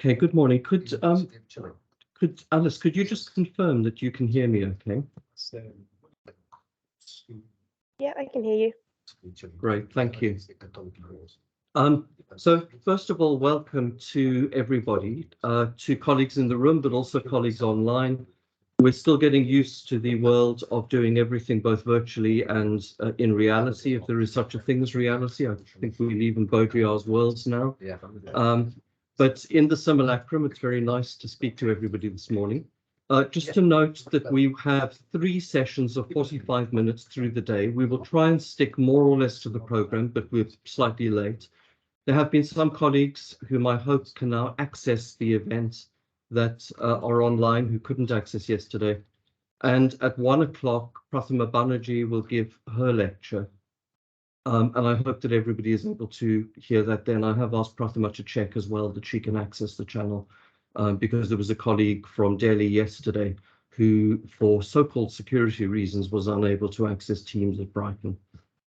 Okay, good morning. Could Alice, could you just confirm that you can hear me okay? Yeah, I can hear you. Great, thank you. So first of all, welcome to everybody, to colleagues in the room, but also colleagues online. We're still getting used to the world of doing everything both virtually and in reality, if there is such a thing as reality. I think we live in Baudrillard's worlds now. But in the simulacrum, it's very nice to speak to everybody this morning. Just to note that we have 3 sessions of 45 minutes through the day. We will try and stick more or less to the program, but we're slightly late. There have been some colleagues whom I hope can now access the event that are online who couldn't access yesterday. And at 1 o'clock, Prathama Banerjee will give her lecture. And I hope that everybody is able to hear that then. I have asked Prathama to check as well that she can access the channel, because there was a colleague from Delhi yesterday who, for so-called security reasons, was unable to access Teams at Brighton.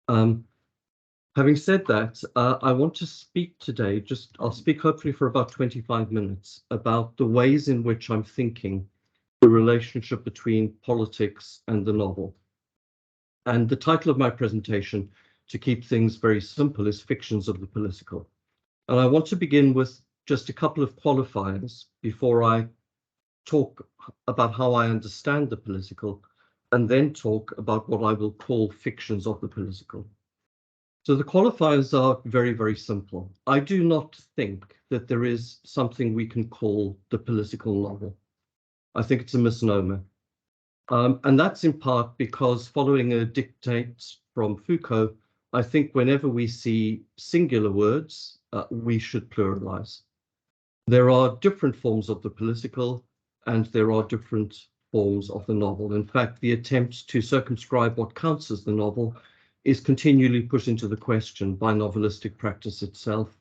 Having said that, I want to speak today, I'll speak hopefully for about 25 minutes about the ways in which I'm thinking the relationship between politics and the novel. And the title of my presentation, to keep things very simple, is Fictions of the Political. And I want to begin with just a couple of qualifiers before I talk about how I understand the political, and then talk about what I will call fictions of the political. So the qualifiers are very, very simple. I do not think that there is something we can call the political novel. I think it's a misnomer. And that's in part because, following a dictate from Foucault, I think whenever we see singular words, we should pluralize. There are different forms of the political, and there are different forms of the novel. In fact, the attempt to circumscribe what counts as the novel is continually put into the question by novelistic practice itself.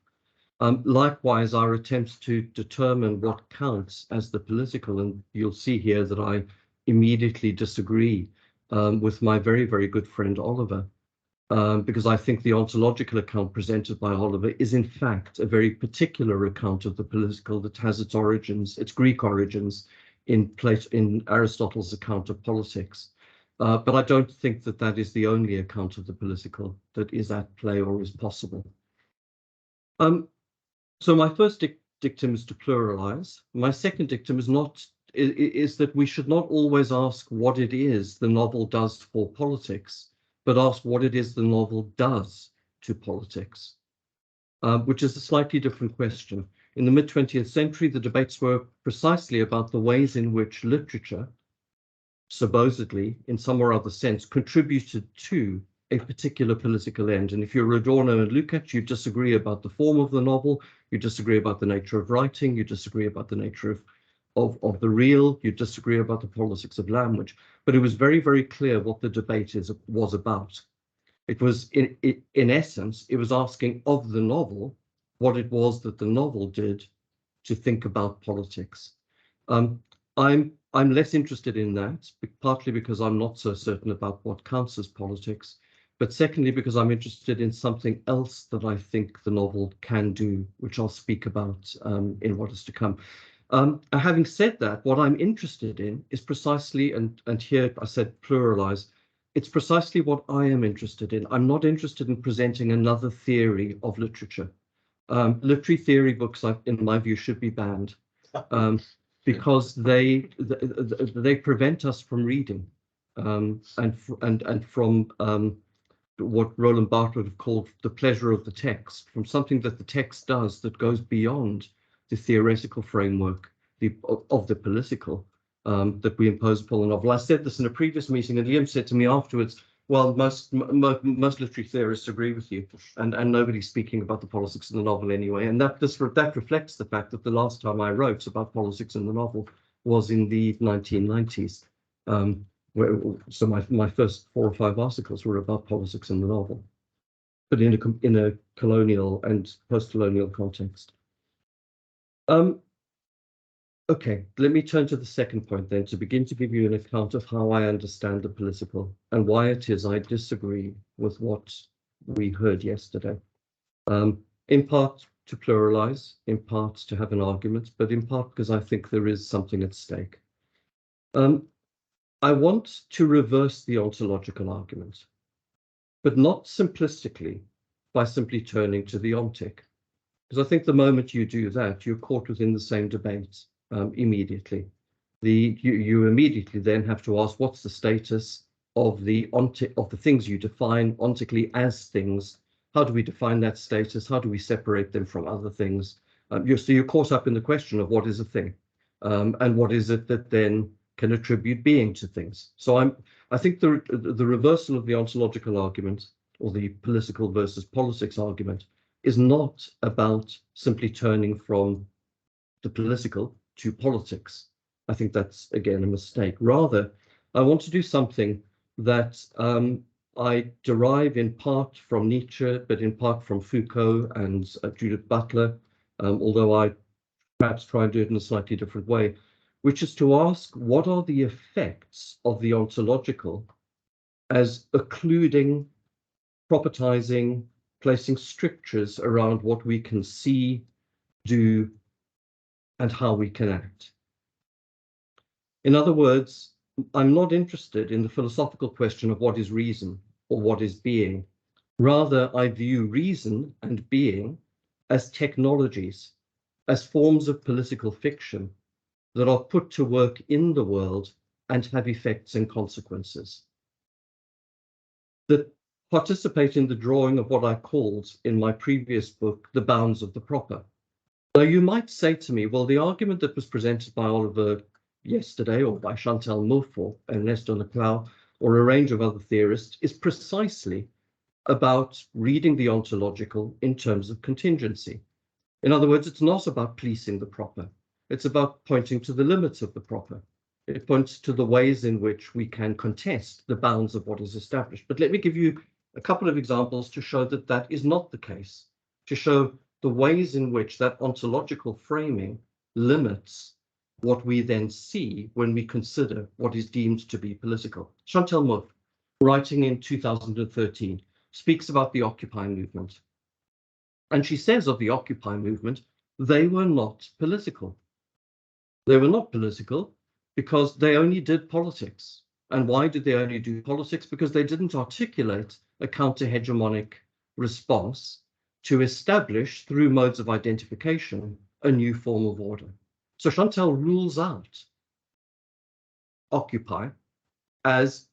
Likewise, our attempts to determine what counts as the political, and you'll see here that I immediately disagree with my very, very good friend Oliver, because I think the ontological account presented by Oliver is in fact a very particular account of the political that has its origins, its Greek origins, in Aristotle's account of politics. But I don't think that that is the only account of the political that is at play or is possible. So my first dictum is to pluralize. My second dictum is that we should not always ask what it is the novel does for politics, but ask what it is the novel does to politics, which is a slightly different question. In the mid-20th century, the debates were precisely about the ways in which literature, supposedly, in some or other sense, contributed to a particular political end. And if you're Adorno and Lukács, you disagree about the form of the novel, you disagree about the nature of writing, you disagree about the nature of the real, you disagree about the politics of language. But it was very, very clear what the debate was about. It was, in essence, it was asking of the novel what it was that the novel did to think about politics. I'm less interested in that, partly because I'm not so certain about what counts as politics, but secondly, because I'm interested in something else that I think the novel can do, which I'll speak about in what is to come. Having said that, what I'm interested in is precisely, and here I said pluralize, it's precisely what I am interested in. I'm not interested in presenting another theory of literature. Literary theory books, in my view, should be banned. Because they prevent us from reading, and from what Roland Barthes would have called the pleasure of the text, from something that the text does that goes beyond the theoretical framework of the political that we impose upon the novel. I said this in a previous meeting, and Liam said to me afterwards, well, most literary theorists agree with you, and nobody's speaking about the politics in the novel anyway. And that reflects the fact that the last time I wrote about politics in the novel was in the 1990s. So my first 4 or 5 articles were about politics in the novel, but in a colonial and post-colonial context. Okay, let me turn to the second point then, to begin to give you an account of how I understand the political and why it is I disagree with what we heard yesterday. In part to pluralize, in part to have an argument, but in part because I think there is something at stake. I want to reverse the ontological argument, but not simplistically by simply turning to the ontic. Because I think the moment you do that, you're caught within the same debate immediately. You immediately then have to ask, what's the status of the things you define ontically as things? How do we define that status? How do we separate them from other things? So you're caught up in the question of what is a thing, and what is it that then can attribute being to things. So I think the reversal of the ontological argument, or the political versus politics argument, is not about simply turning from the political to politics. I think that's, again, a mistake. Rather, I want to do something that I derive in part from Nietzsche, but in part from Foucault and Judith Butler, although I perhaps try and do it in a slightly different way, which is to ask, what are the effects of the ontological as occluding, propertizing, placing strictures around what we can see, do, and how we can act. In other words, I'm not interested in the philosophical question of what is reason or what is being. Rather, I view reason and being as technologies, as forms of political fiction that are put to work in the world and have effects and consequences, that participate in the drawing of what I called in my previous book, the bounds of the proper. Now, you might say to me, well, the argument that was presented by Oliver yesterday, or by Chantal Mouffe or Ernesto Laclau, or a range of other theorists, is precisely about reading the ontological in terms of contingency. In other words, it's not about policing the proper. It's about pointing to the limits of the proper. It points to the ways in which we can contest the bounds of what is established. But let me give you a couple of examples to show that that is not the case, to show the ways in which that ontological framing limits what we then see when we consider what is deemed to be political. Chantal Mouffe, writing in 2013, speaks about the Occupy movement. And she says of the Occupy movement, they were not political. They were not political because they only did politics. And why did they only do politics? Because they didn't articulate a counter-hegemonic response to establish, through modes of identification, a new form of order. So Chantal rules out Occupy as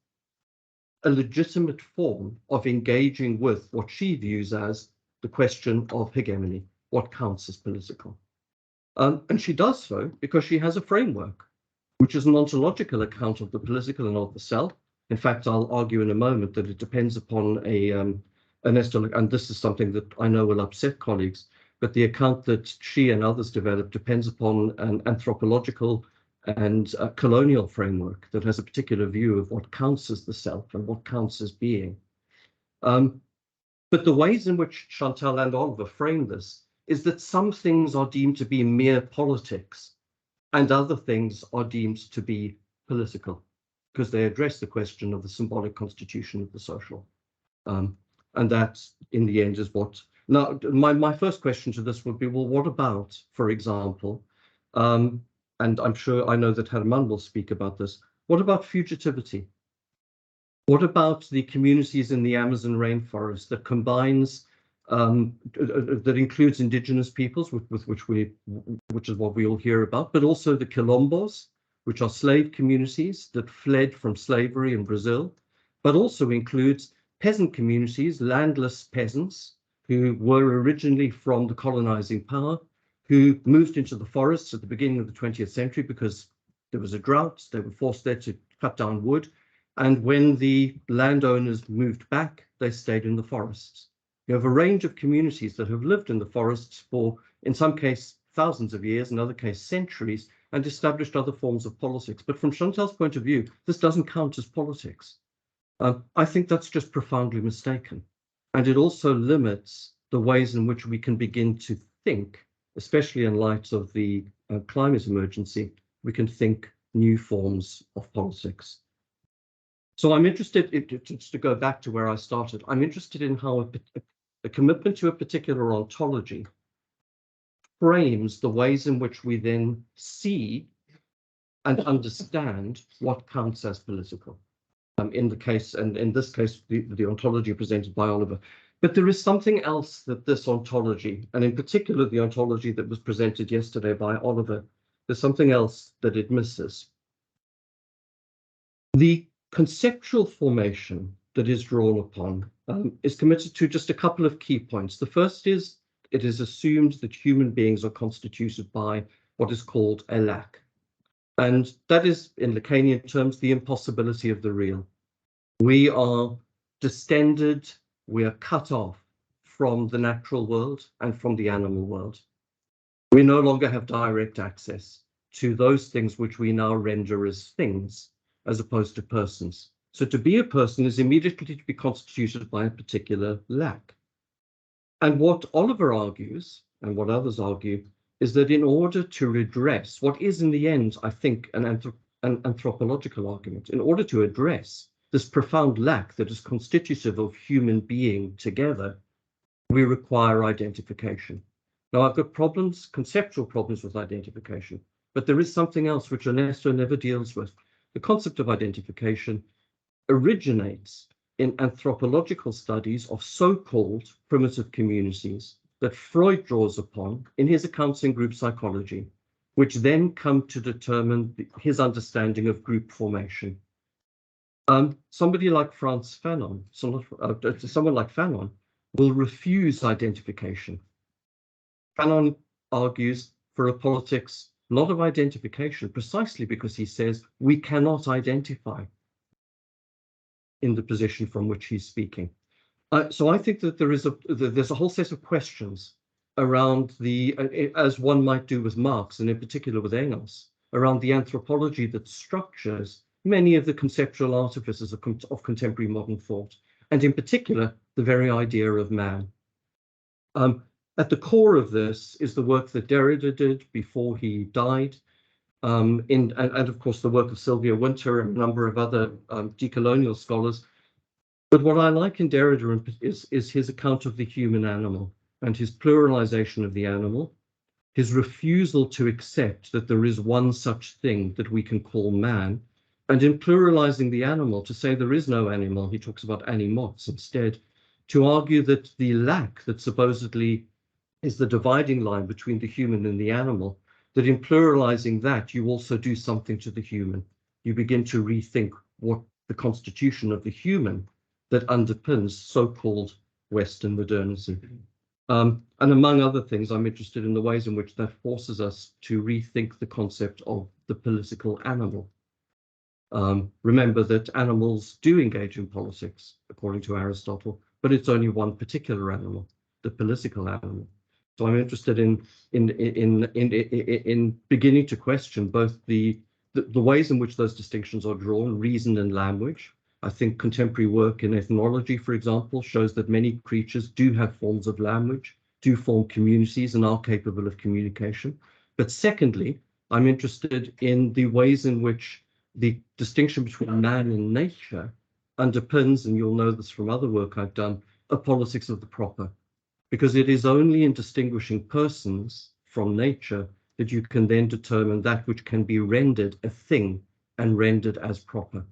a legitimate form of engaging with what she views as the question of hegemony, what counts as political. And she does so because she has a framework, which is an ontological account of the political and of the self. In fact, I'll argue in a moment that it depends upon and this is something that I know will upset colleagues, but the account that she and others developed depends upon an anthropological and colonial framework that has a particular view of what counts as the self and what counts as being. But the ways in which Chantal and Oliver frame this is that some things are deemed to be mere politics and other things are deemed to be political because they address the question of the symbolic constitution of the social. And that, in the end, is what... Now, my first question to this would be, well, what about, for example, and I'm sure I know that Herman will speak about this, what about fugitivity? What about the communities in the Amazon rainforest that combines, that includes indigenous peoples, which is what we all hear about, but also the quilombos, which are slave communities that fled from slavery in Brazil, but also includes peasant communities, landless peasants, who were originally from the colonizing power, who moved into the forests at the beginning of the 20th century because there was a drought. They were forced there to cut down wood. And when the landowners moved back, they stayed in the forests. You have a range of communities that have lived in the forests for, in some cases, thousands of years, in other cases, centuries, and established other forms of politics. But from Chantal's point of view, this doesn't count as politics. I think that's just profoundly mistaken. And it also limits the ways in which we can begin to think, especially in light of the climate emergency, we can think new forms of politics. So I'm interested, just to go back to where I started, I'm interested in how a commitment to a particular ontology frames the ways in which we then see and understand what counts as political. In the case, and in this case, the ontology presented by Oliver. But there is something else that this ontology, and in particular the ontology that was presented yesterday by Oliver, there's something else that it misses. The conceptual formation that is drawn upon is committed to just a couple of key points. The first is it is assumed that human beings are constituted by what is called a lack. And that is, in Lacanian terms, the impossibility of the real. We are distended, we are cut off from the natural world and from the animal world. We no longer have direct access to those things which we now render as things, as opposed to persons. So to be a person is immediately to be constituted by a particular lack. And what Oliver argues, and what others argue, is that in order to redress what is in the end, I think, an anthropological argument, in order to address this profound lack that is constitutive of human being together, we require identification. Now, I've got problems, conceptual problems with identification, but there is something else which Ernesto never deals with. The concept of identification originates in anthropological studies of so-called primitive communities that Freud draws upon in his accounts in group psychology, which then come to determine his understanding of group formation. Somebody like Frantz Fanon, someone like Fanon, will refuse identification. Fanon argues for a politics not of identification, precisely because he says we cannot identify in the position from which he's speaking. So I think that there's a whole set of questions around as one might do with Marx, and in particular with Engels, around the anthropology that structures many of the conceptual artifices of contemporary modern thought, and in particular, the very idea of man. At the core of this is the work that Derrida did before he died, and of course the work of Sylvia Wynter and a number of other decolonial scholars. But what I like in Derrida is his account of the human animal and his pluralization of the animal, his refusal to accept that there is one such thing that we can call man, and in pluralizing the animal to say there is no animal, he talks about animots instead, to argue that the lack that supposedly is the dividing line between the human and the animal, that in pluralizing that, you also do something to the human. You begin to rethink what the constitution of the human that underpins so-called Western modernity. And among other things, I'm interested in the ways in which that forces us to rethink the concept of the political animal. Remember that animals do engage in politics, according to Aristotle, but it's only one particular animal, the political animal. So I'm interested in beginning to question both the ways in which those distinctions are drawn, reason and language. I think contemporary work in ethnology, for example, shows that many creatures do have forms of language, do form communities and are capable of communication. But secondly, I'm interested in the ways in which the distinction between man and nature underpins, and you'll know this from other work I've done, a politics of the proper. Because it is only in distinguishing persons from nature that you can then determine that which can be rendered a thing and rendered as proper.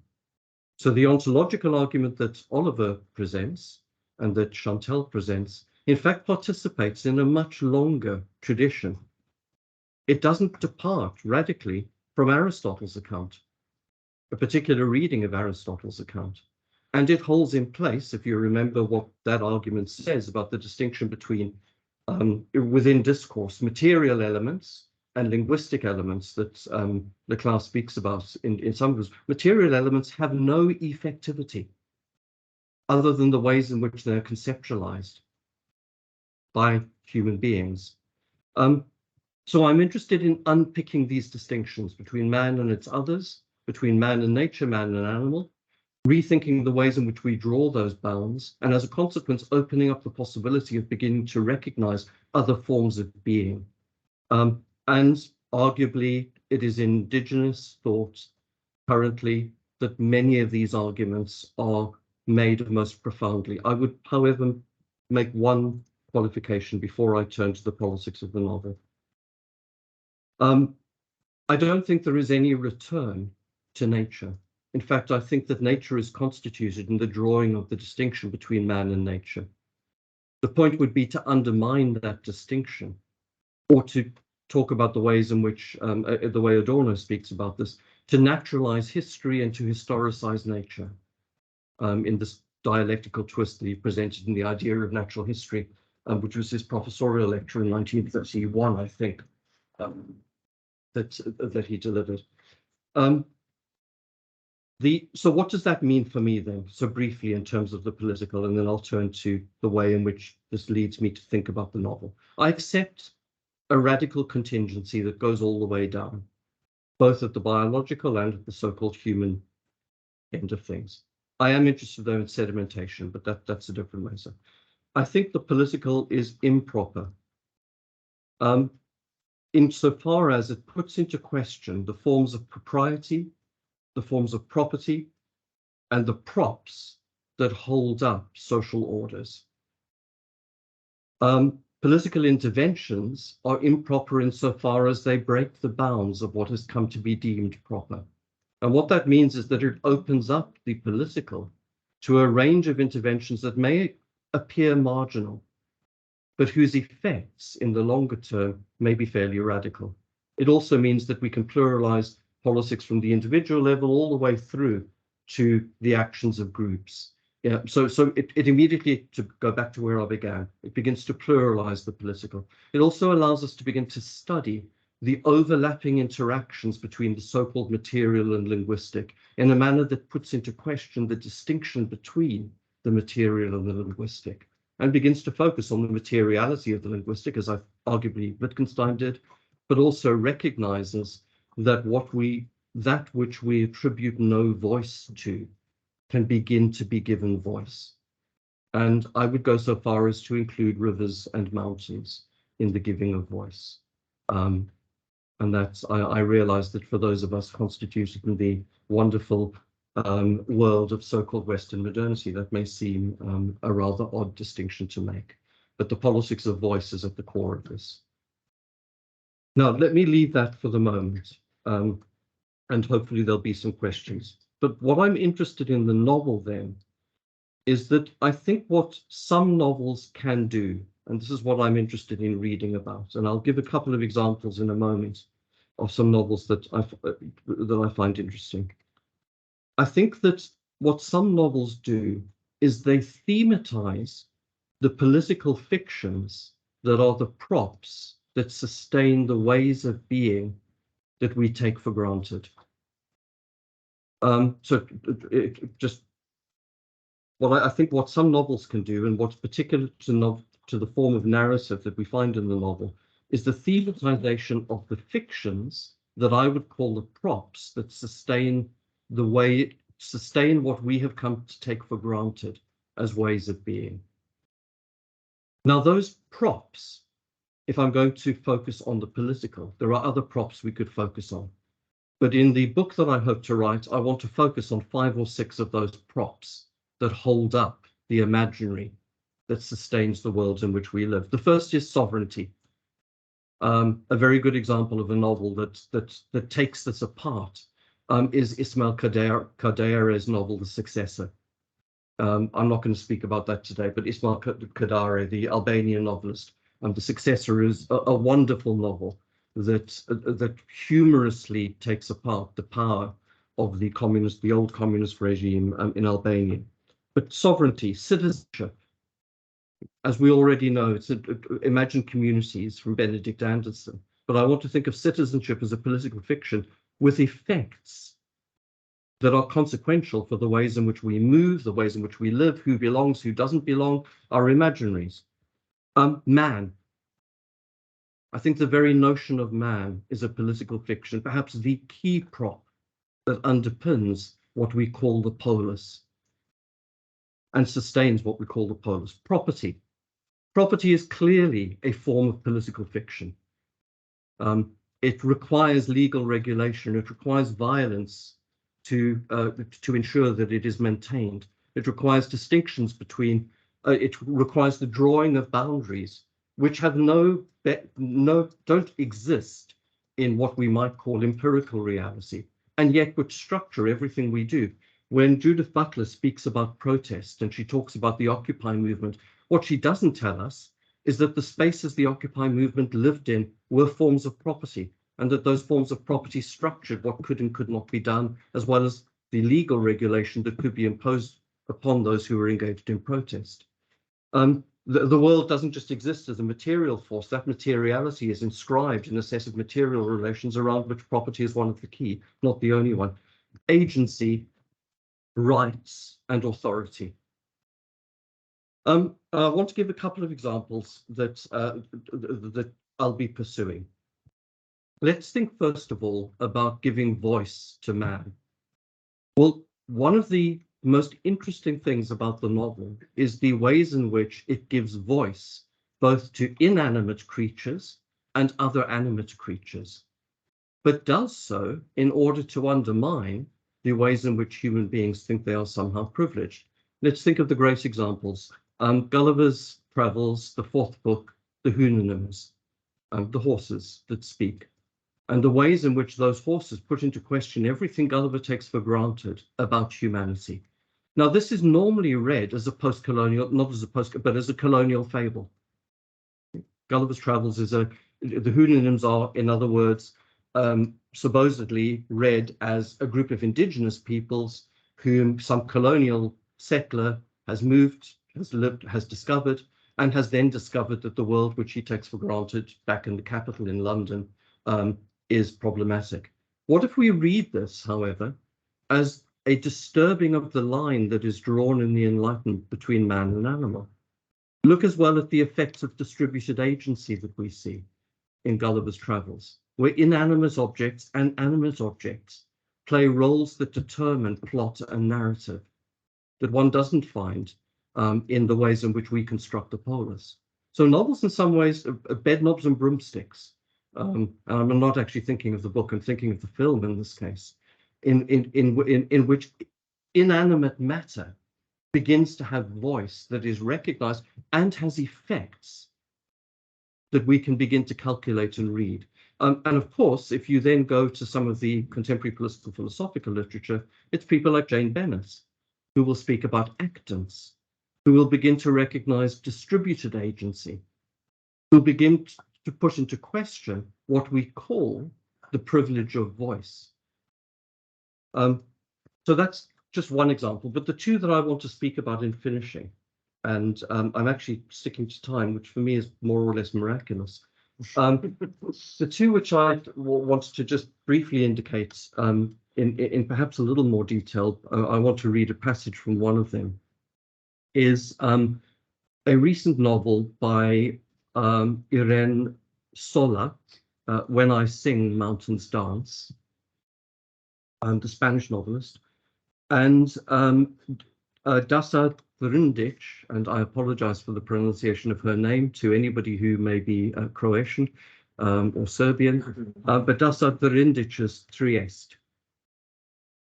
So the ontological argument that Oliver presents and that Chantal presents, in fact, participates in a much longer tradition. It doesn't depart radically from Aristotle's account, a particular reading of Aristotle's account. And it holds in place, if you remember what that argument says about the distinction between, within discourse, material elements and linguistic elements that Leclerc speaks about in some of his. Material elements have no effectivity other than the ways in which they're conceptualized by human beings. So I'm interested in unpicking these distinctions between man and its others, between man and nature, man and animal, rethinking the ways in which we draw those bounds, and as a consequence, opening up the possibility of beginning to recognize other forms of being. And arguably, it is indigenous thought currently that many of these arguments are made most profoundly. I would, however, make one qualification before I turn to the politics of the novel. I don't think there is any return to nature. In fact, I think that nature is constituted in the drawing of the distinction between man and nature. The point would be to undermine that distinction, or to talk about the ways in which, the way Adorno speaks about this, to naturalize history and to historicize nature, in this dialectical twist that he presented in the idea of natural history, which was his professorial lecture in 1931, I think, that he delivered. So what does that mean for me then, so briefly in terms of the political, and then I'll turn to the way in which this leads me to think about the novel. I accept a radical contingency that goes all the way down, both at the biological and at the so-called human end of things. I am interested though in sedimentation, but that's a different matter. I think the political is improper, insofar as it puts into question the forms of propriety, the forms of property, and the props that hold up social orders. Political interventions are improper insofar as they break the bounds of what has come to be deemed proper. And what that means is that it opens up the political to a range of interventions that may appear marginal, but whose effects in the longer term may be fairly radical. It also means that we can pluralize politics from the individual level all the way through to the actions of groups. Yeah, so it immediately, to go back to where I began, it begins to pluralize the political. It also allows us to begin to study the overlapping interactions between the so-called material and linguistic in a manner that puts into question the distinction between the material and the linguistic, and begins to focus on the materiality of the linguistic, as arguably Wittgenstein did, but also recognizes that that which we attribute no voice to can begin to be given voice. And I would go so far as to include rivers and mountains in the giving of voice. And that's, I realize that for those of us constituted in the wonderful world of so-called Western modernity, that may seem a rather odd distinction to make. But the politics of voice is at the core of this. Now, let me leave that for the moment, and hopefully there'll be some questions. But what I'm interested in the novel then is that I think what some novels can do, and this is what I'm interested in reading about, and I'll give a couple of examples in a moment of some novels that I find interesting. I think that what some novels do is they thematize the political fictions that are the props that sustain the ways of being that we take for granted. I think what some novels can do, and what's particular to the form of narrative that we find in the novel, is the thematization of the fictions that I would call the props that sustain what we have come to take for granted as ways of being. Now, those props, if I'm going to focus on the political, there are other props we could focus on. But in the book that I hope to write, I want to focus on 5 or 6 of those props that hold up the imaginary that sustains the world in which we live. The first is sovereignty. A very good example of a novel that takes this apart is Ismail Kadaire's novel, The Successor. I'm not going to speak about that today, but Ismail Kadaire, the Albanian novelist, The Successor is a wonderful novel that humorously takes apart the power of the old communist regime in Albania. But sovereignty, citizenship, as we already know, it's Imagine Communities from Benedict Anderson. But I want to think of citizenship as a political fiction with effects that are consequential for the ways in which we move, the ways in which we live, who belongs, who doesn't belong, our imaginaries. Man. I think the very notion of man is a political fiction, perhaps the key prop that underpins what we call the polis and sustains what we call the polis. Property. Property is clearly a form of political fiction. It requires legal regulation. It requires violence to ensure that it is maintained. It requires distinctions between, it requires the drawing of boundaries which have don't exist in what we might call empirical reality, and yet which structure everything we do. When Judith Butler speaks about protest and she talks about the Occupy movement, what she doesn't tell us is that the spaces the Occupy movement lived in were forms of property, and that those forms of property structured what could and could not be done, as well as the legal regulation that could be imposed upon those who were engaged in protest. The world doesn't just exist as a material force. That materiality is inscribed in a set of material relations around which property is one of the key, not the only one. Agency, rights, and authority. I want to give a couple of examples that I'll be pursuing. Let's think first of all about giving voice to man. Well, one of the most interesting things about the novel is the ways in which it gives voice both to inanimate creatures and other animate creatures, but does so in order to undermine the ways in which human beings think they are somehow privileged. Let's think of the great examples. Gulliver's Travels, the fourth book, the Houyhnhnms, the horses that speak, and the ways in which those horses put into question everything Gulliver takes for granted about humanity. Now, this is normally read as a post-colonial, not as a but as a colonial fable. Gulliver's Travels is the Houyhnhnms are, in other words, supposedly read as a group of indigenous peoples whom some colonial settler has moved, has lived, has discovered, and has then discovered that the world which he takes for granted back in the capital in London is problematic. What if we read this, however, as a disturbing of the line that is drawn in the Enlightenment between man and animal? Look as well at the effects of distributed agency that we see in Gulliver's Travels, where inanimate objects and animate objects play roles that determine plot and narrative that one doesn't find in the ways in which we construct the polis. So novels in some ways are bedknobs and broomsticks. And I'm not actually thinking of the book, I'm thinking of the film in this case, in which inanimate matter begins to have voice that is recognized and has effects that we can begin to calculate and read. And of course, if you then go to some of the contemporary political philosophical literature, it's people like Jane Bennett who will speak about actants, who will begin to recognize distributed agency, who begin to put into question what we call the privilege of voice. So that's just one example, but the two that I want to speak about in finishing, and I'm actually sticking to time, which for me is more or less miraculous. The two which I want to just briefly indicate in perhaps a little more detail, I want to read a passage from one of them, is a recent novel by Irene Sola, When I Sing, Mountains Dance, the Spanish novelist, and Dhasal, and I apologize for the pronunciation of her name to anybody who may be Croatian or Serbian, but Dhasal is Trieste.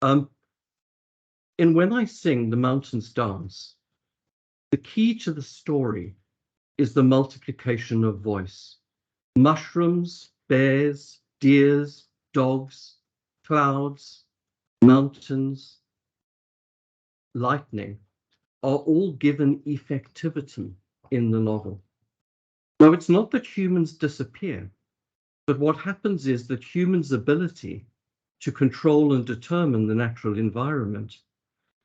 In When I Sing, the Mountains Dance, the key to the story is the multiplication of voice. Mushrooms, bears, deers, dogs, clouds, mountains, lightning are all given effectivity in the novel. Now, it's not that humans disappear, but what happens is that humans' ability to control and determine the natural environment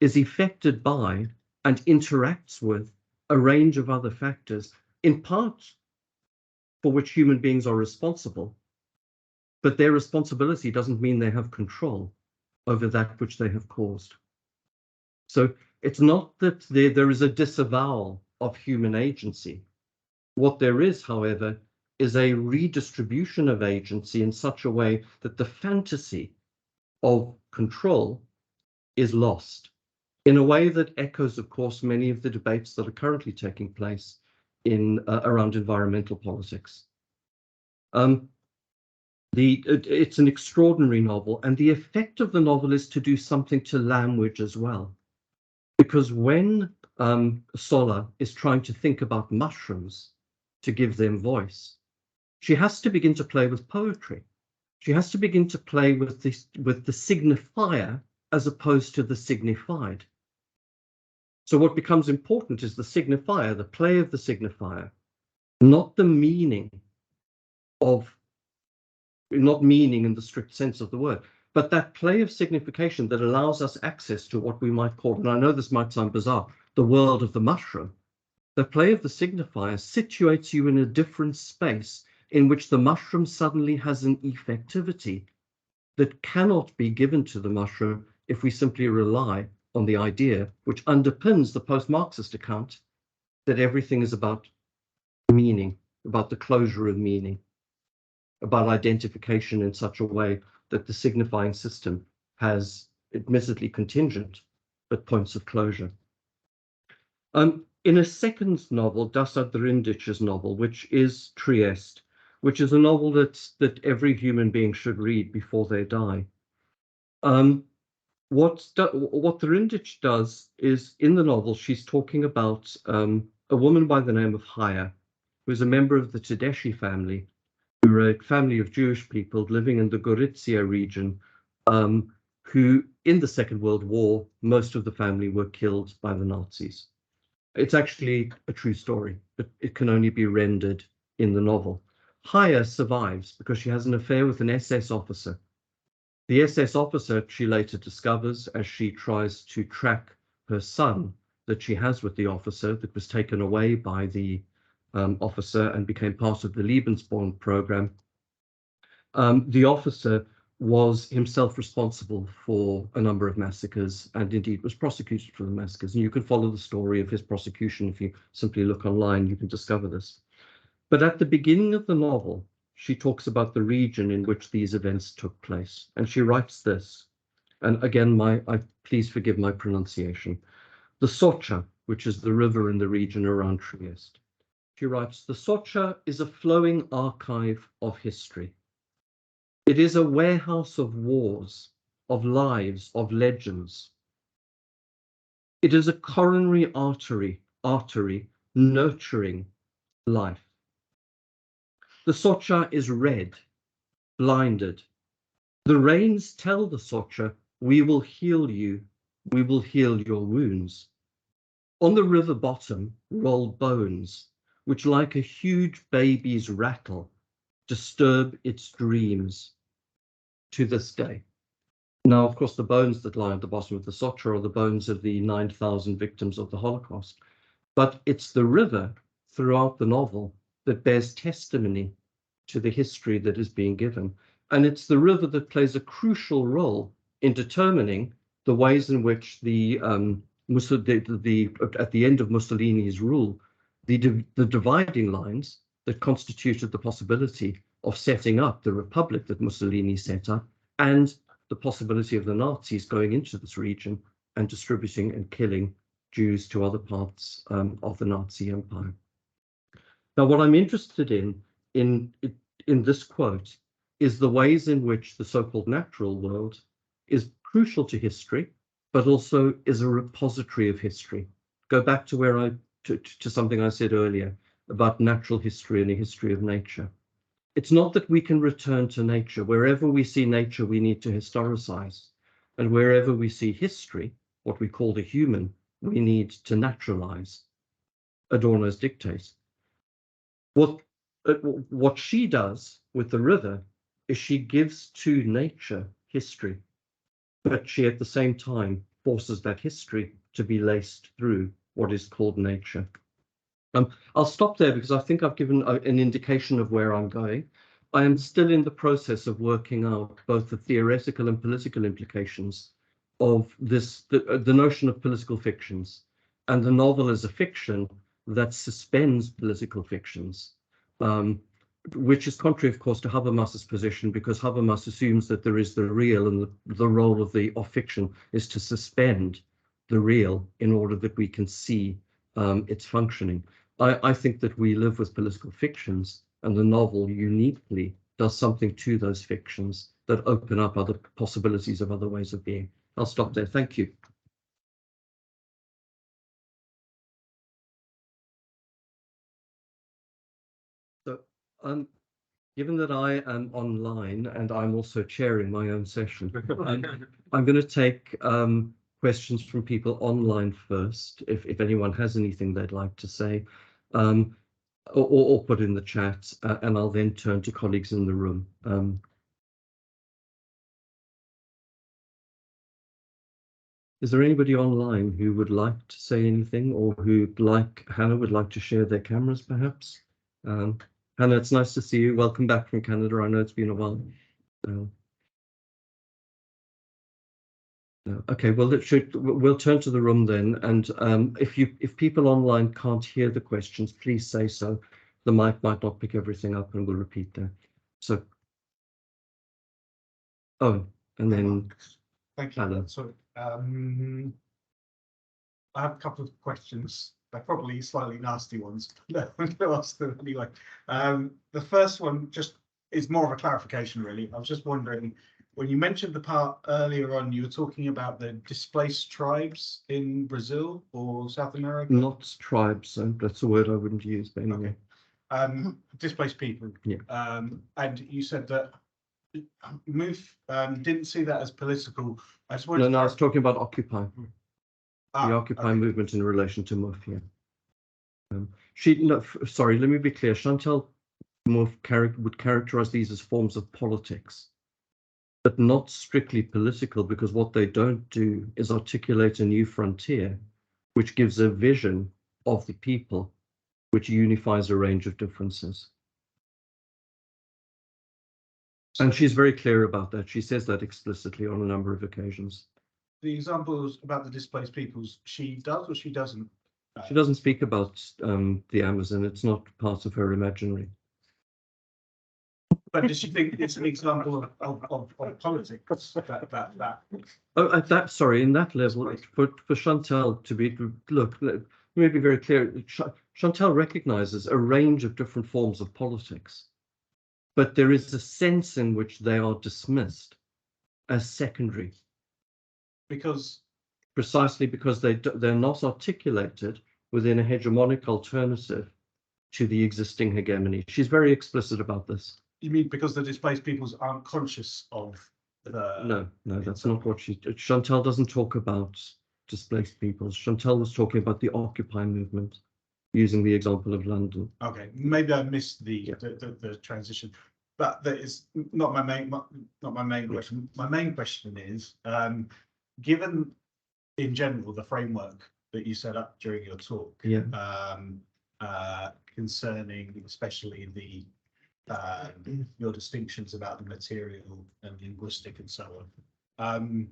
is affected by and interacts with a range of other factors, in part for which human beings are responsible, but their responsibility doesn't mean they have control over that which they have caused. So it's not that there is a disavowal of human agency. What there is, however, is a redistribution of agency in such a way that the fantasy of control is lost, in a way that echoes, of course, many of the debates that are currently taking place around environmental politics. It's an extraordinary novel, and the effect of the novel is to do something to language as well. Because when Sola is trying to think about mushrooms to give them voice, she has to begin to play with poetry. She has to begin to play with the signifier as opposed to the signified. So what becomes important is the signifier, the play of the signifier, not the meaning not meaning in the strict sense of the word, but that play of signification that allows us access to what we might call, and I know this might sound bizarre, the world of the mushroom. The play of the signifier situates you in a different space in which the mushroom suddenly has an effectivity that cannot be given to the mushroom if we simply rely on the idea which underpins the post-Marxist account that everything is about meaning, about the closure of meaning, about identification in such a way that the signifying system has admittedly contingent, but points of closure. In a second novel, Dhasal novel, which is Trieste, which is a novel that every human being should read before they die. What Thrindich does is, in the novel, she's talking about a woman by the name of Haya, who is a member of the Tedeschi family, who are a family of Jewish people living in the Gorizia region, who, in the Second World War, most of the family were killed by the Nazis. It's actually a true story, but it can only be rendered in the novel. Haya survives because she has an affair with an SS officer. The SS officer, she later discovers as she tries to track her son that she has with the officer that was taken away by the officer and became part of the Lebensborn program. The officer was himself responsible for a number of massacres and indeed was prosecuted for the massacres. And you can follow the story of his prosecution if you simply look online, you can discover this. But at the beginning of the novel, she talks about the region in which these events took place. And she writes this, and again, please forgive my pronunciation, the Socha, which is the river in the region around Trieste. She writes, the Socha is a flowing archive of history. It is a warehouse of wars, of lives, of legends. It is a coronary artery nurturing life. The Socha is red, blinded. The rains tell the Socha, we will heal you, we will heal your wounds. On the river bottom roll bones, which like a huge baby's rattle, disturb its dreams to this day. Now, of course, the bones that lie at the bottom of the Socha are the bones of the 9,000 victims of the Holocaust. But it's the river throughout the novel that bears testimony to the history that is being given. And it's the river that plays a crucial role in determining the ways in which at the end of Mussolini's rule, the dividing lines that constituted the possibility of setting up the republic that Mussolini set up, and the possibility of the Nazis going into this region and distributing and killing Jews to other parts of the Nazi empire. Now, what I'm interested in this quote is the ways in which the so-called natural world is crucial to history, but also is a repository of history. Go back to to something I said earlier about natural history and a history of nature. It's not that we can return to nature. Wherever we see nature, we need to historicize. And wherever we see history, what we call the human, we need to naturalize. Adorno's dictates. What she does with the river is she gives to nature history, but she at the same time forces that history to be laced through what is called nature. I'll stop there because I think I've given an indication of where I'm going. I am still in the process of working out both the theoretical and political implications of this, the notion of political fictions, and the novel as a fiction that suspends political fictions, which is contrary, of course, to Habermas's position, because Habermas assumes that there is the real, and the role of fiction is to suspend the real in order that we can see its functioning. I think that we live with political fictions, and the novel uniquely does something to those fictions that open up other possibilities of other ways of being. I'll stop there. Thank you. So Given that I am online and I'm also chairing my own session, I'm going to take questions from people online first, if anyone has anything they'd like to say, or put in the chat, and I'll then turn to colleagues in the room. Is there anybody online who would like to say anything, or who'd like, Hannah would like to share their cameras, perhaps? Hannah, it's nice to see you. Welcome back from Canada. I know it's been a while. Okay, well, we'll turn to the room then. And if people online can't hear the questions, please say so. The mic might not pick everything up, and we'll repeat that. So, and then thank you. Alan. So, I have a couple of questions. They're probably slightly nasty ones, but I'm going to ask them anyway. The first one just is more of a clarification, really. I was just wondering, when you mentioned the part earlier on, you were talking about the displaced tribes in Brazil or South America? Not tribes, that's a word I wouldn't use, but anyway. Okay. Displaced people. Yeah. And you said that MOVE didn't see that as political. I just wanted No, I was talking about Occupy. The Occupy okay. movement in relation to MOVE, yeah. Sorry, let me be clear. Chantal MOVE would characterize these as forms of politics, but not strictly political, because what they don't do is articulate a new frontier, which gives a vision of the people, which unifies a range of differences. And she's very clear about that. She says that explicitly on a number of occasions. The examples about the displaced peoples, she does or she doesn't? She doesn't speak about the Amazon. It's not part of her imaginary. But does she think it's an example of politics? Sorry, in that level, for Chantal to be, look, let me be very clear. Chantal recognizes a range of different forms of politics, but there is a sense in which they are dismissed as secondary. Precisely because they're not articulated within a hegemonic alternative to the existing hegemony. She's very explicit about this. You mean because the displaced peoples aren't conscious of the... No, that's not what Chantal doesn't talk about displaced peoples. Chantal was talking about the Occupy movement, using the example of London. Okay, maybe I missed the transition, but that is not my main question. My main question is, given in general the framework that you set up during your talk, concerning especially the your distinctions about the material and linguistic and so on,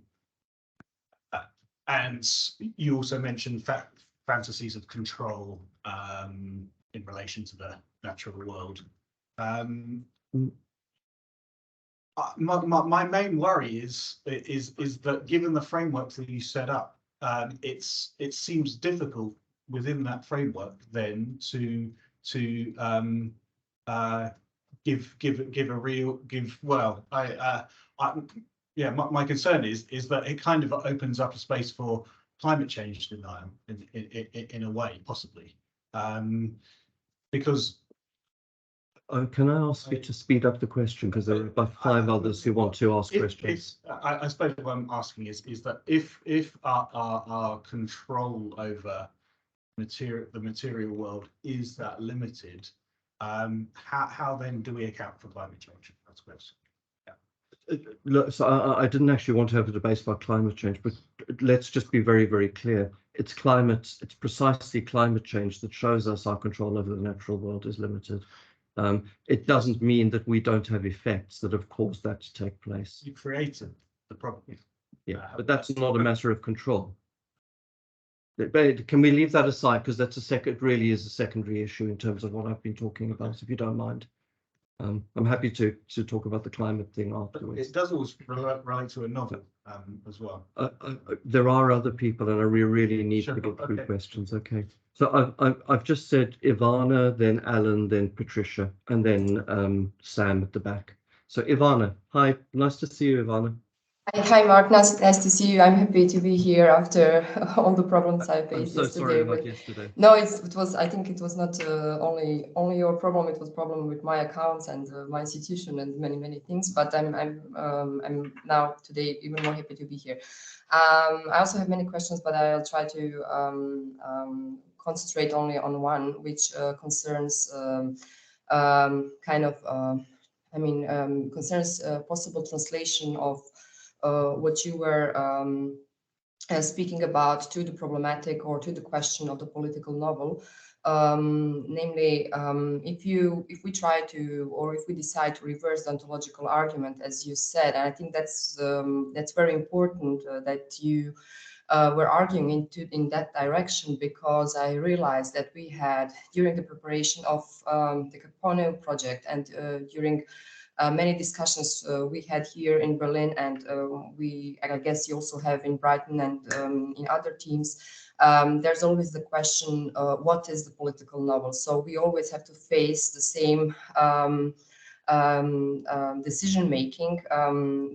and you also mentioned fantasies of control in relation to the natural world. My main worry is that given the framework that you set up, it seems difficult within that framework then to my concern is that it kind of opens up a space for climate change denial in a way, possibly, because. Can I ask you to speed up the question, because there are about 5 others who want to ask questions. I suppose what I'm asking is that if our control over the material world is that limited, how then do we account for climate change? That's the question. Look, so I didn't actually want to have a debate about climate change, but let's just be very, very clear. It's precisely climate change that shows us our control over the natural world is limited. It doesn't mean that we don't have effects that have caused that to take place. You created the problem. Yeah, but that's not a matter of control. Can we leave that aside, because that's really is a secondary issue in terms of what I've been talking about, if you don't mind. I'm happy to talk about the climate thing afterwards. It does also relate to a novel as well. There are other people, and I really need to get through questions. Okay. So I've just said Ivana, then Alan, then Patricia, and then Sam at the back. So Ivana, hi, nice to see you, Ivana. Hi, Mark. Nice to see you. I'm happy to be here after all the problems I faced I'm so yesterday. sorry about yesterday. No, it was. I think it was not only your problem. It was problem with my accounts and my institution and many things. But I'm now today even more happy to be here. I also have many questions, but I'll try to concentrate only on one, which concerns kind of. Concerns possible translation of what you were speaking about to the problematic or to the question of the political novel. Namely, if we try to, or if we decide to reverse the ontological argument, as you said, and I think that's very important that you were arguing in that direction, because I realized that we had, during the preparation of the Capone project and during many discussions we had here in Berlin, and I guess you also have in Brighton and in other teams. There's always the question, what is the political novel? So we always have to face the same decision making,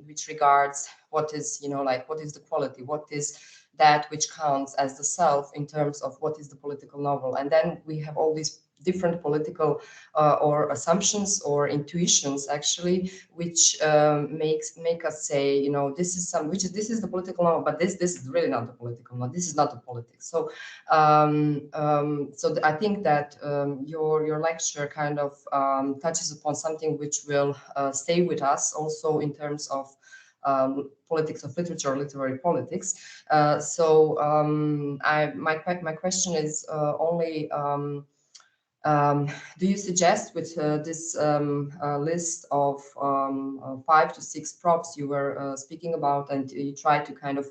which regards what is, what is the quality, what is that which counts as the self in terms of what is the political novel. And then we have all these different political or assumptions or intuitions, actually, which make us say, this is this is the political novel, but this is really not the political novel. This is not the politics. So I think that your lecture kind of touches upon something which will stay with us also in terms of politics of literature or literary politics. My question is only, do you suggest with this list of 5 to 6 props you were speaking about, and you try to kind of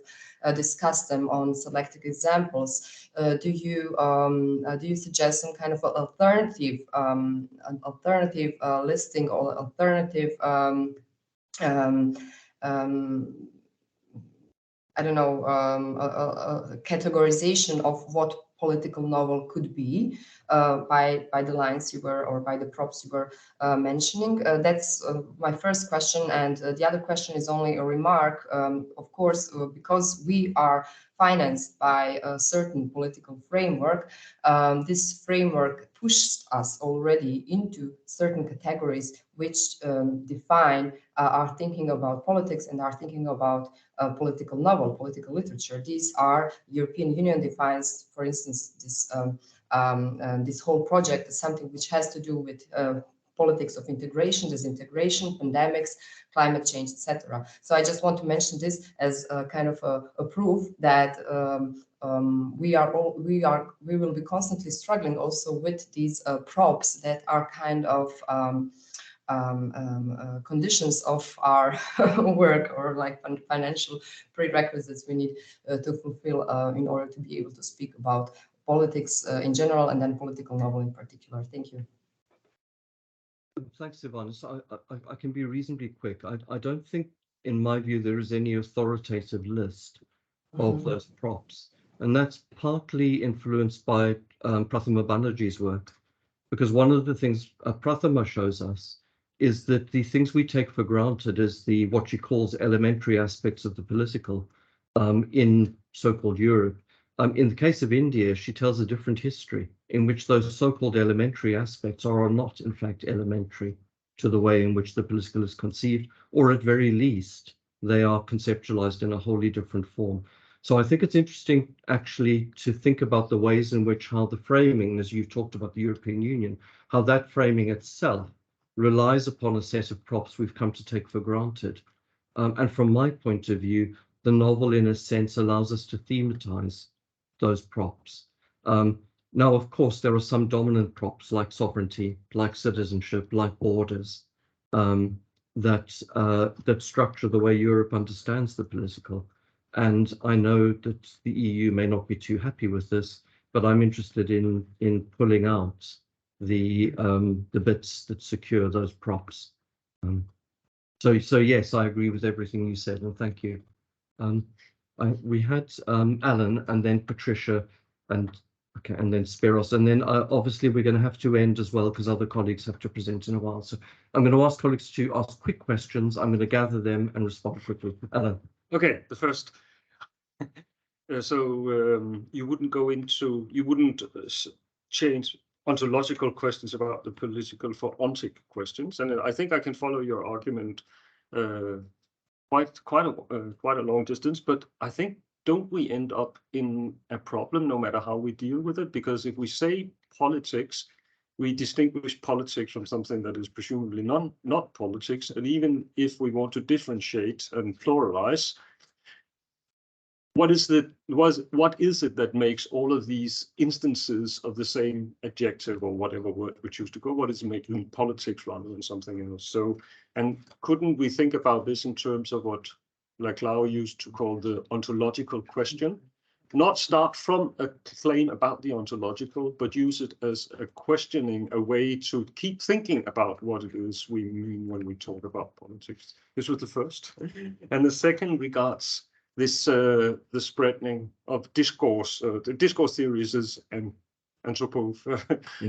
discuss them on selected examples, do you suggest some kind of alternative listing or alternative I don't know, a categorization of what political novel could be by the lines you were, or by the props you were mentioning? That's my first question. And the other question is only a remark. Of course, because we are financed by a certain political framework, this framework pushed us already into certain categories which define our thinking about politics and our thinking about political novel, political literature. These are European Union defines, for instance, this whole project is something which has to do with politics of integration, disintegration, pandemics, climate change, etc. So I just want to mention this as a kind of a proof that we will be constantly struggling also with these props that are kind of conditions of our work, or like financial prerequisites we need to fulfill in order to be able to speak about politics in general, and then political novel in particular. Thank you. Thanks, Ivana. So I can be reasonably quick. I don't think, in my view, there is any authoritative list of those props. And that's partly influenced by Prathama Banerjee's work, because one of the things Prathama shows us is that the things we take for granted as what she calls elementary aspects of the political in so-called Europe. In the case of India, she tells a different history in which those so-called elementary aspects are not, in fact, elementary to the way in which the political is conceived, or at very least, they are conceptualized in a wholly different form. So I think it's interesting, actually, to think about the ways in which how the framing, as you've talked about the European Union, how that framing itself relies upon a set of props we've come to take for granted. And from my point of view, the novel, in a sense, allows us to thematize those props. Now, of course, there are some dominant props like sovereignty, like citizenship, like borders, that structure the way Europe understands the political. And I know that the EU may not be too happy with this, but I'm interested in pulling out the bits that secure those props. So yes, I agree with everything you said, and thank you. We had Alan, and then Patricia, and then Spiros, and then obviously we're going to have to end as well because other colleagues have to present in a while. So I'm going to ask colleagues to ask quick questions. I'm going to gather them and respond quickly. Alan. Okay, the first. You wouldn't change ontological questions about the political for ontic questions, and I think I can follow your argument quite a long distance. But I think, don't we end up in a problem no matter how we deal with it? Because if we say politics, we distinguish politics from something that is presumably not politics, and even if we want to differentiate and pluralize, what is it that makes all of these instances of the same adjective or whatever word we choose to go? What is making politics rather than something else? So, and couldn't we think about this in terms of what Laclau used to call the ontological question? Not start from a claim about the ontological, but use it as a questioning, a way to keep thinking about what it is we mean when we talk about politics. This was the first. And the second regards this the spreading of discourse. The discourse theories is an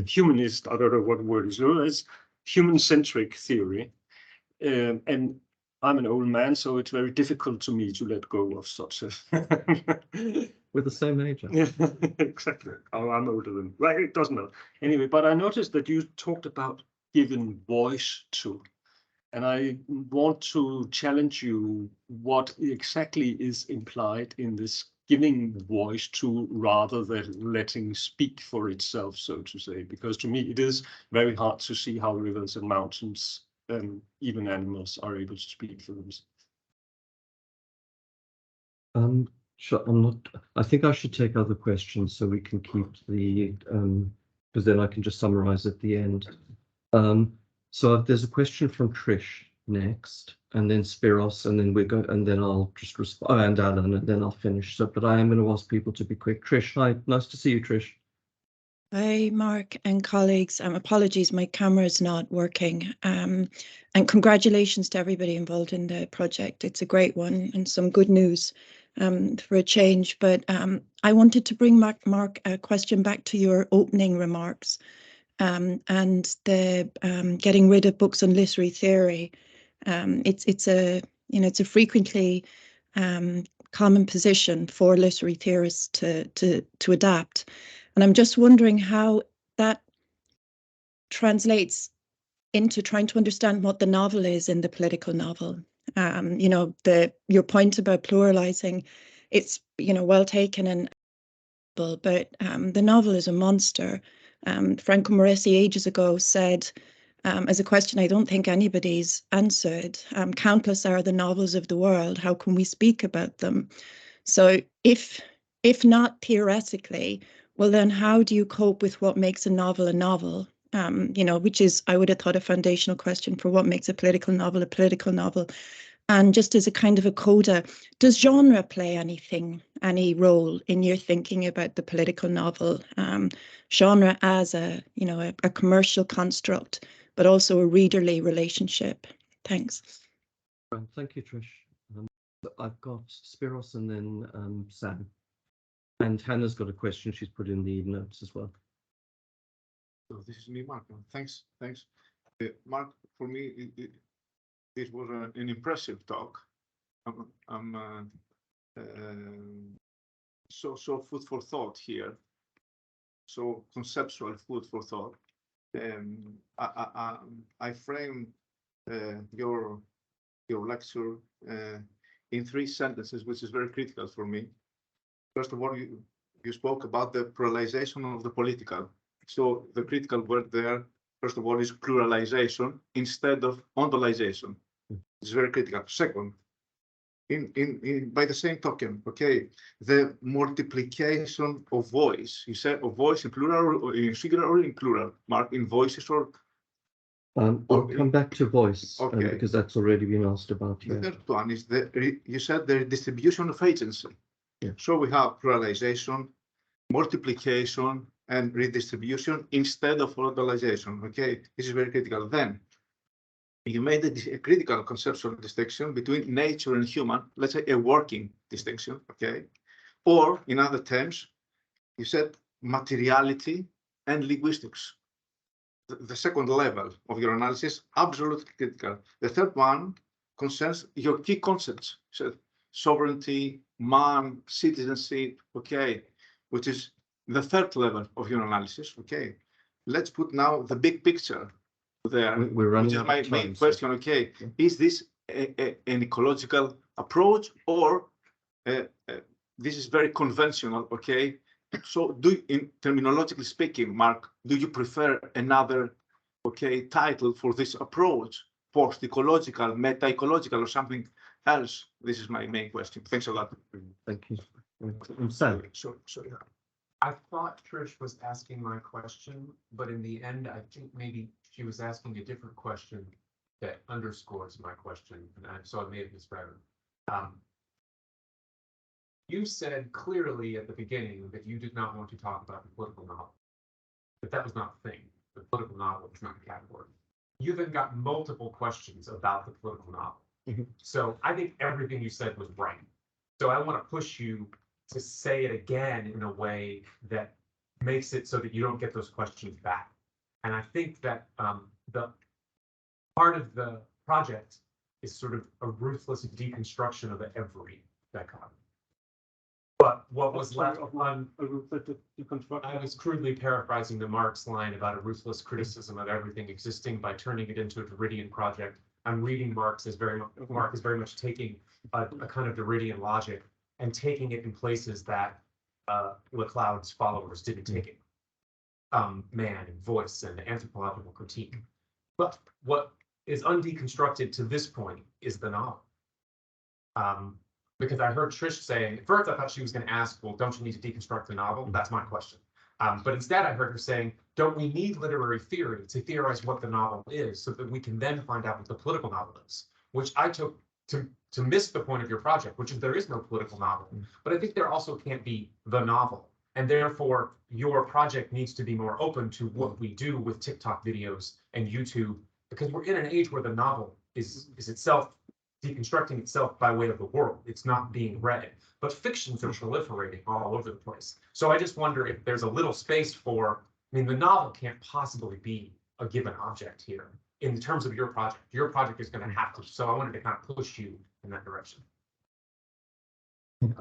humanist, I don't know what word is known as, human-centric theory. And I'm an old man, so it's very difficult to me to let go of such a... We're the same age. Yeah, exactly. Oh, I'm older than... Well, it doesn't matter. Anyway, but I noticed that you talked about giving voice to. And I want to challenge you what exactly is implied in this giving voice to rather than letting speak for itself, so to say. Because to me, it is very hard to see how rivers and mountains and even animals are able to speak for themselves. Sure, I think I should take other questions so we can keep the, because then I can just summarize at the end. So there's a question from Trish next, and then Spiros, and then and then I'll just respond, and Alan, and then I'll finish. So, but I am going to ask people to be quick. Trish, hi, nice to see you, Trish. Hi, Mark and colleagues. Apologies, my camera is not working. And congratulations to everybody involved in the project. It's a great one and some good news for a change. But I wanted to bring Mark a question back to your opening remarks and the getting rid of books on literary theory. It's a frequently common position for literary theorists to adapt. And I'm just wondering how that translates into trying to understand what the novel is in the political novel. Your point about pluralizing, it's well taken and but the novel is a monster. Franco Moressi ages ago said, as a question I don't think anybody's answered, countless are the novels of the world. How can we speak about them? So if not theoretically, well, then how do you cope with what makes a novel a novel? Which is, I would have thought, a foundational question for what makes a political novel a political novel. And just as a kind of a coda, does genre play any role in your thinking about the political novel? Genre as a commercial construct, but also a readerly relationship. Thanks. Thank you, Trish. I've got Spiros and then Sam. And Hannah's got a question she's put in the notes as well. So this is me, Mark. Thanks. Mark, for me, it was an impressive talk. I'm so food for thought here. So conceptual food for thought. I framed your lecture in 3 sentences, which is very critical for me. First of all, you spoke about the pluralization of the political. So the critical word there, first of all, is pluralization instead of ontolization. It's very critical. Second, by the same token, okay, the multiplication of voice. You said of voice in plural, or in singular, or in plural. Mark, in voices or. I'll come back to voice, okay, because that's already been asked about. The third one is you said the distribution of agency. Yeah. So we have pluralization, multiplication, and redistribution instead of ontolization. Okay, this is very critical. Then you made a critical conceptual distinction between nature and human, let's say a working distinction, okay? Or in other terms, you said materiality and linguistics. The second level of your analysis, absolutely critical. The third one concerns your key concepts. sovereignty, man, citizenship, okay, which is the third level of your analysis, okay. Let's put now the big picture there, We're running which is out my of main time, so- question, okay. Is this an ecological approach, or this is very conventional, okay? So in terminologically speaking, Mark, do you prefer another, okay, title for this approach, post-ecological, meta-ecological, or something else? This is my main question. Thanks a lot. Thank you. Sam. Yeah. I thought Trish was asking my question, but in the end, I think maybe she was asking a different question that underscores my question, so I may have misread her. You said clearly at the beginning that you did not want to talk about the political novel, but that was not the thing. The political novel is not a category. You then got multiple questions about the political novel. Mhm. So I think everything you said was right. So I want to push you to say it again in a way that makes it so that you don't get those questions back. And I think that the part of the project is sort of a ruthless deconstruction of every dichotomy. But what was left on, I was crudely paraphrasing the Marx line about a ruthless criticism of everything existing by turning it into a Derridian project. I'm reading Marx as very much taking a kind of Derridian logic and taking it in places that Lecloud's followers didn't take it. Man and voice and anthropological critique. But what is undeconstructed to this point is the novel. Because I heard Trish saying, at first I thought she was going to ask, well, don't you need to deconstruct the novel? That's my question. But instead I heard her saying, don't we need literary theory to theorize what the novel is so that we can then find out what the political novel is? Which I took to miss the point of your project, which is there is no political novel. But I think there also can't be the novel. And therefore, your project needs to be more open to what we do with TikTok videos and YouTube, because we're in an age where the novel is itself deconstructing itself by way of the world. It's not being read, but fictions are proliferating all over the place. So I just wonder if there's a little space for, I mean, the novel can't possibly be a given object here in terms of your project. Your project is going to have to, so I wanted to kind of push you in that direction.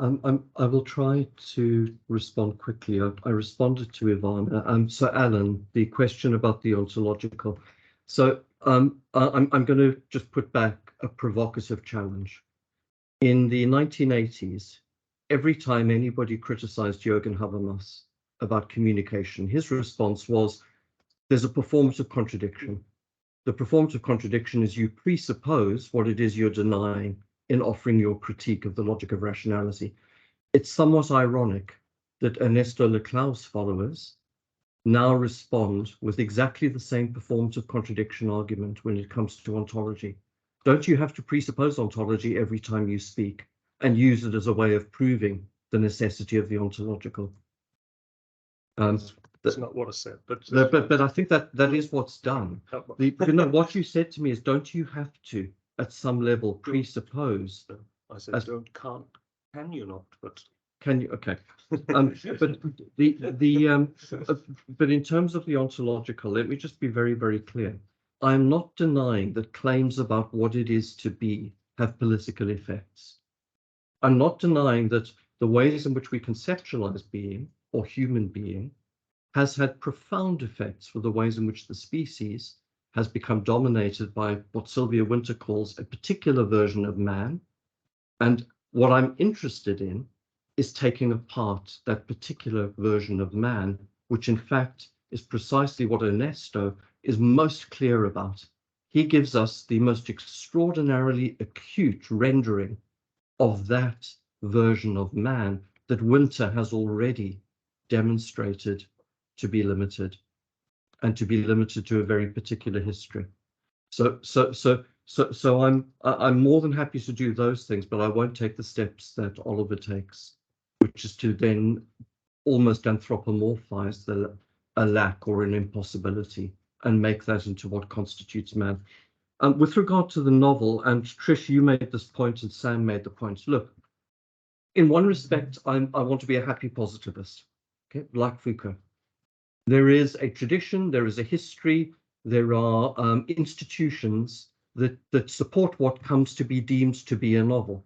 I will try to respond quickly. I responded to Ivana. So Alan, the question about the ontological. So I'm going to just put back a provocative challenge. In the 1980s, every time anybody criticized Jürgen Habermas about communication, his response was, there's a performative contradiction. The performative contradiction is you presuppose what it is you're denying in offering your critique of the logic of rationality. It's somewhat ironic that Ernesto Leclaus's followers now respond with exactly the same performative contradiction argument when it comes to ontology. Don't you have to presuppose ontology every time you speak and use it as a way of proving the necessity of the ontological? That's not what I said, but I think that is what's done. What you said to me is, don't you have to, at some level, presuppose? I said, can you not? But can you? Okay. But in terms of the ontological, let me just be very, very clear. I'm not denying that claims about what it is to be have political effects. I'm not denying that the ways in which we conceptualize being or human being has had profound effects for the ways in which the species has become dominated by what Sylvia Wynter calls a particular version of man. And what I'm interested in is taking apart that particular version of man, which in fact is precisely what Ernesto is most clear about. He gives us the most extraordinarily acute rendering of that version of man that Wynter has already demonstrated to be limited, and to be limited to a very particular history. So I'm more than happy to do those things, but I won't take the steps that Oliver takes, which is to then almost anthropomorphize a lack or an impossibility and make that into what constitutes man. With regard to the novel, and Trish, you made this point and Sam made the point. Look, in one respect, I want to be a happy positivist, okay, like Foucault. There is a tradition, there is a history, there are institutions that support what comes to be deemed to be a novel.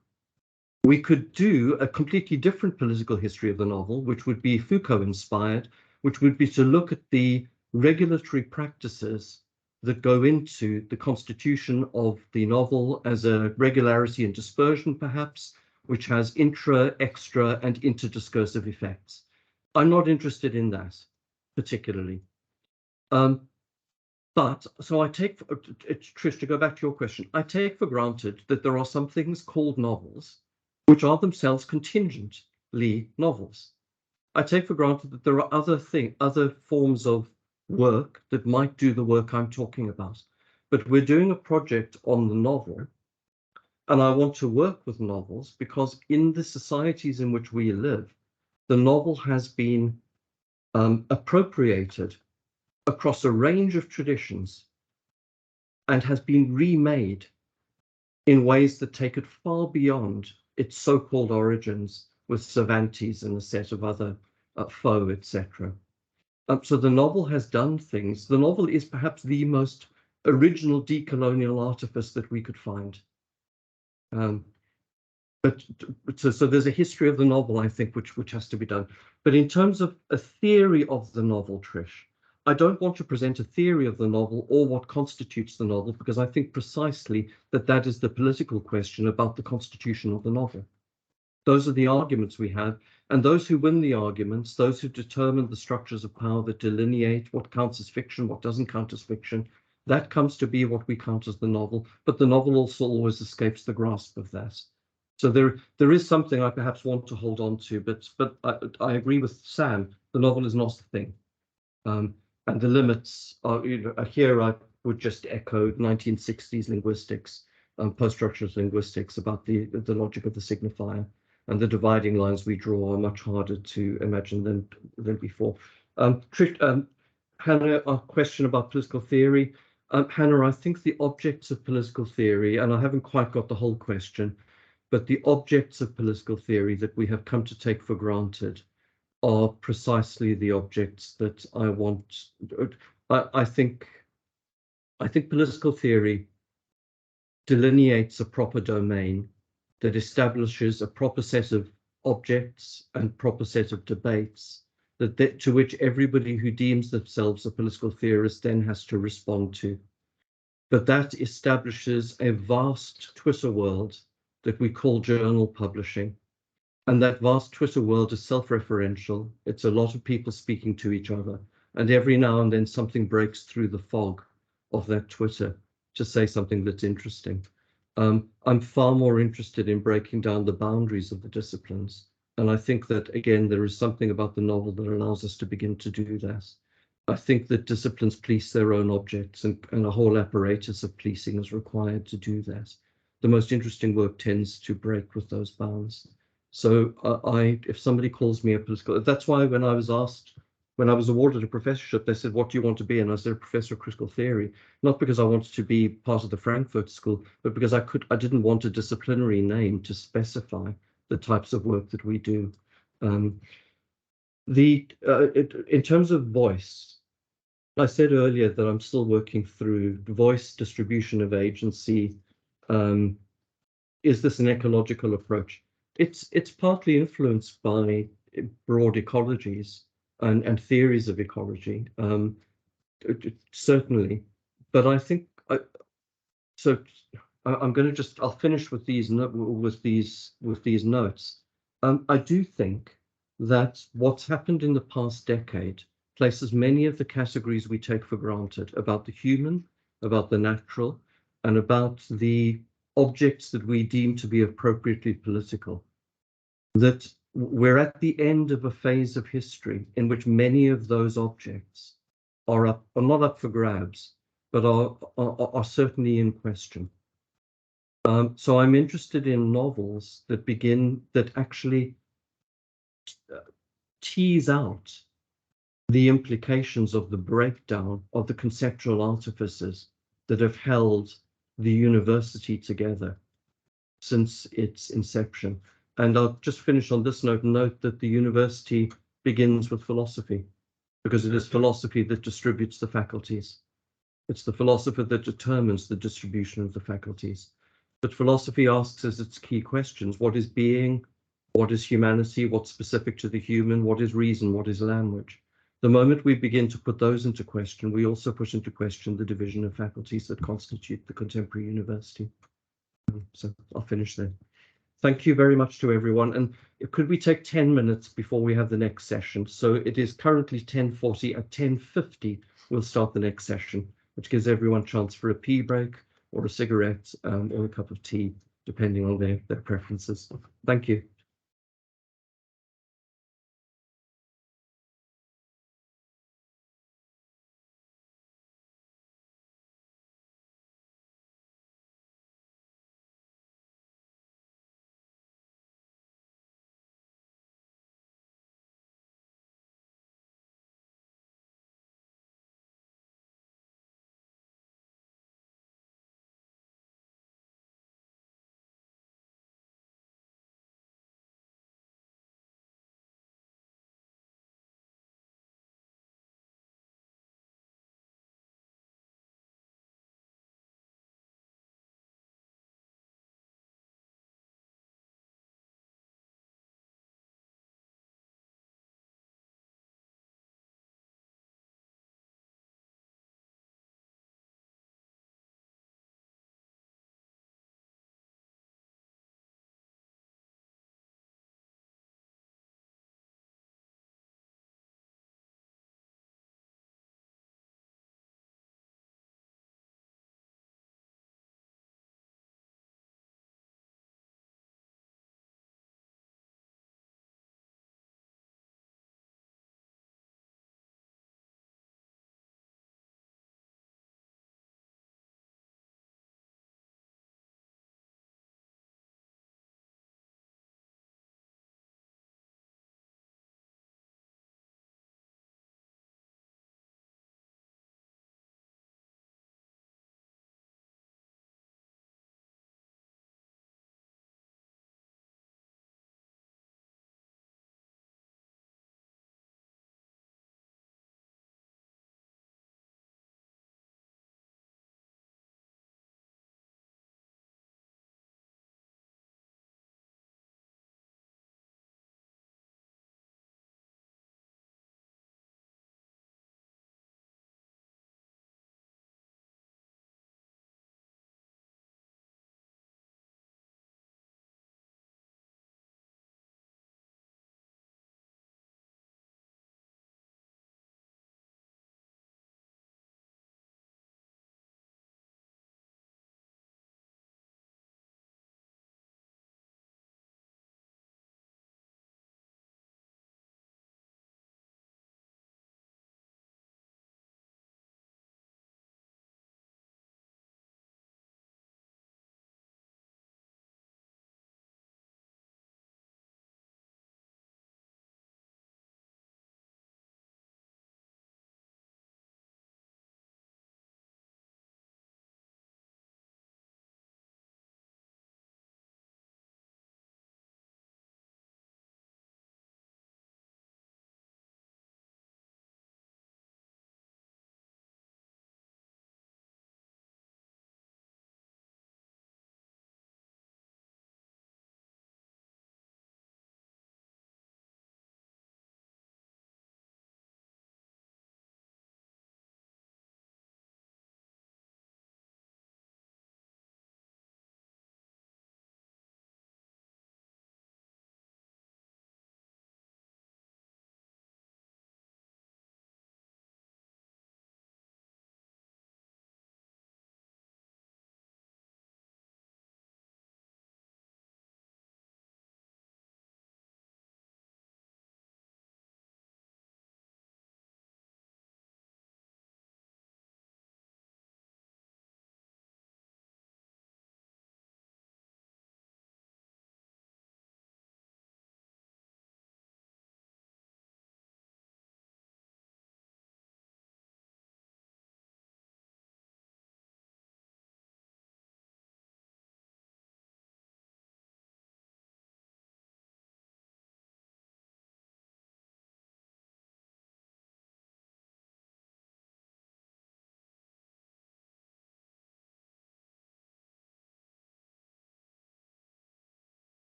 We could do a completely different political history of the novel, which would be Foucault-inspired, which would be to look at the regulatory practices that go into the constitution of the novel as a regularity and dispersion, perhaps, which has intra, extra, and interdiscursive effects. I'm not interested in that particularly. But so I take, Trish, to go back to your question, I take for granted that there are some things called novels which are themselves contingently novels. I take for granted that there are other forms of work that might do the work I'm talking about. But we're doing a project on the novel, and I want to work with novels because in the societies in which we live, the novel has been appropriated across a range of traditions and has been remade in ways that take it far beyond its so-called origins with Cervantes and a set of other Foe, etc. So the novel has done things. The novel is perhaps the most original decolonial artifice that we could find. So there's a history of the novel, I think, which has to be done. But in terms of a theory of the novel, Trish, I don't want to present a theory of the novel or what constitutes the novel, because I think precisely that is the political question about the constitution of the novel. Those are the arguments we have, and those who win the arguments, those who determine the structures of power that delineate what counts as fiction, what doesn't count as fiction, that comes to be what we count as the novel, but the novel also always escapes the grasp of that. So there is something I perhaps want to hold on to, but I agree with Sam, the novel is not the thing. And the limits are, here I would just echo 1960s linguistics, post-structuralist linguistics about the logic of the signifier, and the dividing lines we draw are much harder to imagine than before. Hannah, a question about political theory. Hannah, I think the objects of political theory, and I haven't quite got the whole question, but the objects of political theory that we have come to take for granted are precisely the objects that I want. I think political theory delineates a proper domain that establishes a proper set of objects and proper set of debates to which everybody who deems themselves a political theorist then has to respond to. But that establishes a vast Twitter world that we call journal publishing. And that vast Twitter world is self-referential. It's a lot of people speaking to each other. And every now and then something breaks through the fog of that Twitter to say something that's interesting. I'm far more interested in breaking down the boundaries of the disciplines. And I think that, again, there is something about the novel that allows us to begin to do that. I think that disciplines police their own objects, and a whole apparatus of policing is required to do that. The most interesting work tends to break with those bounds. So if somebody calls me a political, that's why when I was awarded a professorship, they said, what do you want to be? And I said, a professor of critical theory, not because I wanted to be part of the Frankfurt School, but because I didn't want a disciplinary name to specify the types of work that we do. In terms of voice, I said earlier that I'm still working through voice, distribution of agency. Is this an ecological approach? It's partly influenced by broad ecologies and theories of ecology, certainly. But I think I'm going to I'll finish with these notes. I do think that what's happened in the past decade places many of the categories we take for granted about the human, about the natural, and about the objects that we deem to be appropriately political. That we're at the end of a phase of history in which many of those objects are not up for grabs, but are certainly in question. So I'm interested in novels that actually tease out the implications of the breakdown of the conceptual artifices that have held the university together since its inception. And I'll just finish on this note that the university begins with philosophy, because it is philosophy that distributes the faculties. It's the philosopher that determines the distribution of the faculties. But philosophy asks as its key questions, what is being? What is humanity? What's specific to the human? What is reason? What is language? The moment we begin to put those into question, we also put into question the division of faculties that constitute the contemporary university. So I'll finish there. Thank you very much to everyone. And could we take 10 minutes before we have the next session? So it is currently 10:40. At 10:50, we'll start the next session, which gives everyone a chance for a pee break or a cigarette or a cup of tea, depending on their preferences. Thank you.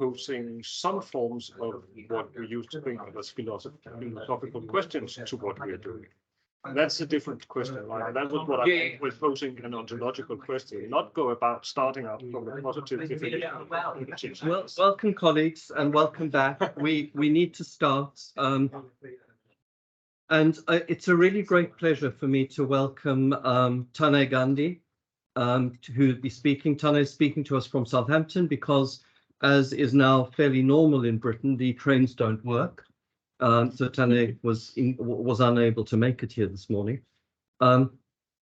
posing some forms of what we used to think of as philosophical questions to what we are doing. And that's a different question, right? And that was what I meant with posing an ontological question, not go about starting out from a positive definition. Well, welcome, colleagues, and welcome back. We need to start. And it's a really great pleasure for me to welcome Tanay Gandhi, who will be speaking. Tanay is speaking to us from Southampton because, as is now fairly normal in Britain, the trains don't work. So Tanay was unable to make it here this morning. So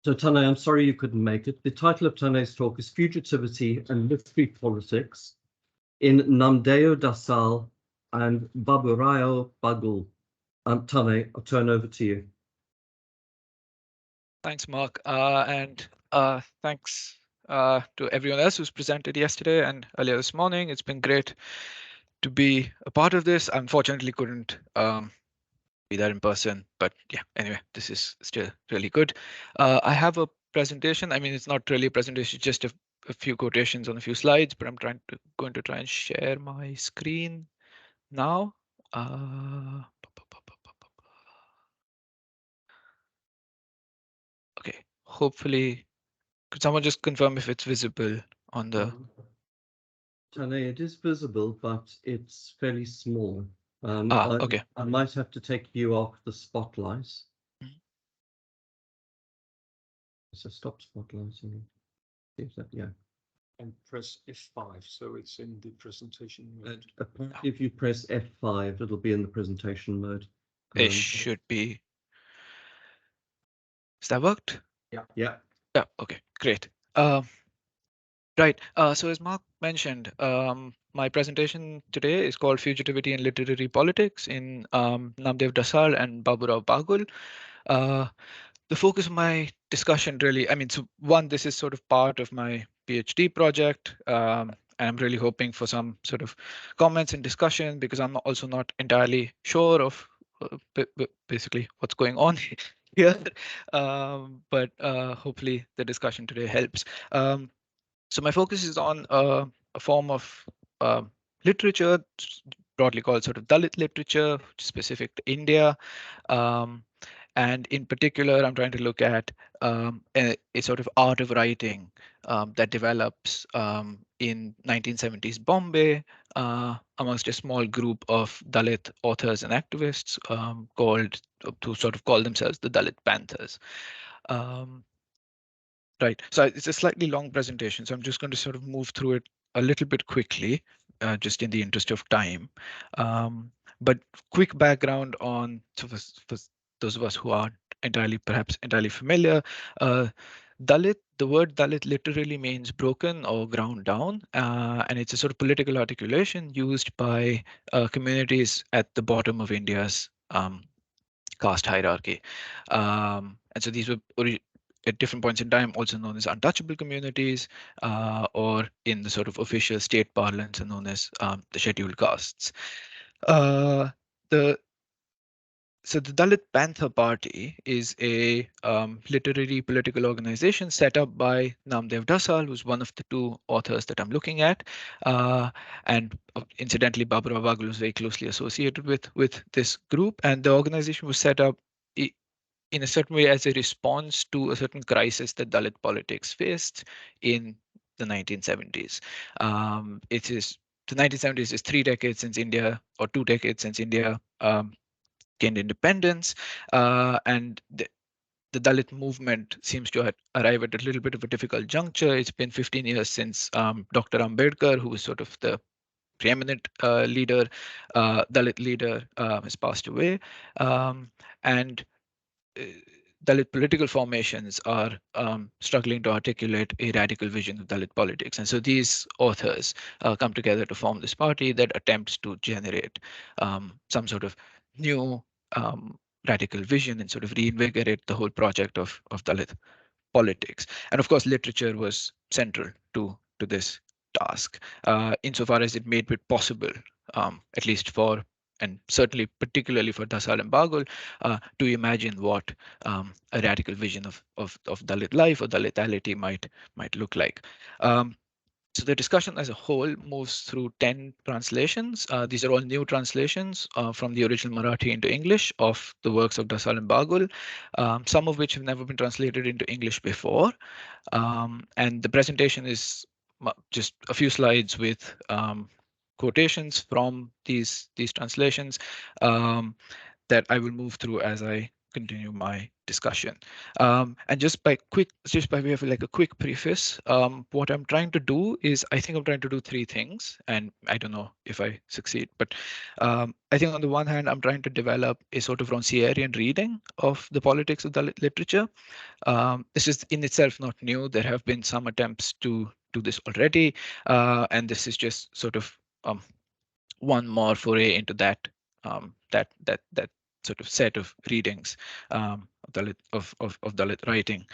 Tanay, I'm sorry you couldn't make it. The title of Tanay's talk is Fugitivity and Literary Politics in Namdeo, Dhasal and Baburao, Bagul. Tanay, I'll turn over to you. Thanks, Mark, and thanks to everyone else who's presented yesterday and earlier this morning. It's been great to be a part of this. Unfortunately, couldn't be there in person, but yeah, anyway, this is still really good. I have a presentation. I mean, it's not really a presentation, just a few quotations on a few slides, but I'm going to try and share my screen now. Okay, hopefully, could someone just confirm if it's visible on the... Tanay, it is visible, but it's fairly small. Okay. I might have to take you off the spotlight. So stop spotlighting. Yeah. And press F5, so it's in the presentation mode. Apparently, if you press F5, it'll be in the presentation mode. It should be. Has that worked? Yeah. Yeah. Okay. Great. Right. So as Mark mentioned, my presentation today is called Fugitivity and Literary Politics in Namdeo, Dhasal and Baburao, Bagul. The focus of my discussion really, I mean, so one, this is sort of part of my PhD project. And I'm really hoping for some sort of comments and discussion because I'm also not entirely sure of basically what's going on here. But hopefully the discussion today helps. So my focus is on a form of literature, broadly called sort of Dalit literature, which is specific to India. And in particular, I'm trying to look at a sort of art of writing that develops in 1970s Bombay amongst a small group of Dalit authors and activists who sort of call themselves the Dalit Panthers. Right, so it's a slightly long presentation, so I'm just going to sort of move through it a little bit quickly, just in the interest of time. But quick background on, so for those of us who aren't perhaps entirely familiar, Dalit, the word Dalit literally means broken or ground down, and it's a sort of political articulation used by communities at the bottom of India's caste hierarchy. And so these were at different points in time also known as untouchable communities, or in the sort of official state parlance are known as the scheduled castes. So the Dalit Panther Party is a literary political organization set up by Namdeo Dhasal, who's one of the two authors that I'm looking at. And incidentally, Baburao Bagul was very closely associated with this group. And the organization was set up in a certain way as a response to a certain crisis that Dalit politics faced in the 1970s. The 1970s is 3 decades since India, or 2 decades since India gained independence, and the Dalit movement seems to arrive at a little bit of a difficult juncture. It's been 15 years since Dr. Ambedkar, who was sort of the preeminent Dalit leader, has passed away, and Dalit political formations are struggling to articulate a radical vision of Dalit politics. And so these authors come together to form this party that attempts to generate some sort of new radical vision and sort of reinvigorate the whole project of Dalit politics. And of course, literature was central to this task, insofar as it made it possible, at least for, and certainly particularly for Dhasal and Bagul, to imagine what a radical vision of Dalit life or Dalitality might look like. So the discussion as a whole moves through 10 translations. These are all new translations from the original Marathi into English of the works of Dhasal and Bagul, some of which have never been translated into English before. And the presentation is just a few slides with quotations from these translations that I will move through as I continue my discussion. And just by way of like a quick preface, what I'm trying to do is I think I'm trying to do three things, and I don't know if I succeed, but I think on the one hand, I'm trying to develop a sort of Roncierian reading of the politics of Dalit literature. This is in itself not new. There have been some attempts to do this already, and this is just sort of one more foray into that that sort of set of readings of Dalit writing.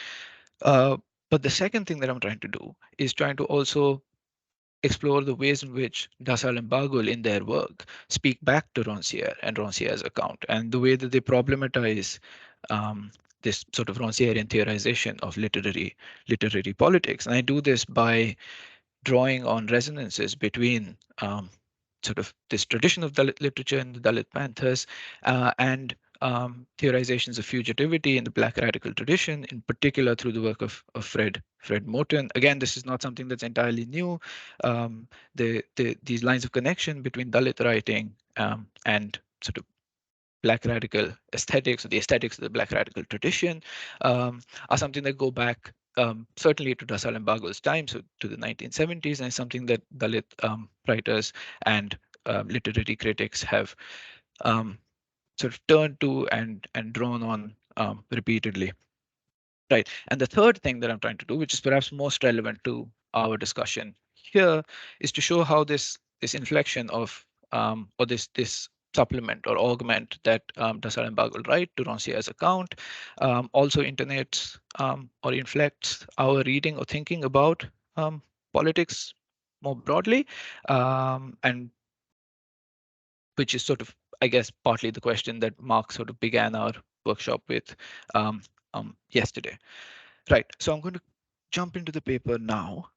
But the second thing that I'm trying to do is trying to also explore the ways in which Dhasal and Bagul in their work speak back to Roncier and Roncier's account, and the way that they problematize this sort of Roncierian theorization of literary politics. And I do this by drawing on resonances between sort of this tradition of Dalit literature and the Dalit Panthers and theorizations of fugitivity in the Black radical tradition, in particular through the work of Fred Moten. Again, this is not something that's entirely new. These lines of connection between Dalit writing and sort of Black radical aesthetics, or the aesthetics of the Black radical tradition, are something that go back certainly to Dhasal and Bagul's time, so to the 1970s, and it's something that Dalit writers and literary critics have sort of turned to and drawn on repeatedly. Right. And the third thing that I'm trying to do, which is perhaps most relevant to our discussion here, is to show how this inflection of or this supplement or augment that Dhasal and Bagul write to Roncier's account also intonates or inflects our reading or thinking about politics more broadly, and which is sort of, I guess, partly the question that Mark sort of began our workshop with yesterday. Right, so I'm going to jump into the paper now.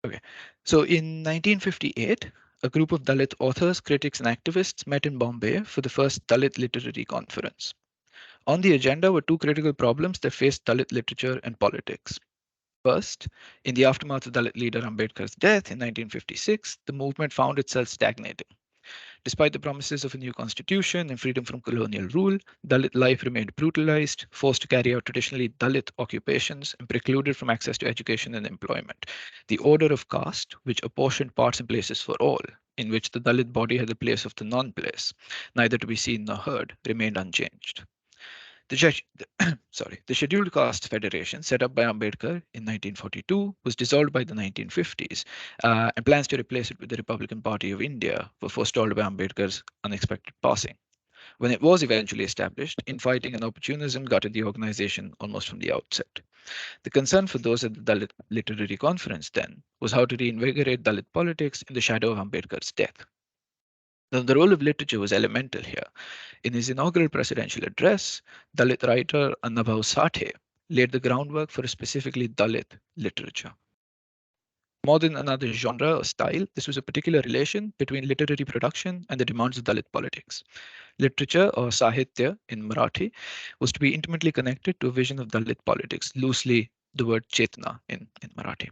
Okay, so in 1958, a group of Dalit authors, critics, and activists met in Bombay for the first Dalit Literary Conference. On the agenda were two critical problems that faced Dalit literature and politics. First, in the aftermath of Dalit leader Ambedkar's death in 1956, the movement found itself stagnating. Despite the promises of a new constitution and freedom from colonial rule, Dalit life remained brutalized, forced to carry out traditionally Dalit occupations, and precluded from access to education and employment. The order of caste, which apportioned parts and places for all, in which the Dalit body had the place of the non-place, neither to be seen nor heard, remained unchanged. The Scheduled Caste Federation, set up by Ambedkar in 1942, was dissolved by the 1950s, and plans to replace it with the Republican Party of India were forestalled by Ambedkar's unexpected passing. When it was eventually established, infighting and opportunism gutted the organization almost from the outset. The concern for those at the Dalit Literary Conference then was how to reinvigorate Dalit politics in the shadow of Ambedkar's death. Now, the role of literature was elemental here. In his inaugural presidential address, Dalit writer Annabhav Sathe laid the groundwork for a specifically Dalit literature. More than another genre or style, this was a particular relation between literary production and the demands of Dalit politics. Literature, or Sahitya in Marathi, was to be intimately connected to a vision of Dalit politics, loosely the word Chetna in Marathi.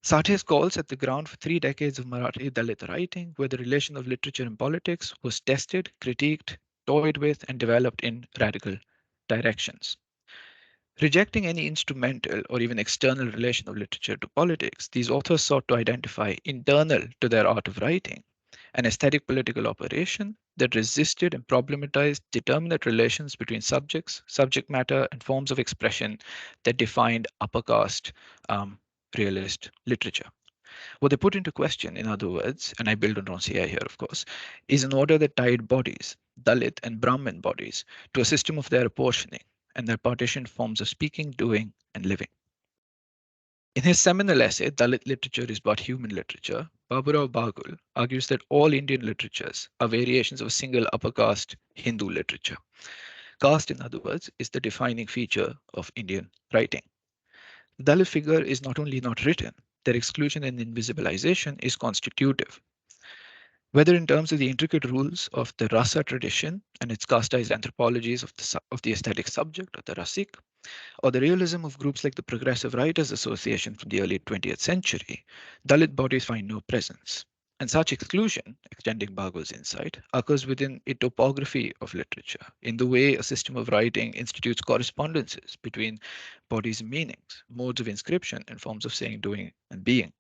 Sathe's calls at the ground for 3 decades of Marathi Dalit writing, where the relation of literature and politics was tested, critiqued, toyed with, and developed in radical directions. Rejecting any instrumental or even external relation of literature to politics, these authors sought to identify, internal to their art of writing, an aesthetic political operation that resisted and problematized determinate relations between subjects, subject matter, and forms of expression that defined upper caste realist literature. What they put into question, in other words, and I build on Roncier here, of course, is an order that tied bodies, Dalit and Brahmin bodies, to a system of their apportioning and their partitioned forms of speaking, doing, and living. In his seminal essay, Dalit Literature is But Human Literature, Baburao Bagul argues that all Indian literatures are variations of a single upper caste Hindu literature. Caste, in other words, is the defining feature of Indian writing. The Dalit figure is not only not written, their exclusion and invisibilization is constitutive. Whether in terms of the intricate rules of the rasa tradition and its castized anthropologies of the aesthetic subject, or the rasik, or the realism of groups like the Progressive Writers Association from the early 20th century, Dalit bodies find no presence. And such exclusion, extending Bagul's insight, occurs within a topography of literature, in the way a system of writing institutes correspondences between bodies and meanings, modes of inscription, and forms of saying, doing, and being.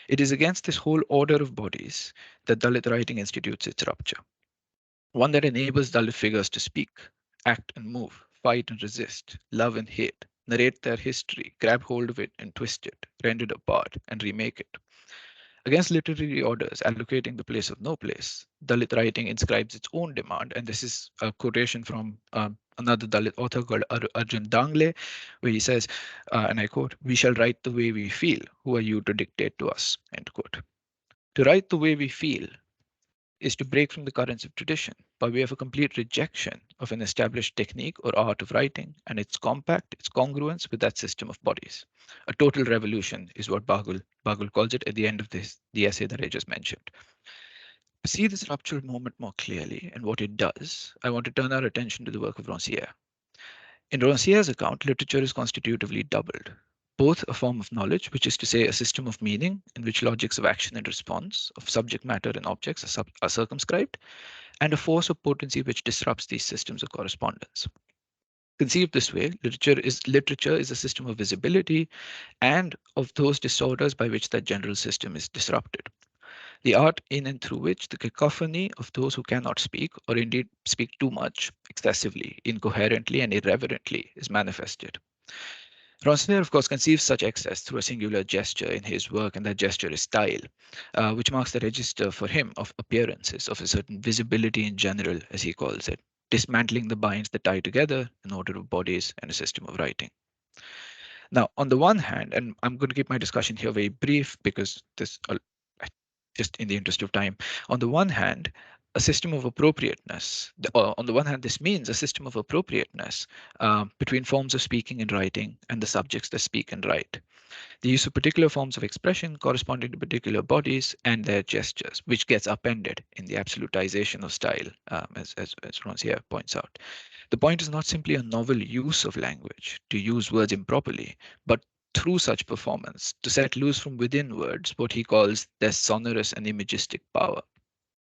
It is against this whole order of bodies that Dalit writing institutes its rupture, one that enables Dalit figures to speak, act and move, fight and resist, love and hate, narrate their history, grab hold of it and twist it, rend it apart and remake it. Against literary orders allocating the place of no place, Dalit writing inscribes its own demand, and this is a quotation from another Dalit author called Arjun Dangle, where he says, and I quote, "We shall write the way we feel. Who are you to dictate to us?" End quote. To write the way we feel is to break from the currents of tradition by way of a complete rejection of an established technique or art of writing and its compact, its congruence with that system of bodies. A total revolution is what Bagul calls it at the end of the essay that I just mentioned. To see this ruptural moment more clearly and what it does, I want to turn our attention to the work of Rancière. In Rancière's account, literature is constitutively doubled, both a form of knowledge, which is to say a system of meaning in which logics of action and response, of subject matter and objects are circumscribed, and a force of potency which disrupts these systems of correspondence. Conceived this way, literature is a system of visibility and of those disorders by which that general system is disrupted. The art in and through which the cacophony of those who cannot speak, or indeed speak too much, excessively, incoherently, and irreverently, is manifested. Rancière, of course, conceives such excess through a singular gesture in his work, and that gesture is style, which marks the register for him of appearances, of a certain visibility in general, as he calls it, dismantling the binds that tie together an order of bodies and a system of writing. Now, on the one hand, and I'm going to keep my discussion here very brief because this, just in the interest of time, on the one hand, a system of appropriateness. On the one hand, this means a system of appropriateness between forms of speaking and writing and the subjects that speak and write. The use of particular forms of expression corresponding to particular bodies and their gestures, which gets upended in the absolutization of style, as Rancière points out. The point is not simply a novel use of language, to use words improperly, but through such performance, to set loose from within words what he calls their sonorous and imagistic power,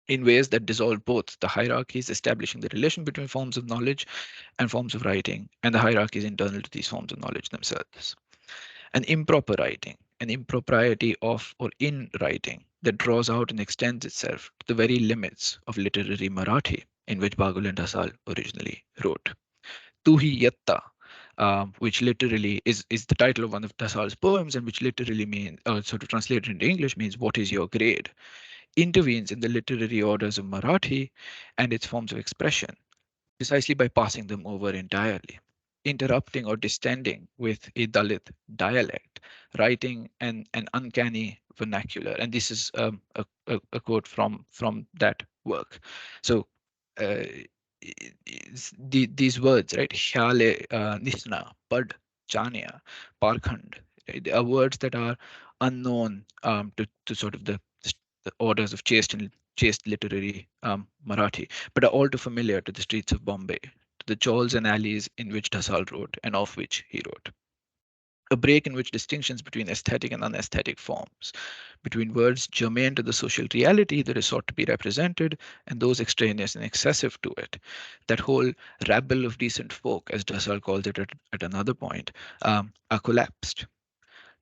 in ways that dissolve both the hierarchies establishing the relation between forms of knowledge and forms of writing, and the hierarchies internal to these forms of knowledge themselves. An improper writing, an impropriety of or in writing that draws out and extends itself to the very limits of literary Marathi, in which Bagul and Dhasal originally wrote. Tu hi yatta, which literally is the title of one of Dhasal's poems, and which literally means, sort of translated into English, means "what is your grade?" intervenes in the literary orders of Marathi and its forms of expression, precisely by passing them over entirely, interrupting or distending with a Dalit dialect, writing an uncanny vernacular. And this is a quote from that work. So these words, right? Hyale, Nisna, Pad, Chania, Parkhand, right? They are words that are unknown to sort of the orders of chaste literary Marathi, but are all too familiar to the streets of Bombay, to the chawls and alleys in which Dhasal wrote and of which he wrote. A break in which distinctions between aesthetic and unaesthetic forms, between words germane to the social reality that is sought to be represented and those extraneous and excessive to it. That whole rabble of decent folk, as Dhasal calls it at another point, are collapsed.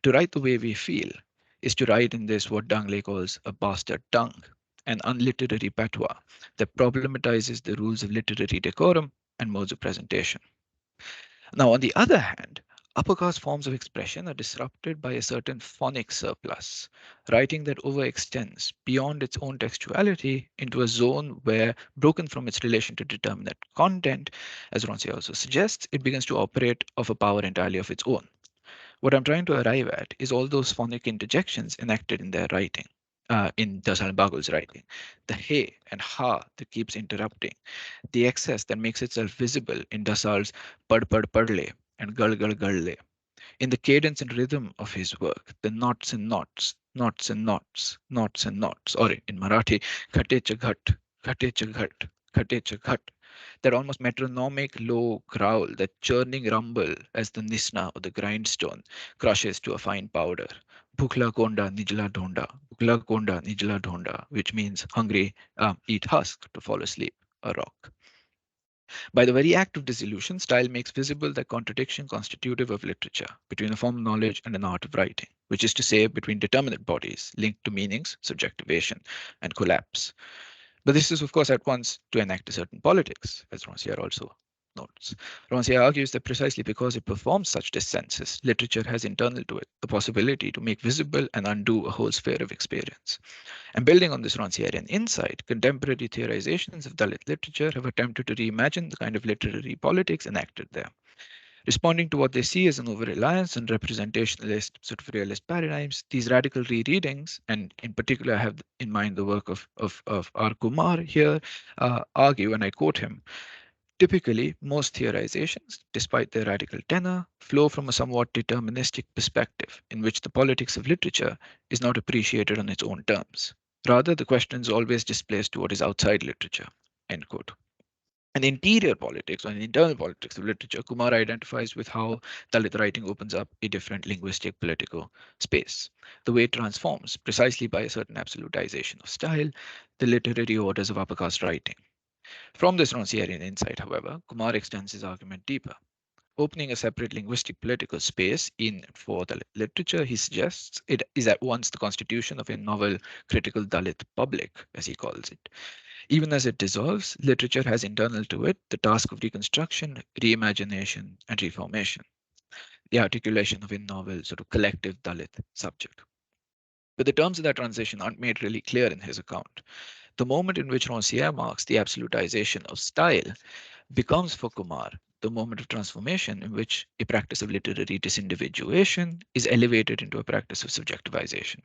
To write the way we feel is to write in this what Dangle calls a bastard tongue, an unliterary patois that problematizes the rules of literary decorum and modes of presentation. Now, on the other hand, upper caste forms of expression are disrupted by a certain phonic surplus, writing that overextends beyond its own textuality into a zone where, broken from its relation to determinate content, as Rancière also suggests, it begins to operate of a power entirely of its own. What I'm trying to arrive at is all those phonic interjections enacted in their writing, in Dhasal and Bagul's writing. The he and ha that keeps interrupting, the excess that makes itself visible in Dhasal's pad padle and gal gal galle. In the cadence and rhythm of his work, the knots and knots, knots and knots, knots and knots, or in Marathi, khate cha ghat, khate cha ghat, khate cha ghat, that almost metronomic low growl, that churning rumble as the nisna or the grindstone crushes to a fine powder. Bhukla konda nijla dhonda, bhukla konda nijla dhonda, which means hungry, eat husk to fall asleep, a rock. By the very act of dissolution, style makes visible the contradiction constitutive of literature between a form of knowledge and an art of writing, which is to say, between determinate bodies linked to meanings, subjectivation, and collapse. But this is, of course, at once to enact a certain politics, as Rancière also notes. Rancière argues that precisely because it performs such dissensus, literature has internal to it the possibility to make visible and undo a whole sphere of experience. And building on this Rancièrean insight, contemporary theorizations of Dalit literature have attempted to reimagine the kind of literary politics enacted there. Responding to what they see as an over-reliance on representationalist, sort of realist paradigms, these radical rereadings, and in particular I have in mind the work of R. Kumar here, argue, and I quote him, typically, most theorizations, despite their radical tenor, flow from a somewhat deterministic perspective in which the politics of literature is not appreciated on its own terms. Rather, the question is always displaced to what is outside literature, end quote. An interior politics or an internal politics of literature, Kumar identifies with how Dalit writing opens up a different linguistic political space. The way it transforms, precisely by a certain absolutization of style, the literary orders of upper caste writing. From this Rancièrean insight, however, Kumar extends his argument deeper. Opening a separate linguistic political space in and for the literature, he suggests it is at once the constitution of a novel critical Dalit public, as he calls it. Even as it dissolves, literature has internal to it the task of reconstruction, reimagination, and reformation, the articulation of a novel sort of collective Dalit subject. But the terms of that transition aren't made really clear in his account. The moment in which Rancière marks the absolutization of style becomes for Kumar the moment of transformation in which a practice of literary disindividuation is elevated into a practice of subjectivization.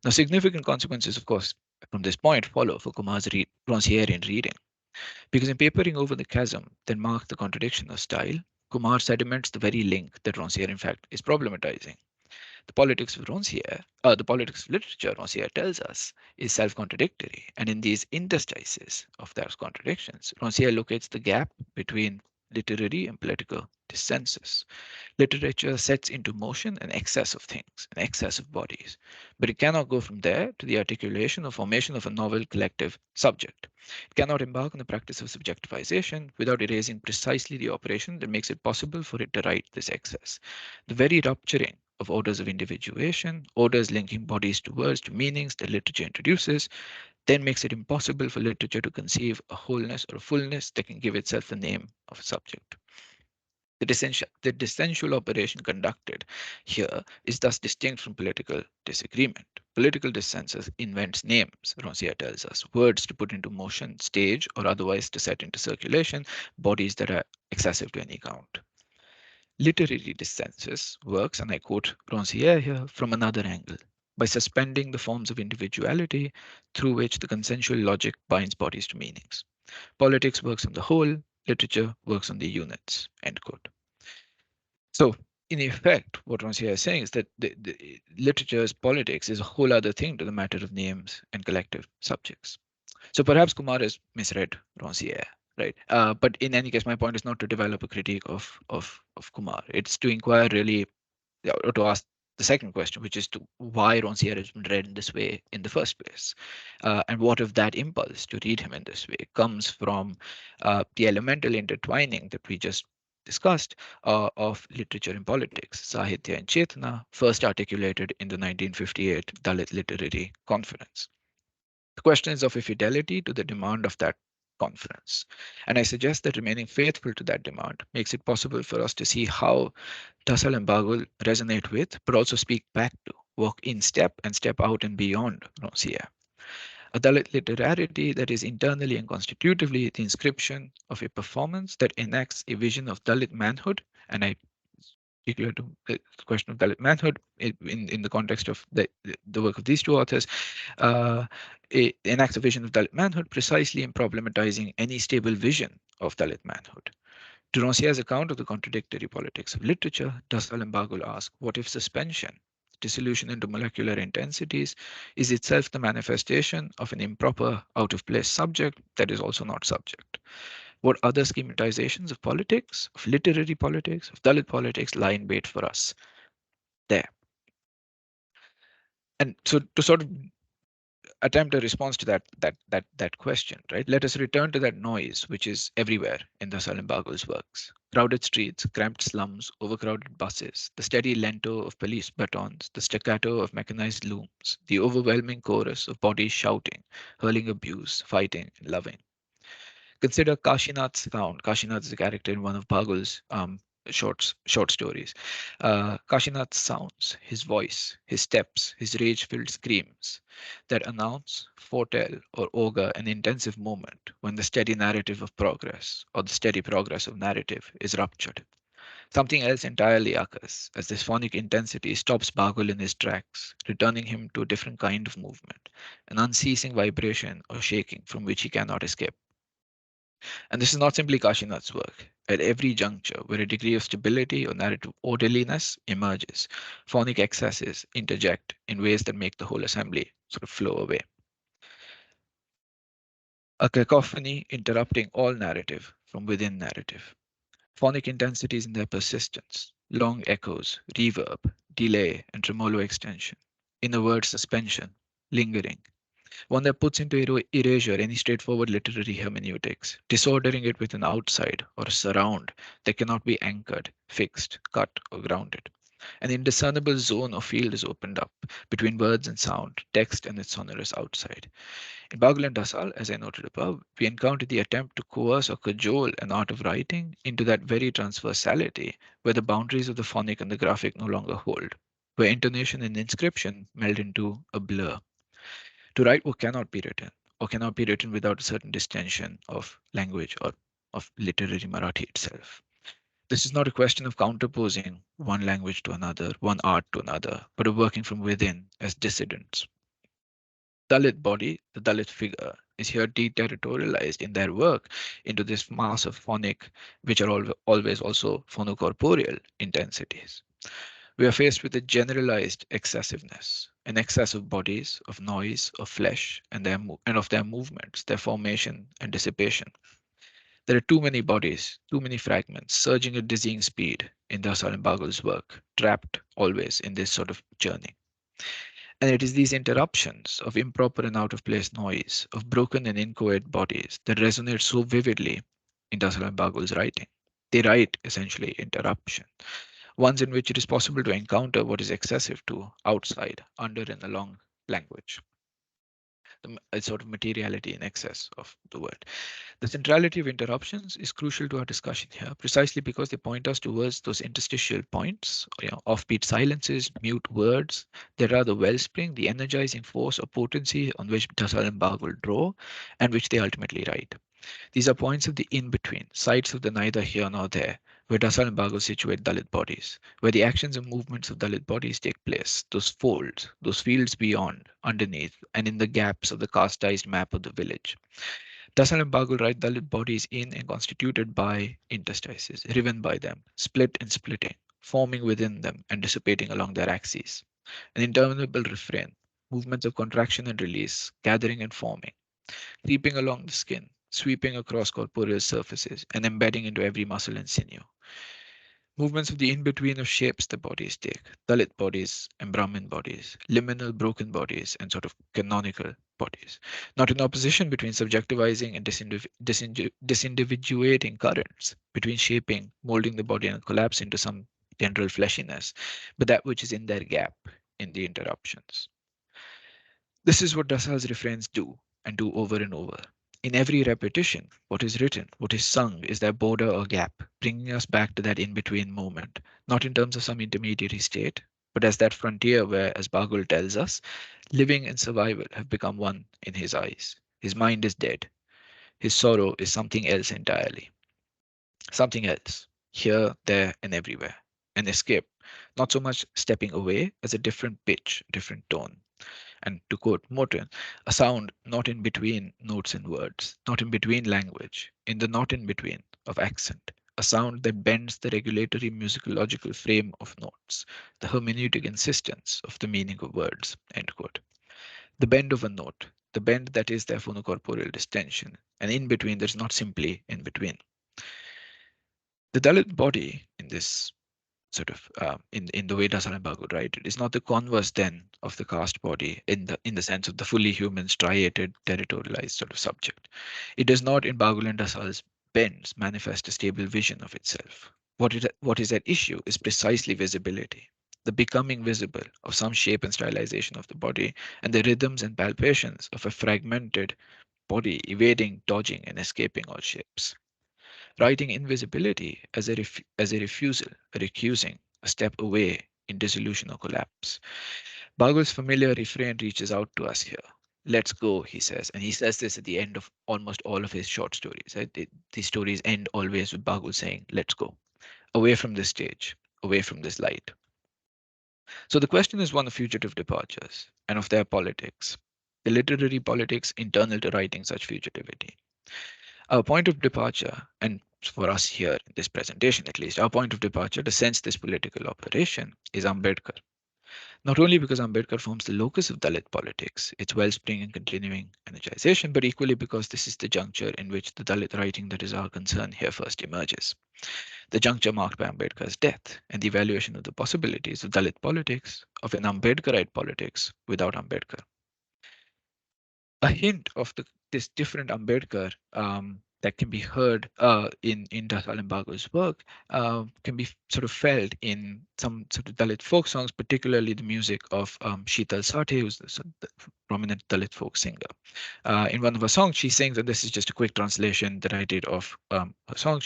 Now, significant consequences, of course, from this point follow for Kumar's Rancièrean reading. Because in papering over the chasm that marked the contradiction of style, Kumar sediments the very link that Rancière, in fact, is problematizing. The politics of Rancière, the politics of literature, Rancière tells us, is self-contradictory. And in these interstices of those contradictions, Rancière locates the gap between literary and political dissensus. Literature sets into motion an excess of things, an excess of bodies, but it cannot go from there to the articulation or formation of a novel collective subject. It cannot embark on the practice of subjectivization without erasing precisely the operation that makes it possible for it to write this excess. The very rupturing of orders of individuation, orders linking bodies to words, to meanings that literature introduces, then makes it impossible for literature to conceive a wholeness or a fullness that can give itself the name of a subject. The dissensual operation conducted here is thus distinct from political disagreement. Political dissensus invents names, Rancière tells us, words to put into motion, stage, or otherwise to set into circulation, bodies that are excessive to any count. Literary dissensus works, and I quote Rancière here, from another angle, by suspending the forms of individuality through which the consensual logic binds bodies to meanings. Politics works on the whole, literature works on the units, end quote. So in effect, what Rancière is saying is that the literature's politics is a whole other thing to the matter of names and collective subjects. So perhaps Kumar has misread Rancière, right? But in any case, my point is not to develop a critique of Kumar. It's to inquire really, or to ask the second question, which is to why Rancière has been read in this way in the first place. And what if that impulse to read him in this way comes from the elemental intertwining that we just discussed of literature and politics, Sahitya and Chetna, first articulated in the 1958 Dalit Literary Conference. The question is of a fidelity to the demand of that conference. And I suggest that remaining faithful to that demand makes it possible for us to see how Dhasal and Bagul resonate with, but also speak back to, walk in step and step out and beyond Rancière. A Dalit literarity that is internally and constitutively the inscription of a performance that enacts a vision of Dalit manhood, and I particular to the question of Dalit manhood in the context of the work of these two authors, it enacts a vision of Dalit manhood precisely in problematizing any stable vision of Dalit manhood. To Rancière's account of the contradictory politics of literature, Dhasal and Bagul ask, what if suspension, dissolution into molecular intensities, is itself the manifestation of an improper, out-of-place subject that is also not subject? What other schematizations of politics, of literary politics, of Dalit politics lie in wait for us there? And so to sort of attempt a response to that question, right? Let us return to that noise which is everywhere in Dhasal and Bagul's works. Crowded streets, cramped slums, overcrowded buses, the steady lento of police batons, the staccato of mechanized looms, the overwhelming chorus of bodies shouting, hurling abuse, fighting, and loving. Consider Kashinath's sound. Kashinath is a character in one of Bagul's short stories. Kashinath's sounds, his voice, his steps, his rage-filled screams that announce, foretell, or augur an intensive moment when the steady narrative of progress, or the steady progress of narrative, is ruptured. Something else entirely occurs as this phonic intensity stops Bagul in his tracks, returning him to a different kind of movement, an unceasing vibration or shaking from which he cannot escape. And this is not simply Kashinath's work. At every juncture where a degree of stability or narrative orderliness emerges, phonic excesses interject in ways that make the whole assembly sort of flow away. A cacophony interrupting all narrative from within narrative. Phonic intensities in their persistence, long echoes, reverb, delay, and tremolo extension. In a word, suspension, lingering, one that puts into erasure any straightforward literary hermeneutics, disordering it with an outside or a surround that cannot be anchored, fixed, cut, or grounded. An indiscernible zone or field is opened up between words and sound, text and its sonorous outside. In Bagul and Dhasal, as I noted above, we encounter the attempt to coerce or cajole an art of writing into that very transversality where the boundaries of the phonic and the graphic no longer hold, where intonation and inscription meld into a blur. To write what cannot be written, or cannot be written without a certain distension of language or of literary Marathi itself. This is not a question of counterposing one language to another, one art to another, but of working from within as dissidents. Dalit body, the Dalit figure, is here deterritorialized in their work into this mass of phonic, which are always also phonocorporeal intensities. We are faced with a generalized excessiveness, an excess of bodies, of noise, of flesh, and of their movements, their formation and dissipation. There are too many bodies, too many fragments, surging at dizzying speed in Dhasal and Bagul's work, trapped always in this sort of journey. And it is these interruptions of improper and out of place noise, of broken and inchoate bodies that resonate so vividly in Dhasal and Bagul's writing. They write essentially interruption, ones in which it is possible to encounter what is excessive to, outside, under, and along language. A sort of materiality in excess of the word. The centrality of interruptions is crucial to our discussion here, precisely because they point us towards those interstitial points, offbeat silences, mute words, that are the wellspring, the energizing force or potency on which Dhasal and Bagul draw, and which they ultimately write. These are points of the in-between, sites of the neither here nor there, where Dhasal and Bagul situate Dalit bodies, where the actions and movements of Dalit bodies take place, those folds, those fields beyond, underneath, and in the gaps of the castized map of the village. Dhasal and Bagul write Dalit bodies in and constituted by interstices, riven by them, split and splitting, forming within them and dissipating along their axes. An interminable refrain, movements of contraction and release, gathering and forming, creeping along the skin, sweeping across corporeal surfaces, and embedding into every muscle and sinew. Movements of the in-between of shapes the bodies take, Dalit bodies and Brahmin bodies, liminal broken bodies and sort of canonical bodies. Not an opposition between subjectivizing and disindividuating currents, between shaping, molding the body and collapse into some general fleshiness, but that which is in their gap, in the interruptions. This is what Dhasal's refrains do, and do over and over. In every repetition, what is written, what is sung is that border or gap, bringing us back to that in-between moment, not in terms of some intermediary state, but as that frontier where, as Bagul tells us, living and survival have become one in his eyes. His mind is dead. His sorrow is something else entirely. Something else, here, there, and everywhere. An escape, not so much stepping away as a different pitch, different tone. And to quote Morton, a sound not in between notes and words, not in between language, in the not in between of accent, a sound that bends the regulatory musicological frame of notes, the hermeneutic insistence of the meaning of words, end quote. The bend of a note, the bend that is their phonocorporeal distension, and in between there's not simply in between. The Dalit body in this sort of in the way Dhasal and Bagul write it is not the converse then of the caste body in the sense of the fully human striated territorialized sort of subject. It does not in Bagul and Dhasal's bends manifest a stable vision of itself. What is at issue is precisely visibility, the becoming visible of some shape and stylization of the body, and the rhythms and palpations of a fragmented body evading, dodging, and escaping all shapes. Writing invisibility as a refusal, a recusing, a step away in dissolution or collapse. Bagul's familiar refrain reaches out to us here. Let's go, he says. And he says this at the end of almost all of his short stories. Right? These stories end always with Bagul saying, let's go, away from this stage, away from this light. So the question is one of fugitive departures and of their politics, the literary politics internal to writing such fugitivity. Our point of departure, and for us here in this presentation at least, our point of departure to sense this political operation is Ambedkar. Not only because Ambedkar forms the locus of Dalit politics, its wellspring and continuing energization, but equally because this is the juncture in which the Dalit writing that is our concern here first emerges. The juncture marked by Ambedkar's death and the evaluation of the possibilities of Dalit politics, of an Ambedkarite politics without Ambedkar. A hint of this different Ambedkar that can be heard in Dhasal and Bagul's work can be sort of felt in some sort of Dalit folk songs, particularly the music of Sheetal Sathe, who's the prominent Dalit folk singer. In one of her songs, she sings, and this is just a quick translation that I did of her song.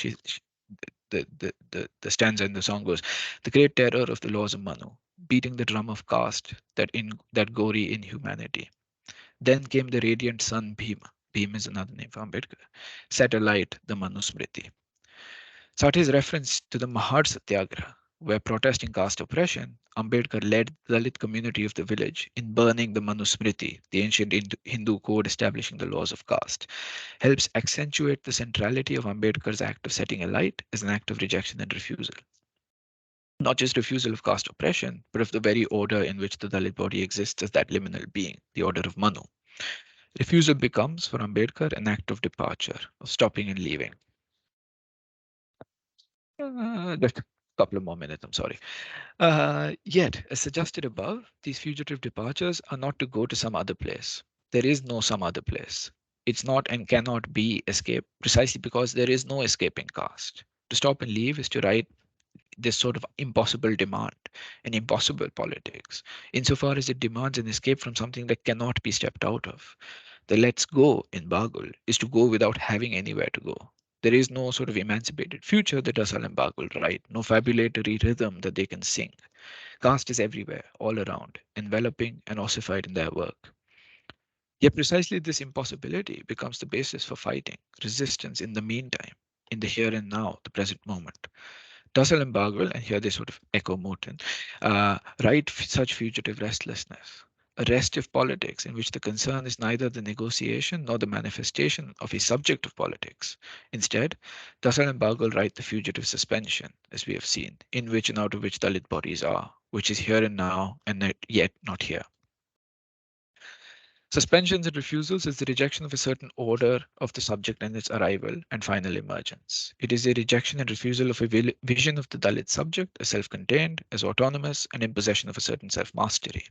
The stanza in the song goes, "The great terror of the laws of Manu, beating the drum of caste that gory inhumanity. Then came the radiant sun Bhima." Bhima is another name for Ambedkar. Set alight the Manusmriti. Sathe's reference to the Mahad Satyagraha, where protesting caste oppression, Ambedkar led the Dalit community of the village in burning the Manusmriti, the ancient Hindu code establishing the laws of caste, helps accentuate the centrality of Ambedkar's act of setting alight as an act of rejection and refusal. Not just refusal of caste oppression, but of the very order in which the Dalit body exists as that liminal being, the order of Manu. Refusal becomes, for Ambedkar, an act of departure, of stopping and leaving. Just a couple of more minutes, I'm sorry. Yet, as suggested above, these fugitive departures are not to go to some other place. There is no some other place. It's not and cannot be escape precisely because there is no escaping caste. To stop and leave is to write this sort of impossible demand, an impossible politics, insofar as it demands an escape from something that cannot be stepped out of. The let's go in Bagul is to go without having anywhere to go. There is no sort of emancipated future that Dhasal and Bagul write, no fabulatory rhythm that they can sing. Caste is everywhere, all around, enveloping and ossified in their work. Yet precisely this impossibility becomes the basis for fighting, resistance in the meantime, in the here and now, the present moment. Dhasal and Bagul, and here they sort of echo Morton, write such fugitive restlessness, a restive politics in which the concern is neither the negotiation nor the manifestation of a subject of politics. Instead, Dhasal and Bagul write the fugitive suspension, as we have seen, in which and out of which Dalit bodies are, which is here and now and yet not here. Suspensions and refusals is the rejection of a certain order of the subject and its arrival and final emergence. It is a rejection and refusal of a vision of the Dalit subject as self-contained, as autonomous, and in possession of a certain self-mastery.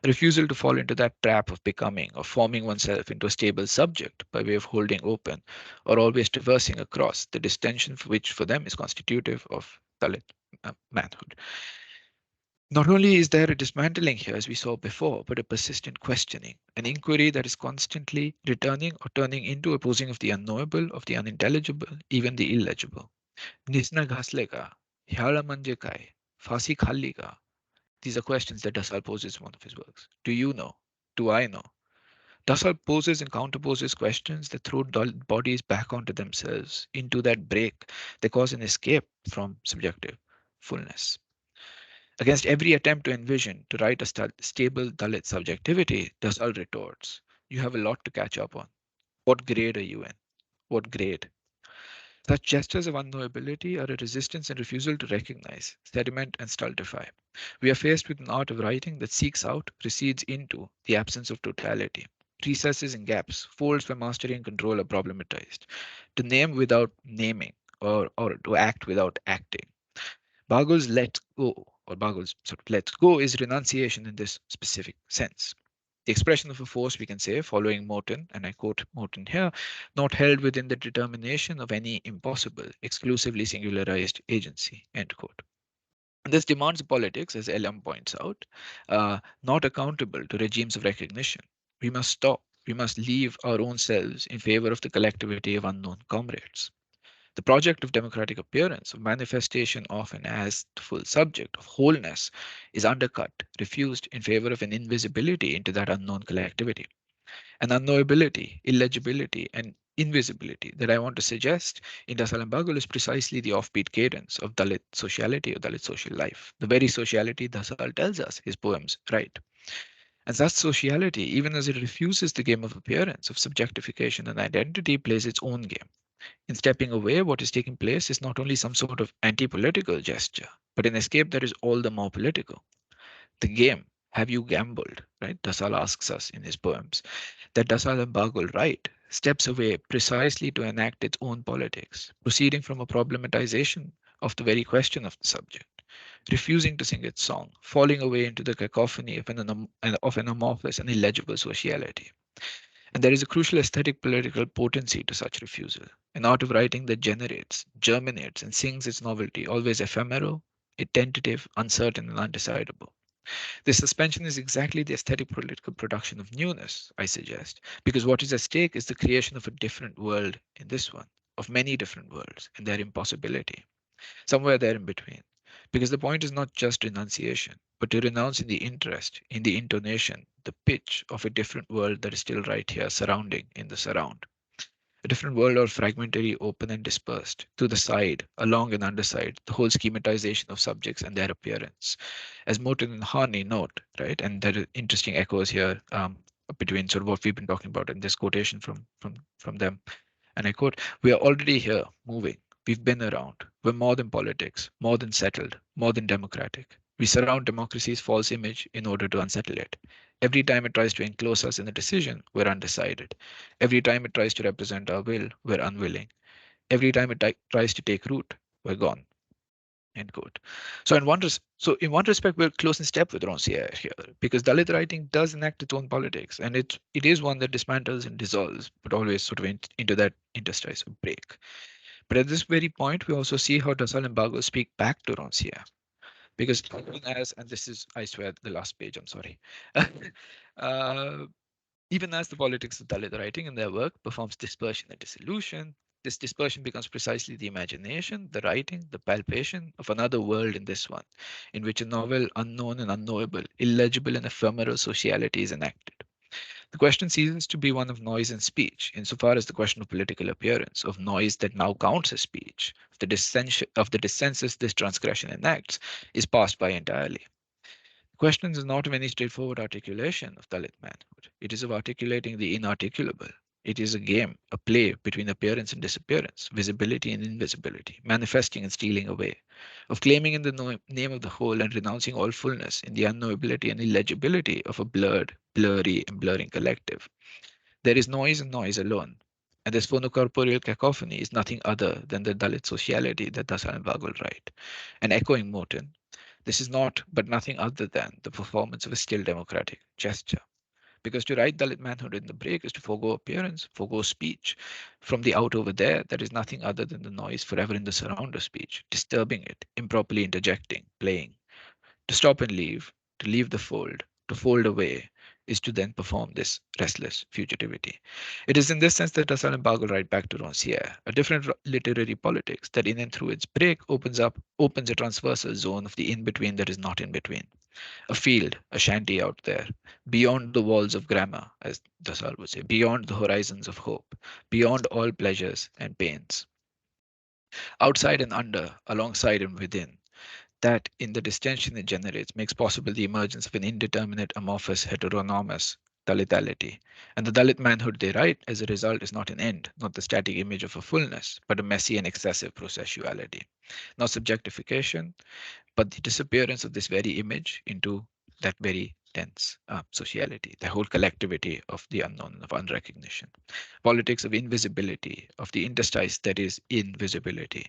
A refusal to fall into that trap of becoming or forming oneself into a stable subject by way of holding open or always traversing across the distension which for them is constitutive of Dalit manhood. Not only is there a dismantling here, as we saw before, but a persistent questioning, an inquiry that is constantly returning or turning into a posing of the unknowable, of the unintelligible, even the illegible. Nisna ghaslega, hyala manje kai, fasi khalli ka. These are questions that Dhasal poses in one of his works. Do you know? Do I know? Dhasal poses and counterposes questions that throw bodies back onto themselves, into that break. They cause an escape from subjective fullness. Against every attempt to envision, to write a stable Dalit subjectivity, Dhasal retorts, you have a lot to catch up on. What grade are you in? What grade? Such gestures of unknowability are a resistance and refusal to recognize, sediment, and stultify. We are faced with an art of writing that seeks out, recedes into the absence of totality. Recesses and gaps, folds where mastery and control are problematized. To name without naming, or to act without acting. Bagul's let go, or Bagul's sort of let go, is renunciation in this specific sense. The expression of a force, we can say, following Morton, and I quote Morton here, not held within the determination of any impossible, exclusively singularized agency, end quote. And this demands politics, as Elam points out, not accountable to regimes of recognition. We must stop. We must leave our own selves in favor of the collectivity of unknown comrades. The project of democratic appearance, of manifestation of an as full subject, of wholeness, is undercut, refused in favor of an invisibility into that unknown collectivity. An unknowability, illegibility, and invisibility that I want to suggest in Dhasal and Bagul is precisely the offbeat cadence of Dalit sociality or Dalit social life. The very sociality Dhasal tells us his poems write. And such sociality, even as it refuses the game of appearance, of subjectification and identity, plays its own game. In stepping away, what is taking place is not only some sort of anti-political gesture, but an escape that is all the more political. The game, have you gambled, right? Dhasal asks us in his poems. That Dhasal and Bagul write steps away precisely to enact its own politics, proceeding from a problematization of the very question of the subject, refusing to sing its song, falling away into the cacophony of an amorphous and illegible sociality. And there is a crucial aesthetic political potency to such refusal, an art of writing that generates, germinates, and sings its novelty, always ephemeral, tentative, uncertain, and undecidable. This suspension is exactly the aesthetic political production of newness, I suggest, because what is at stake is the creation of a different world in this one, of many different worlds, and their impossibility, somewhere there in between. Because the point is not just renunciation, but to renounce in the interest, in the intonation, the pitch of a different world that is still right here, surrounding in the surround. A different world or fragmentary, open and dispersed, to the side, along and underside, the whole schematization of subjects and their appearance. As Morton and Harney note, right, and there are interesting echoes here between sort of what we've been talking about in this quotation from them. And I quote, "We are already here, moving. We've been around. We're more than politics, more than settled, more than democratic. We surround democracy's false image in order to unsettle it. Every time it tries to enclose us in a decision, we're undecided. Every time it tries to represent our will, we're unwilling. Every time it tries to take root, we're gone." End quote. So in one respect, we're close in step with Roncière here, because Dalit writing does enact its own politics, and it is one that dismantles and dissolves, but always sort of into that interstice of break. But at this very point, we also see how Dhasal and Bagul speak back to Roncière, because even as, and this is, I swear, the last page, I'm sorry. Even as the politics of Dalit writing and their work performs dispersion and dissolution, this dispersion becomes precisely the imagination, the writing, the palpation of another world in this one, in which a novel, unknown and unknowable, illegible and ephemeral sociality is enacted. The question ceases to be one of noise and speech, insofar as the question of political appearance, of noise that now counts as speech, of the dissensus this transgression enacts, is passed by entirely. The question is not of any straightforward articulation of Dalit manhood. It is of articulating the inarticulable. It is a game, a play between appearance and disappearance, visibility and invisibility, manifesting and stealing away, of claiming in the name of the whole and renouncing all fullness in the unknowability and illegibility of a blurred, blurry, and blurring collective. There is noise and noise alone, and this phonocorporeal cacophony is nothing other than the Dalit sociality that Dhasal and Bagul write. And echoing Morton, this is not, but nothing other than, the performance of a still democratic gesture. Because to write Dalit manhood in the break is to forego appearance, forego speech. From the out over there, that is nothing other than the noise forever in the surround of speech, disturbing it, improperly interjecting, playing. To stop and leave, to leave the fold, to fold away, is to then perform this restless fugitivity. It is in this sense that Dhasal and Bagul write back to Roncière, a different literary politics that in and through its break opens a transversal zone of the in-between that is not in between. A field, a shanty out there, beyond the walls of grammar, as Dhasal would say, beyond the horizons of hope, beyond all pleasures and pains. Outside and under, alongside and within, that in the distension it generates makes possible the emergence of an indeterminate, amorphous, heteronomous Dalitality. And the Dalit manhood they write as a result is not an end, not the static image of a fullness, but a messy and excessive processuality. Not subjectification, but the disappearance of this very image into that very dense sociality, the whole collectivity of the unknown, of unrecognition. Politics of invisibility, of the interstice that is invisibility.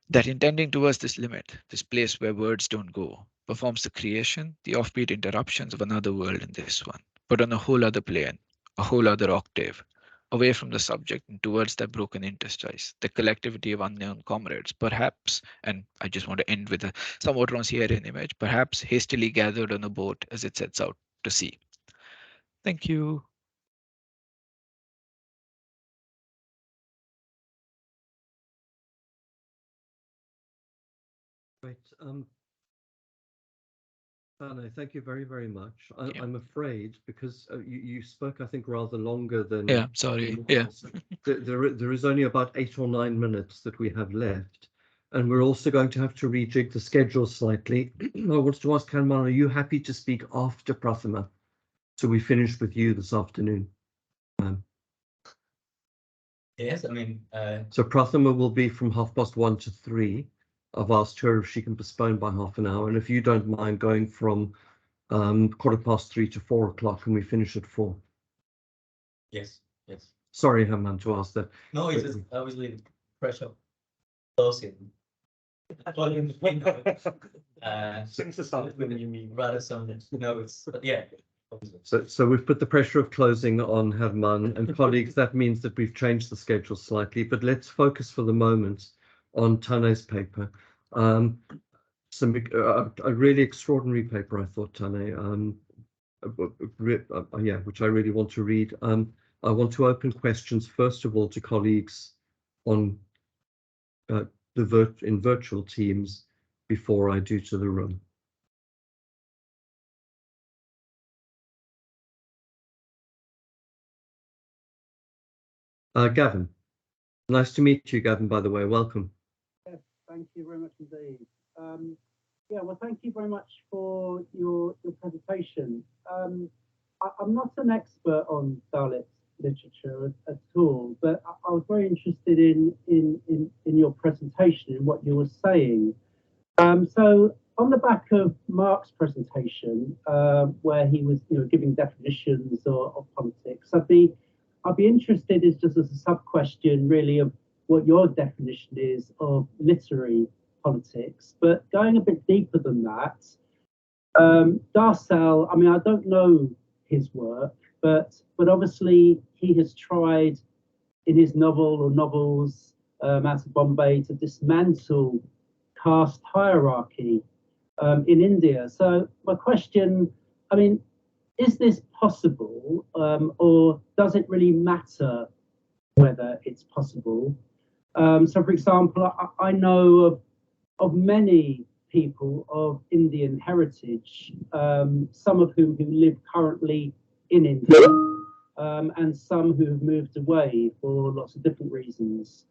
That intending towards this limit, this place where words don't go, performs the creation, the offbeat interruptions of another world in this one, but on a whole other plane, a whole other octave, away from the subject and towards that broken interstice, the collectivity of unknown comrades, perhaps, and I just want to end with a somewhat Rancierian image, perhaps hastily gathered on a boat as it sets out to sea. Thank you. Great. Tanay, thank you very, very much. Yeah. I'm afraid because you spoke, I think, rather longer than. Yeah, sorry. Yeah. There is only about 8 or 9 minutes that we have left, and we're also going to have to rejig the schedule slightly. I wanted to ask Camargo, are you happy to speak after Prathama? So we finish with you this afternoon. Yes, I mean. So Prathama will be from 1:30 to 3. I've asked her if she can postpone by half an hour, and if you don't mind going from 3:15 to 4 o'clock, and we finish at 4. Yes, yes. Sorry, Herman, to ask that. No, it's just obviously pressure closing. Since the start, when you mean rather something, it's but yeah. So we've put the pressure of closing on Herman and colleagues. That means that we've changed the schedule slightly, but let's focus for the moment on Tanay's paper. A really extraordinary paper, I thought, Tanay. Yeah, which I really want to read. I want to open questions first of all to colleagues on in virtual teams before I do to the room. Gavin, nice to meet you, Gavin, by the way, welcome. Yes, thank you very much indeed. Yeah, well, thank you very much for your presentation. I'm not an expert on Dalit literature at all, but I was very interested in your presentation and what you were saying. So on the back of Mark's presentation, where he was giving definitions of politics, I'd be interested is just as a sub question really of what your definition is of literary politics, but going a bit deeper than that. Dhasal, I mean, I don't know his work, but obviously he has tried in his novel or novels out of Bombay to dismantle caste hierarchy in India. So my question, I mean, is this possible, or does it really matter whether it's possible? So, for example, I know of many people of Indian heritage, some of whom who live currently in India, and some who have moved away for lots of different reasons.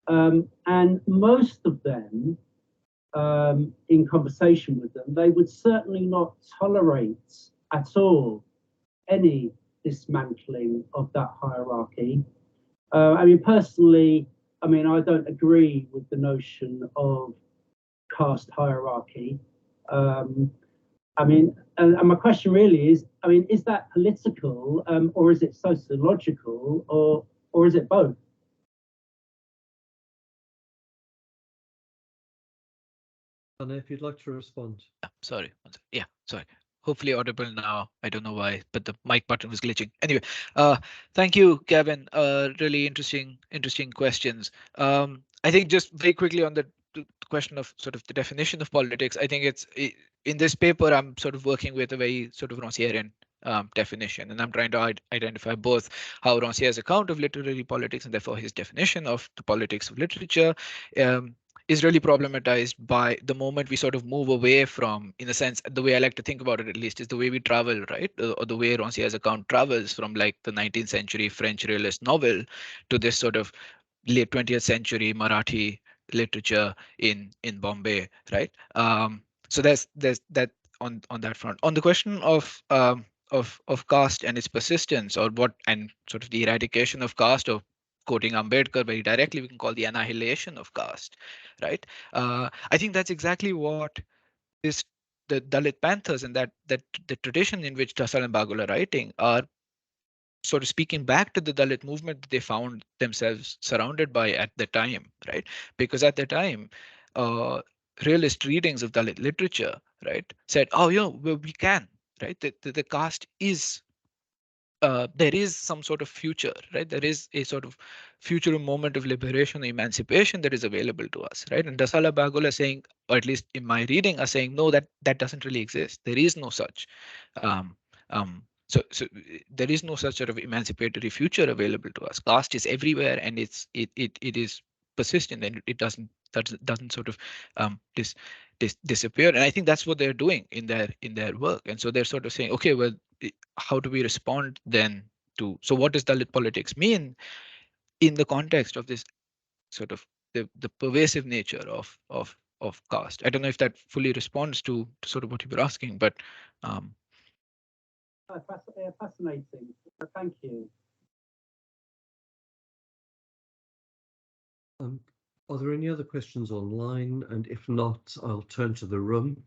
And most of them, in conversation with them, they would certainly not tolerate at all any dismantling of that hierarchy. I mean, personally, I mean, I don't agree with the notion of caste hierarchy. I mean, and my question really is, I mean, is that political, or is it sociological, or is it both? Anna, if you'd like to respond. Sorry. Yeah, sorry. Hopefully audible now. I don't know why, but the mic button was glitching. Anyway, thank you, Gavin. Really interesting questions. I think just very quickly on the question of sort of the definition of politics, I think it's in this paper, I'm sort of working with a very sort of Rancierian definition, and I'm trying to identify both how Rancier's account of literary politics and therefore his definition of the politics of literature is really problematized by the moment we sort of move away from, in a sense, the way I like to think about it at least, is the way we travel, right? Or the way Rancier's account travels from like the 19th century French realist novel to this sort of late 20th century Marathi literature in Bombay, right? So there's that on that front. On the question of of caste and its persistence, or what, and sort of the eradication of caste, or quoting Ambedkar very directly, we can call the annihilation of caste, right? I think that's exactly what is the Dalit Panthers, and that the tradition in which Dhasal and Bagul are writing are sort of speaking back to the Dalit movement that they found themselves surrounded by at the time, right? Because at the time, realist readings of Dalit literature, right, said, oh, we can, right? The caste is, there is some sort of future, right? There is a sort of future moment of liberation, emancipation that is available to us, right? And Dhasal and Bagul are saying, or at least in my reading, are saying, no, that doesn't really exist. There is no such. So there is no such sort of emancipatory future available to us. Caste is everywhere, and it is persistent, and it doesn't sort of disappear. And I think that's what they're doing in their work. And so they're sort of saying, okay, well, how do we respond then to, so what does Dalit politics mean in the context of this sort of the pervasive nature of caste? I don't know if that fully responds to sort of what you were asking, but fascinating. Thank you. Are there any other questions online? And if not, I'll turn to the room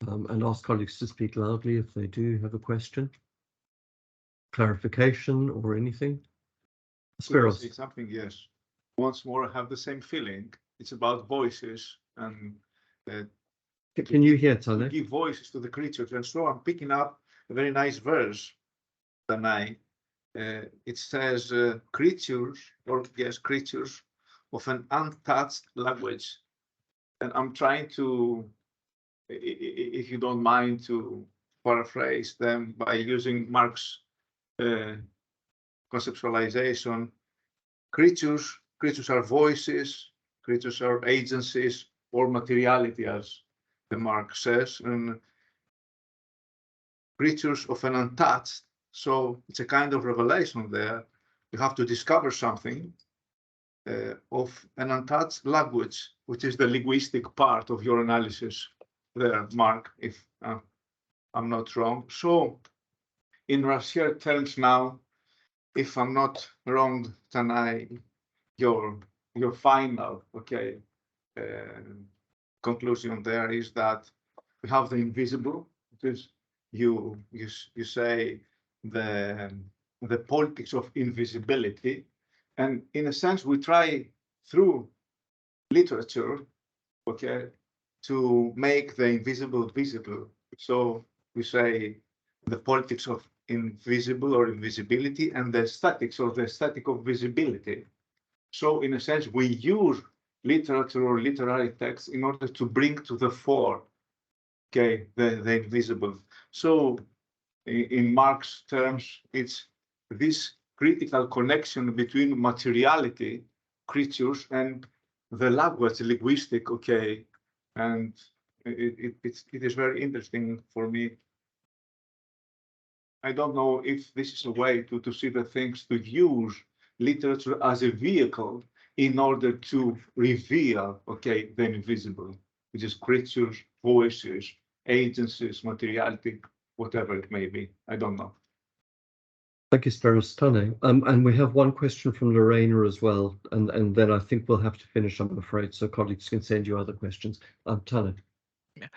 and ask colleagues to speak loudly if they do have a question, clarification, or anything. Spiros. Say something, yes. Once more, I have the same feeling. It's about voices and can you hear, Tanay? Give voices to the creatures. And so I'm picking up a very nice verse, Tanay. It says creatures of an untouched language. And I'm trying to, if you don't mind, to paraphrase them by using Marx's conceptualization. Creatures are voices, creatures are agencies, or materiality, as the Marx says, and creatures of an untouched. So it's a kind of revelation there. You have to discover something of an untouched language, which is the linguistic part of your analysis there, Mark, if I'm not wrong. So in racial terms now, if I'm not wrong, Tanay, your final, conclusion there is that we have the invisible, because you say the politics of invisibility, and in a sense we try through literature, to make the invisible visible. So we say the politics of invisible or invisibility, and the statics or the static of visibility. So in a sense, we use literature or literary texts in order to bring to the fore, the invisible. So in Marx terms, it's this critical connection between materiality, creatures, and the language, linguistic, and it is very interesting for me. I don't know if this is a way to see the things, to use literature as a vehicle in order to reveal, the invisible, which is creatures, voices, agencies, materiality, whatever it may be. I don't know. Thank you, Spiros. Tanay. And we have one question from Lorena as well, and then I think we'll have to finish, I'm afraid, so colleagues can send you other questions. Tanay. Yeah.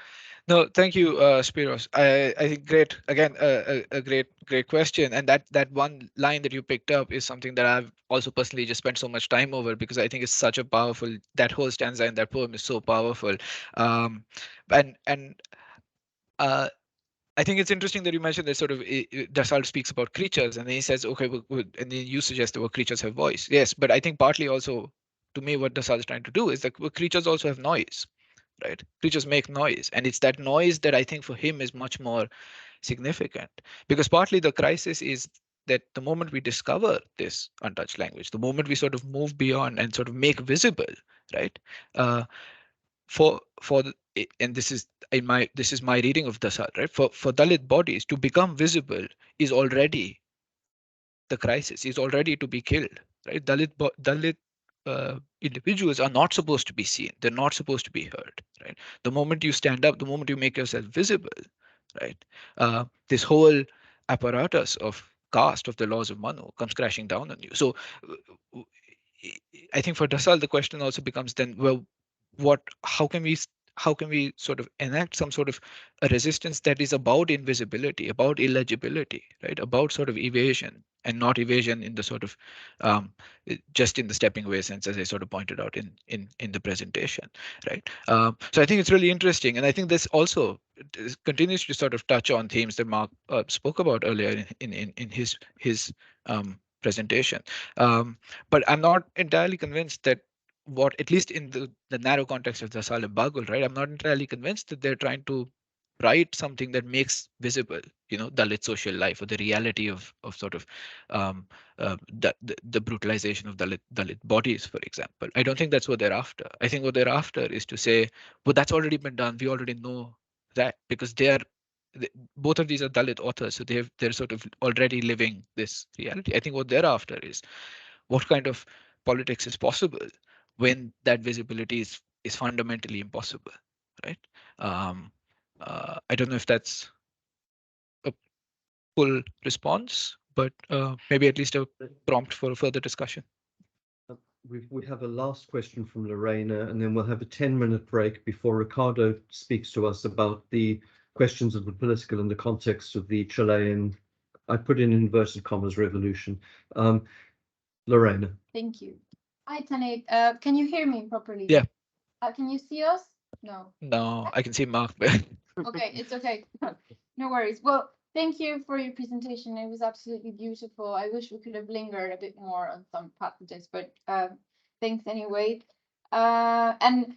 No, thank you, Spiros. I think great, again, a great question. And that one line that you picked up is something that I've also personally just spent so much time over, because I think it's such a powerful, that whole stanza in that poem is so powerful. I think it's interesting that you mentioned that sort of Dhasal speaks about creatures, and then he says, okay, and then you suggest that creatures have voice. Yes, but I think partly also, to me, what Dhasal is trying to do is that creatures also have noise. Right? Creatures make noise, and it's that noise that I think for him is much more significant, because partly the crisis is that the moment we discover this untouched language, the moment we sort of move beyond and sort of make visible, right? And this is my reading of Dhasal, right? For Dalit bodies to become visible is already the crisis, is already to be killed, right? Dalit individuals are not supposed to be seen. They're not supposed to be heard, right? The moment you stand up, the moment you make yourself visible, right? This whole apparatus of caste, of the laws of Manu, comes crashing down on you. So I think for Dhasal, the question also becomes then, well, how can we sort of enact some sort of a resistance that is about invisibility, about illegibility, right? About sort of evasion, and not evasion in the sort of just in the stepping away sense, as I sort of pointed out in the presentation, right? So I think it's really interesting, and I think this also continues to sort of touch on themes that Mark spoke about earlier in his presentation. But I'm not entirely convinced that at least in the narrow context of Dhasal and Bagul, right? I'm not entirely convinced that they're trying to write something that makes visible, Dalit social life, or the reality of sort of the brutalization of Dalit bodies, for example. I don't think that's what they're after. I think what they're after is to say, well, that's already been done. We already know that, because both of these are Dalit authors, so they're sort of already living this reality. I think what they're after is what kind of politics is possible when that visibility is fundamentally impossible, right? I don't know if that's a full response, but maybe at least a prompt for a further discussion. We have a last question from Lorena, and then we'll have a 10-minute break before Ricardo speaks to us about the questions of the political in the context of the Chilean, I put in inverted commas, revolution. Lorena. Thank you. Hi, Tanay. Can you hear me properly? Yeah. Can you see us? No. No, I can see Mark. Okay, it's okay. No worries. Well, thank you for your presentation. It was absolutely beautiful. I wish we could have lingered a bit more on some passages, but thanks anyway. And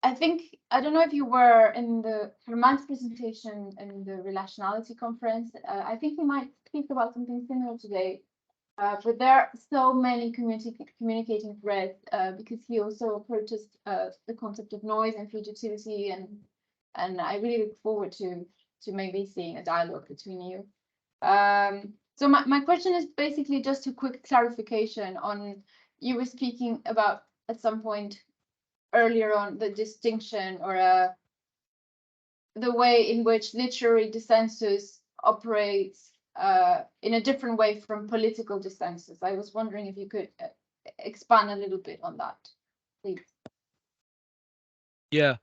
I think, I don't know if you were in the Herman's presentation in the Relationality Conference. I think he might speak about something similar today. But there are so many communicating threads because he also approaches the concept of noise and fugitivity, and I really look forward to maybe seeing a dialogue between you. So my question is basically just a quick clarification on, you were speaking about at some point earlier on the distinction or the way in which literary dissensus operates in a different way from political dissensus. I was wondering if you could expand a little bit on that, please. Yeah,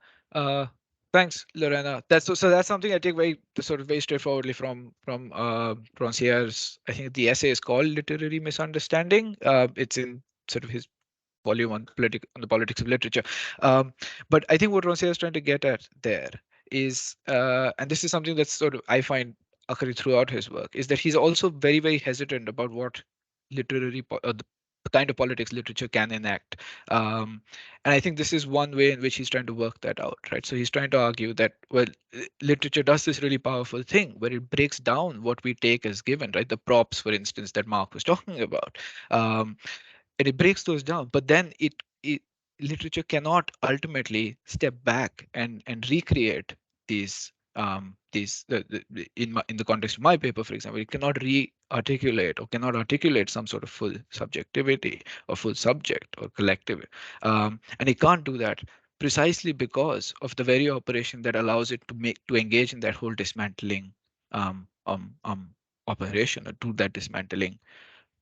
thanks, Lorena. That's something I take very straightforwardly from Roncier's. I think the essay is called "Literary Misunderstanding." It's in sort of his volume on the politics of literature. But I think what Roncier is trying to get at there is, and this is something that's sort of I find occurring throughout his work, is that he's also very, very hesitant about what literary the kind of politics literature can enact. And I think this is one way in which he's trying to work that out, right? So he's trying to argue that, well, literature does this really powerful thing where it breaks down what we take as given, right? The props, for instance, that Mark was talking about. And it breaks those down, but then literature cannot ultimately step back and recreate these in the context of my paper, for example. It cannot re-articulate or cannot articulate some sort of full subjectivity or full subject or collective, and it can't do that precisely because of the very operation that allows it to engage in that whole dismantling operation, or do that dismantling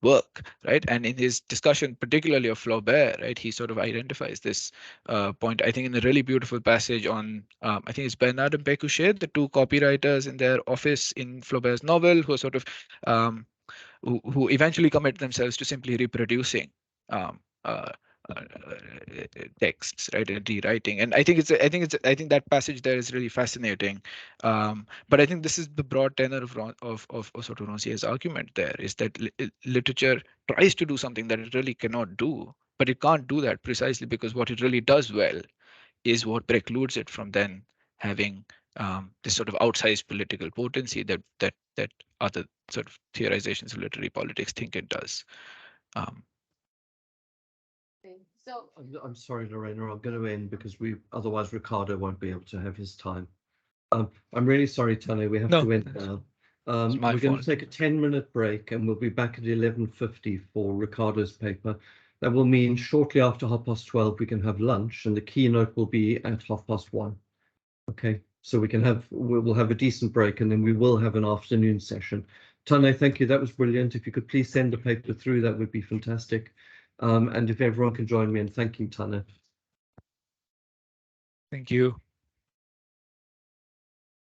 work, right? And in his discussion, particularly of Flaubert, right, he sort of identifies this point, I think, in a really beautiful passage on, I think it's Bernard and Pécuchet, the two copywriters in their office in Flaubert's novel, who are sort of, who eventually commit themselves to simply reproducing texts, right, and rewriting. And I think that passage there is really fascinating. But I think this is the broad tenor of sort of Roncier's argument there, is that literature tries to do something that it really cannot do, but it can't do that precisely because what it really does well is what precludes it from then having this sort of outsized political potency that other sort of theorizations of literary politics think it does. So I'm sorry, Lorena, I'm going to end because otherwise Ricardo won't be able to have his time. I'm really sorry, Tanay, we have to end now. We're going to take a 10-minute break and we'll be back at 11:50 for Ricardo's paper. That will mean shortly after 12:30 we can have lunch, and the keynote will be at 1:30. Okay. so we'll have a decent break, and then we will have an afternoon session. Tanay, thank you. That was brilliant. If you could please send the paper through, that would be fantastic. And if everyone can join me in thanking Tanay. Thank you.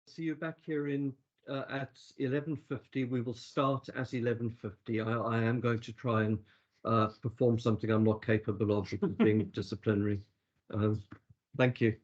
See you back here in at 11:50. We will start at 11:50. I am going to try and perform something I'm not capable of, which is being disciplinary. Thank you.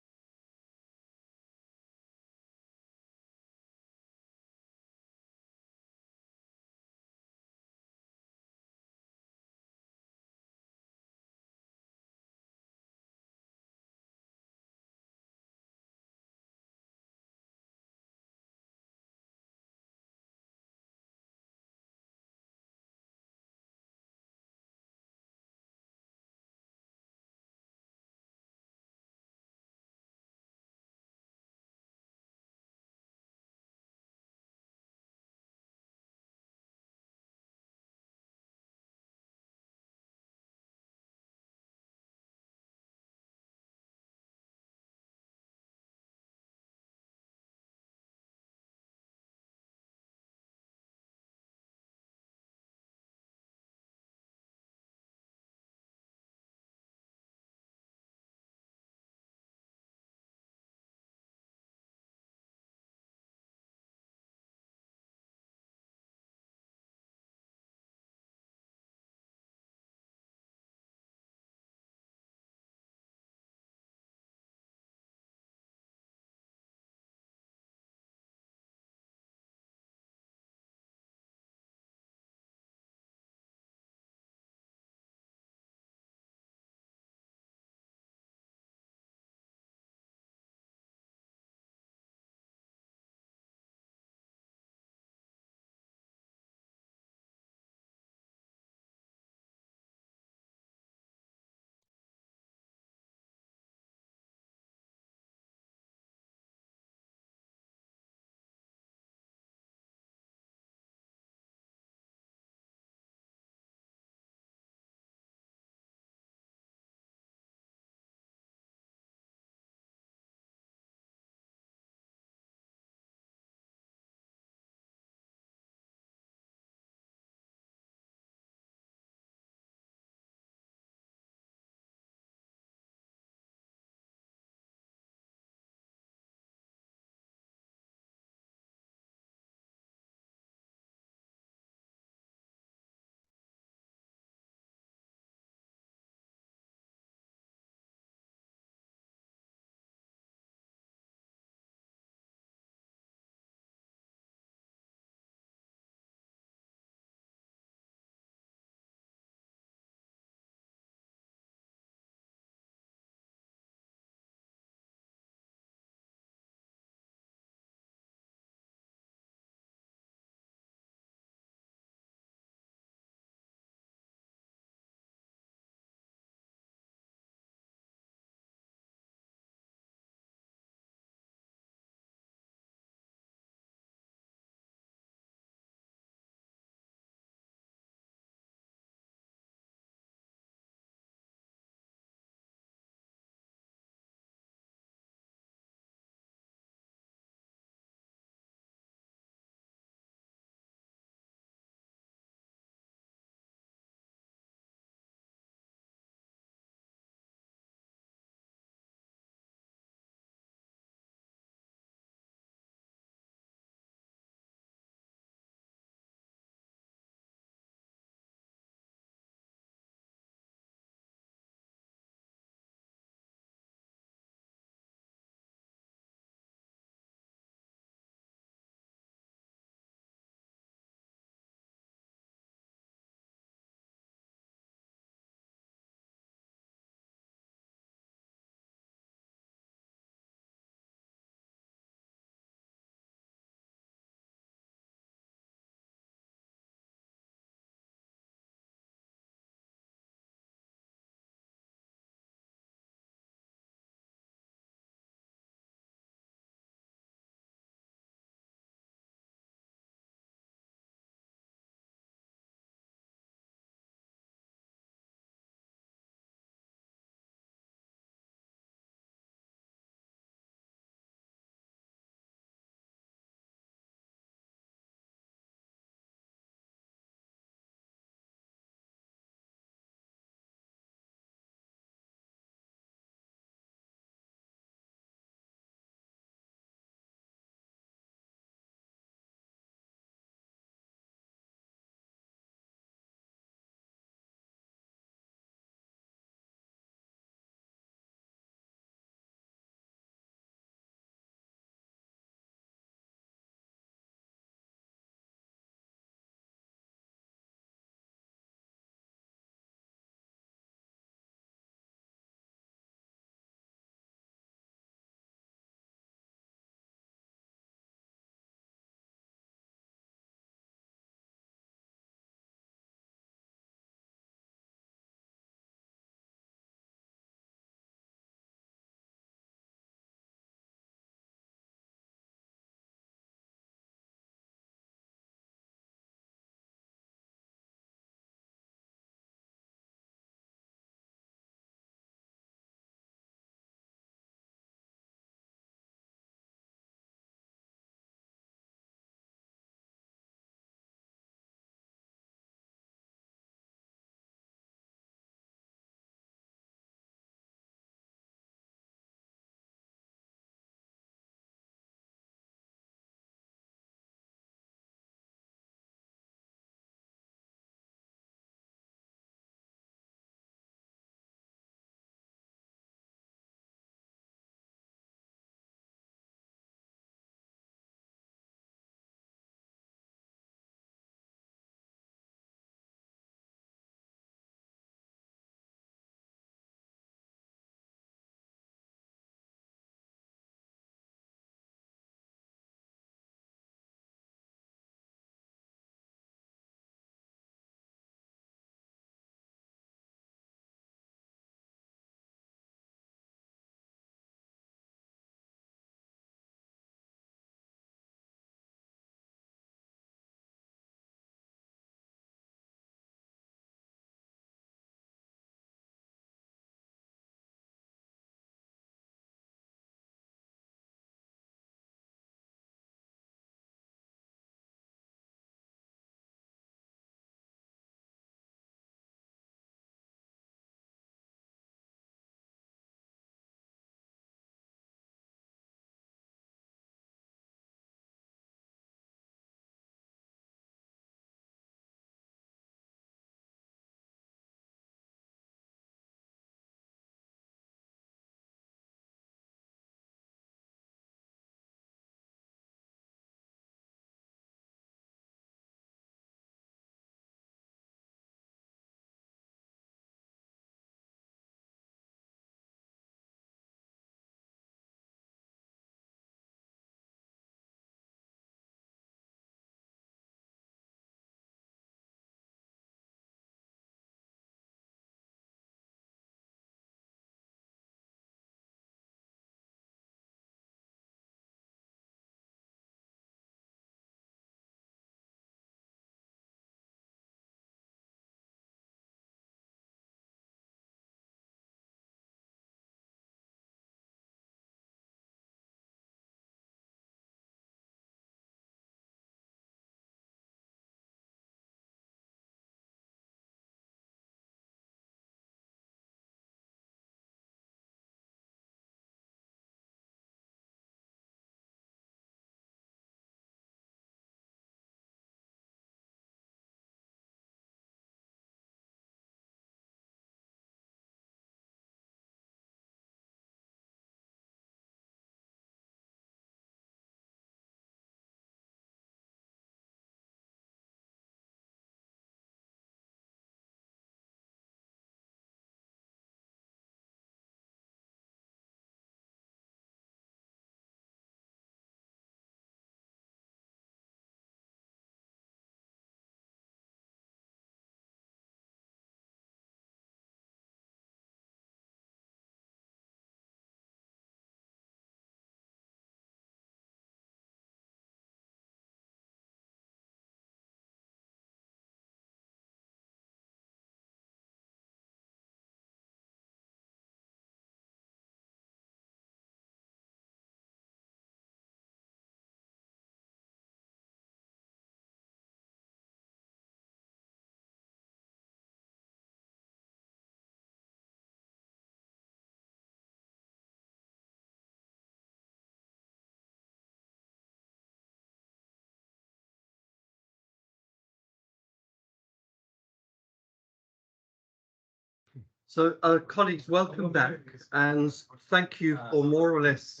So, colleagues, welcome back, and thank you for more or less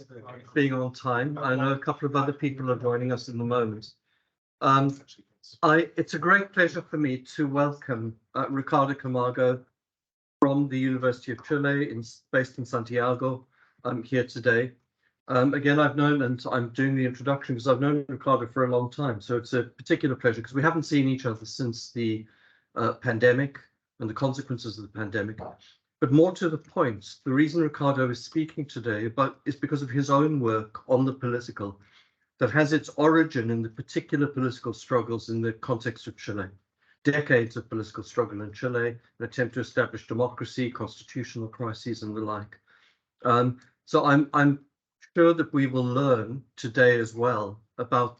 being on time. I know a couple of other people are joining us in the moment. It's a great pleasure for me to welcome Ricardo Camargo from the University of Chile, based in Santiago, here today. Again, I've known, and I'm doing the introduction because I've known Ricardo for a long time, so it's a particular pleasure because we haven't seen each other since the pandemic and the consequences of the pandemic. But more to the point, the reason Ricardo is speaking today is because of his own work on the political that has its origin in the particular political struggles in the context of Chile. Decades of political struggle in Chile, an attempt to establish democracy, constitutional crises, and the like. So I'm sure that we will learn today as well about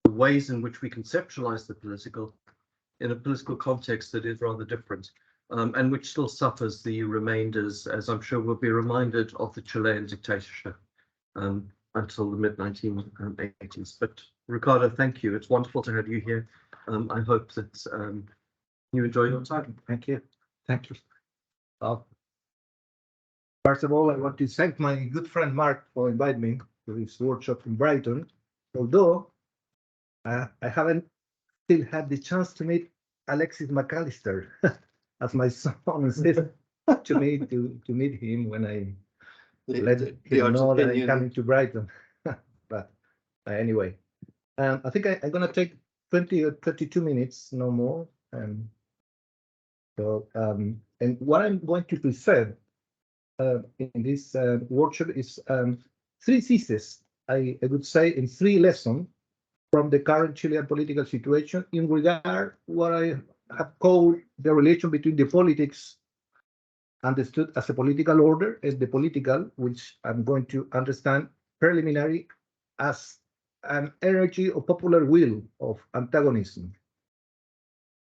the ways in which we conceptualize the political in a political context that is rather different, and which still suffers the remainders, as I'm sure we'll be reminded, of the Chilean dictatorship until the mid-1980s. But Ricardo, thank you. It's wonderful to have you here. I hope that you enjoy your time. Thank you. Thank you. First of all, I want to thank my good friend Mark for inviting me to this workshop in Brighton. Although I haven't still had the chance to meet Alexis McAllister, as my son insisted to meet him when I let him know that I'm coming to Brighton. But anyway, I think I'm gonna take 20 or 32 minutes, no more. And what I'm going to present in this workshop is 3 theses, I would say, in 3 lessons from the current Chilean political situation in regard what I have called the relation between the politics understood as a political order and the political, which I'm going to understand preliminary as an energy of popular will of antagonism.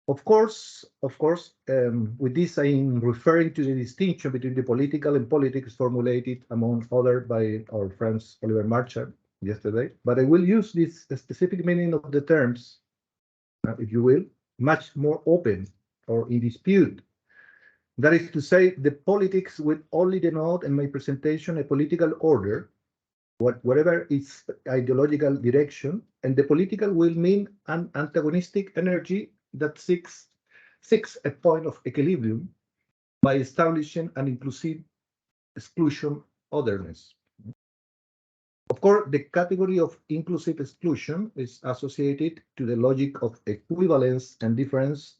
Of course, with this I'm referring to the distinction between the political and politics formulated among other by our friends Oliver Marchand yesterday, but I will use this specific meaning of the terms, if you will, much more open or in dispute. That is to say, the politics will only denote in my presentation a political order, whatever its ideological direction, and the political will mean an antagonistic energy that seeks a point of equilibrium by establishing an inclusive exclusion otherness. Of course, the category of inclusive exclusion is associated to the logic of equivalence and difference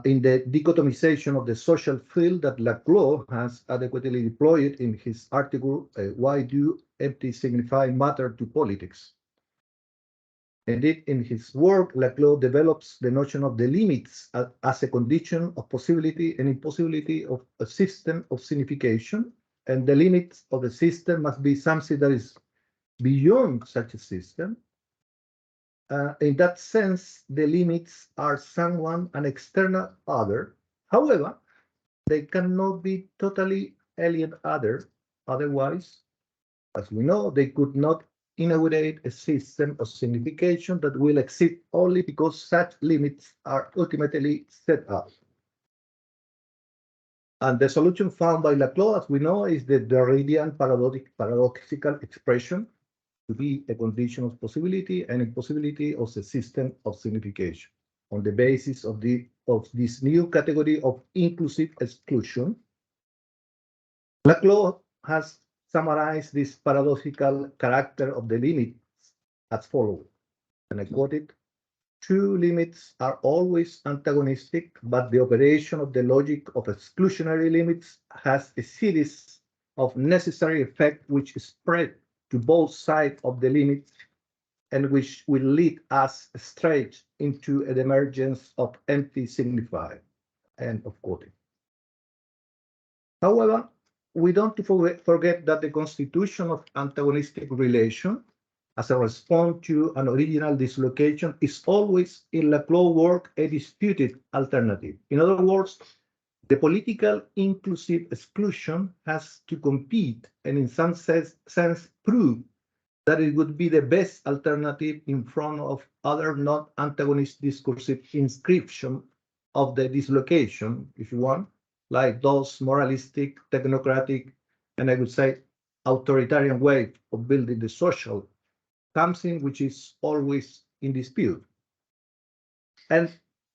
in the dichotomization of the social field that Laclau has adequately deployed in his article, Why Do Empty Signify Matter to Politics? Indeed, in his work, Laclau develops the notion of the limits as a condition of possibility and impossibility of a system of signification, and the limits of the system must be something that is beyond such a system. In that sense, the limits are someone, an external other. However, they cannot be totally alien other. Otherwise, as we know, they could not inaugurate a system of signification that will exist only because such limits are ultimately set up. And the solution found by Laclau, as we know, is the Derridian paradoxical expression to be a condition of possibility and impossibility of the system of signification. On the basis of this new category of inclusive exclusion, Laclau has summarized this paradoxical character of the limits as follows, and I quote it: "Two limits are always antagonistic, but the operation of the logic of exclusionary limits has a series of necessary effects which spread to both sides of the limits and which will lead us straight into an emergence of empty signified." End of quoting. However, we don't forget that the constitution of antagonistic relation as a response to an original dislocation is always in Laclau work a disputed alternative. In other words, the political inclusive exclusion has to compete and in some sense prove that it would be the best alternative in front of other non-antagonist discursive inscription of the dislocation, if you want, like those moralistic, technocratic, and I would say authoritarian way of building the social, something which is always in dispute. And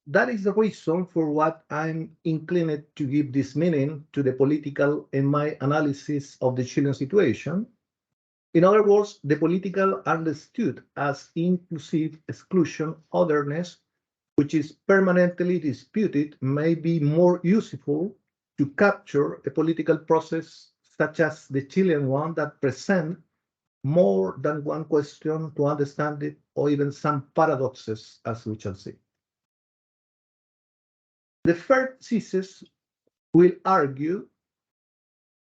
that is the reason for what I'm inclined to give this meaning to the political in my analysis of the Chilean situation. In other words, the political understood as inclusive exclusion otherness, which is permanently disputed, may be more useful to capture a political process such as the Chilean one that present more than one question to understand it, or even some paradoxes, as we shall see. The first thesis will argue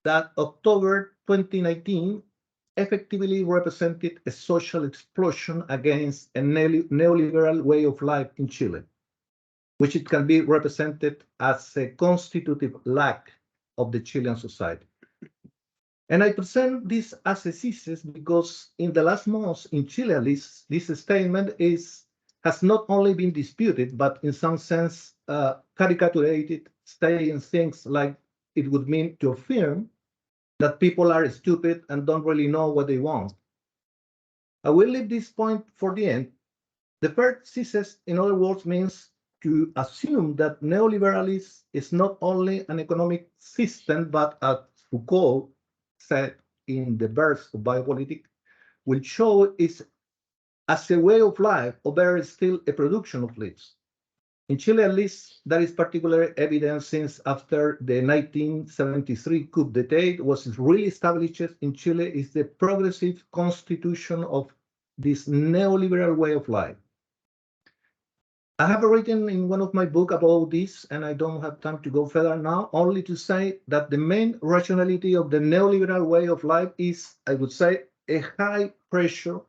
that October 2019 effectively represented a social explosion against a neoliberal way of life in Chile, which it can be represented as a constitutive lack of the Chilean society. And I present this as a thesis because in the last months in Chile, at least, this statement has not only been disputed, but in some sense caricaturated, saying things like it would mean to affirm that people are stupid and don't really know what they want. I will leave this point for the end. The first thesis, in other words, means to assume that neoliberalism is not only an economic system, but as Foucault said in the verse of Biopolitics, will show it as a way of life, or better still, a production of lives. In Chile, at least, that is particular evidence since after the 1973 coup d'etat was really established in Chile is the progressive constitution of this neoliberal way of life. I have written in one of my books about this, and I don't have time to go further now, only to say that the main rationality of the neoliberal way of life is, I would say, a high pressure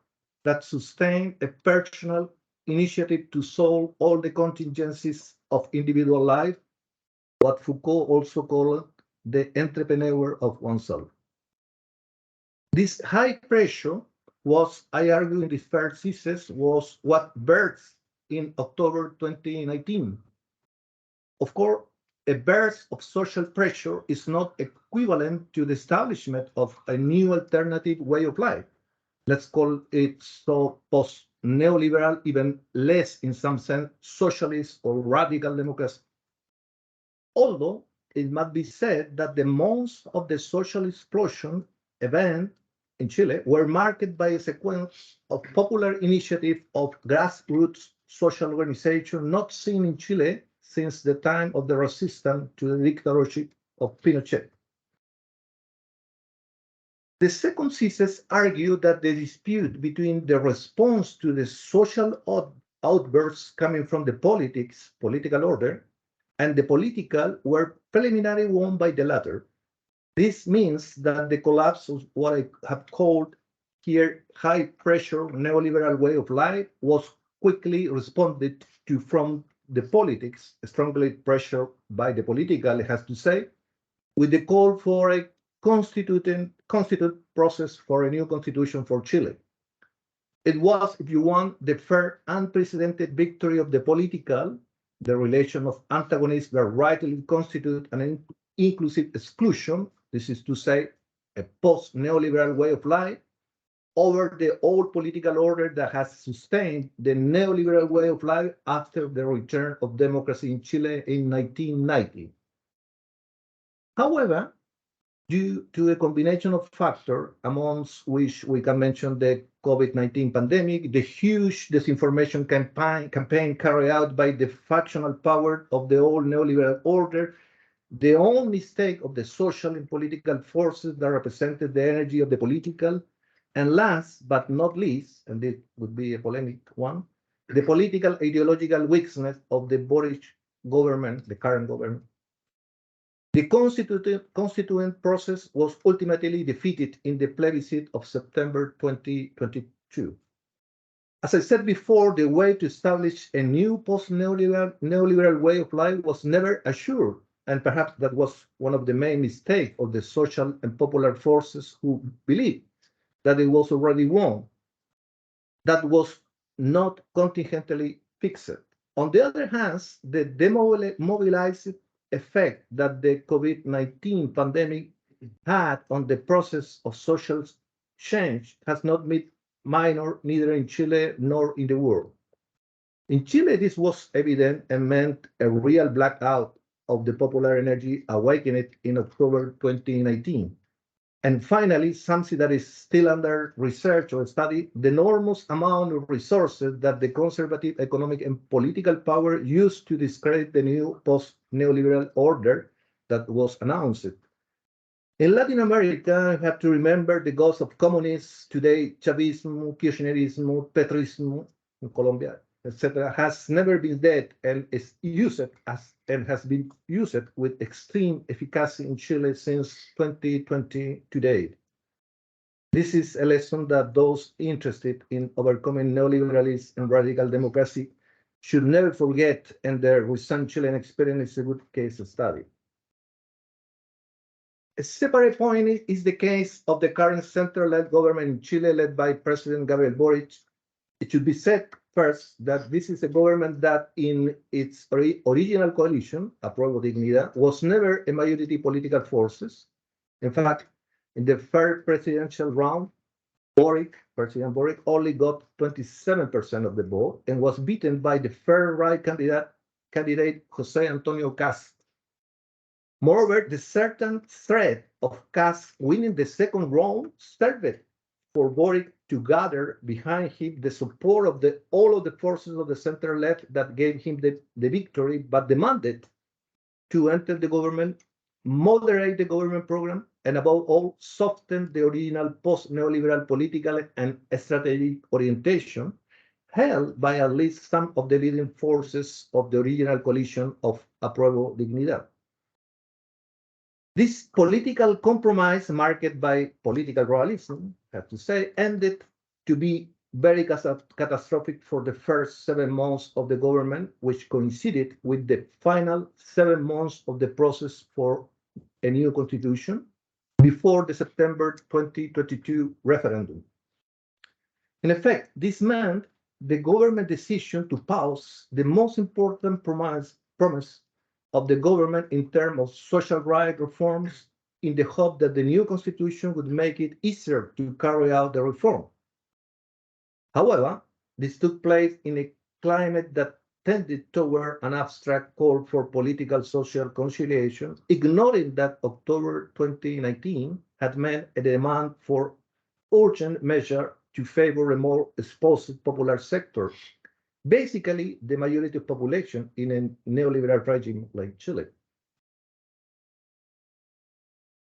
that sustains a personal initiative to solve all the contingencies of individual life, what Foucault also called the entrepreneur of oneself. This high pressure was, I argue in this first thesis, was what birthed in October 2019. Of course, a burst of social pressure is not equivalent to the establishment of a new alternative way of life. Let's call it so post-neoliberal, even less in some sense socialist or radical democracy. Although it must be said that the months of the social explosion event in Chile were marked by a sequence of popular initiative of grassroots social organization not seen in Chile since the time of the resistance to the dictatorship of Pinochet. The second thesis argued that the dispute between the response to the social outbursts coming from the political order, and the political were preliminary won by the latter. This means that the collapse of what I have called here high pressure neoliberal way of life was quickly responded to from the politics, strongly pressured by the political, it has to say, with the call for a constitute process for a new constitution for Chile. It was, if you want, the first unprecedented victory of the political, the relation of antagonists that rightly constitute an inclusive exclusion, this is to say, a post-neoliberal way of life, over the old political order that has sustained the neoliberal way of life after the return of democracy in Chile in 1990. However, due to a combination of factors, amongst which we can mention the COVID-19 pandemic, the huge disinformation campaign carried out by the factional power of the old neoliberal order, the own mistake of the social and political forces that represented the energy of the political, and last but not least, and this would be a polemic one, the political ideological weakness of the Boric government, the current government. The constituent process was ultimately defeated in the plebiscite of September 2022. As I said before, the way to establish a new post-neoliberal way of life was never assured, and perhaps that was one of the main mistakes of the social and popular forces who believed that it was already won. That was not contingently fixed. On the other hand, the demobilized effect that the COVID-19 pandemic had on the process of social change has not been minor neither in Chile nor in the world. In Chile, this was evident and meant a real blackout of the popular energy awakened in October 2019. And finally, something that is still under research or study, the enormous amount of resources that the conservative economic and political power used to discredit the new post-neoliberal order that was announced. In Latin America, you have to remember the ghosts of communists, today Chavismo, Kirchnerismo, Petrismo in Colombia, etc., has never been dead and is used as and has been used with extreme efficacy in Chile since 2020 to date. This is a lesson that those interested in overcoming neoliberalism and radical democracy should never forget, and their recent Chilean experience is a good case study. A separate point is the case of the current center-led government in Chile, led by President Gabriel Boric. It should be said first that this is a government that in its original coalition, Apruebo Dignidad, was never a majority political forces. In fact, in the first presidential round, President Boric only got 27% of the vote and was beaten by the far-right candidate Jose Antonio Cast. Moreover, the certain threat of Cast winning the second round served for Boric to gather behind him the support of all of the forces of the center left that gave him the victory, but demanded to enter the government, moderate the government program, and above all, soften the original post-neoliberal political and strategic orientation held by at least some of the leading forces of the original coalition of Apruebo Dignidad. This political compromise, marked by political realism, I have to say, ended to be very catastrophic for the first 7 months of the government, which coincided with the final 7 months of the process for a new constitution before the September 2022 referendum. In effect, this meant the government decision to pause the most important promise of the government in terms of social rights reforms, in the hope that the new constitution would make it easier to carry out the reform. However, this took place in a climate that tended toward an abstract call for political social conciliation, ignoring that October 2019 had meant a demand for urgent measures to favor a more exposed popular sector, basically the majority of population in a neoliberal regime like Chile.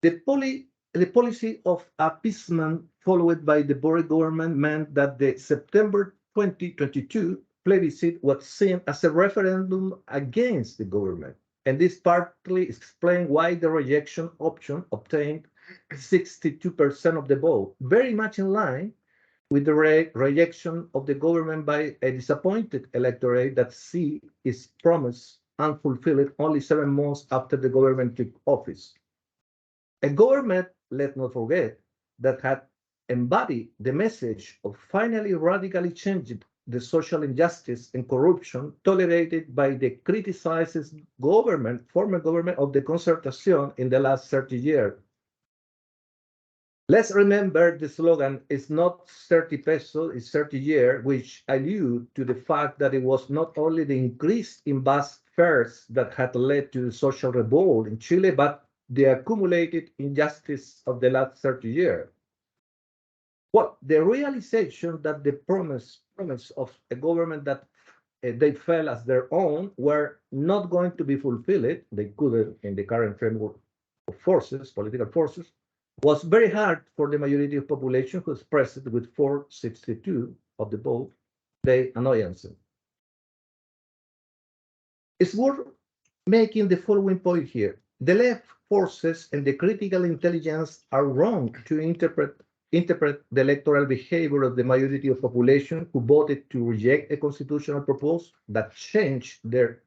The policy of appeasement followed by the Boric government meant that the September 2022 plebiscite was seen as a referendum against the government, and this partly explains why the rejection option obtained 62% of the vote, very much in line with the rejection of the government by a disappointed electorate that see its promise unfulfilled only 7 months after the government took office. A government, let's not forget, that had embodied the message of finally radically changing the social injustice and corruption tolerated by the criticized former government of the Concertación in the last 30 years. Let's remember the slogan is not 30 pesos, it's 30 years, which allude to the fact that it was not only the increase in bus fares that had led to the social revolt in Chile, but the accumulated injustice of the last 30 years. Well, the realization that the promise of a government that they felt as their own were not going to be fulfilled, they couldn't in the current framework of forces, political forces, was very hard for the majority of population who expressed it with 462 of the vote, their annoyance. It's worth making the following point here. The left forces and the critical intelligence are wrong to interpret the electoral behavior of the majority of population who voted to reject a constitutional proposal that changed their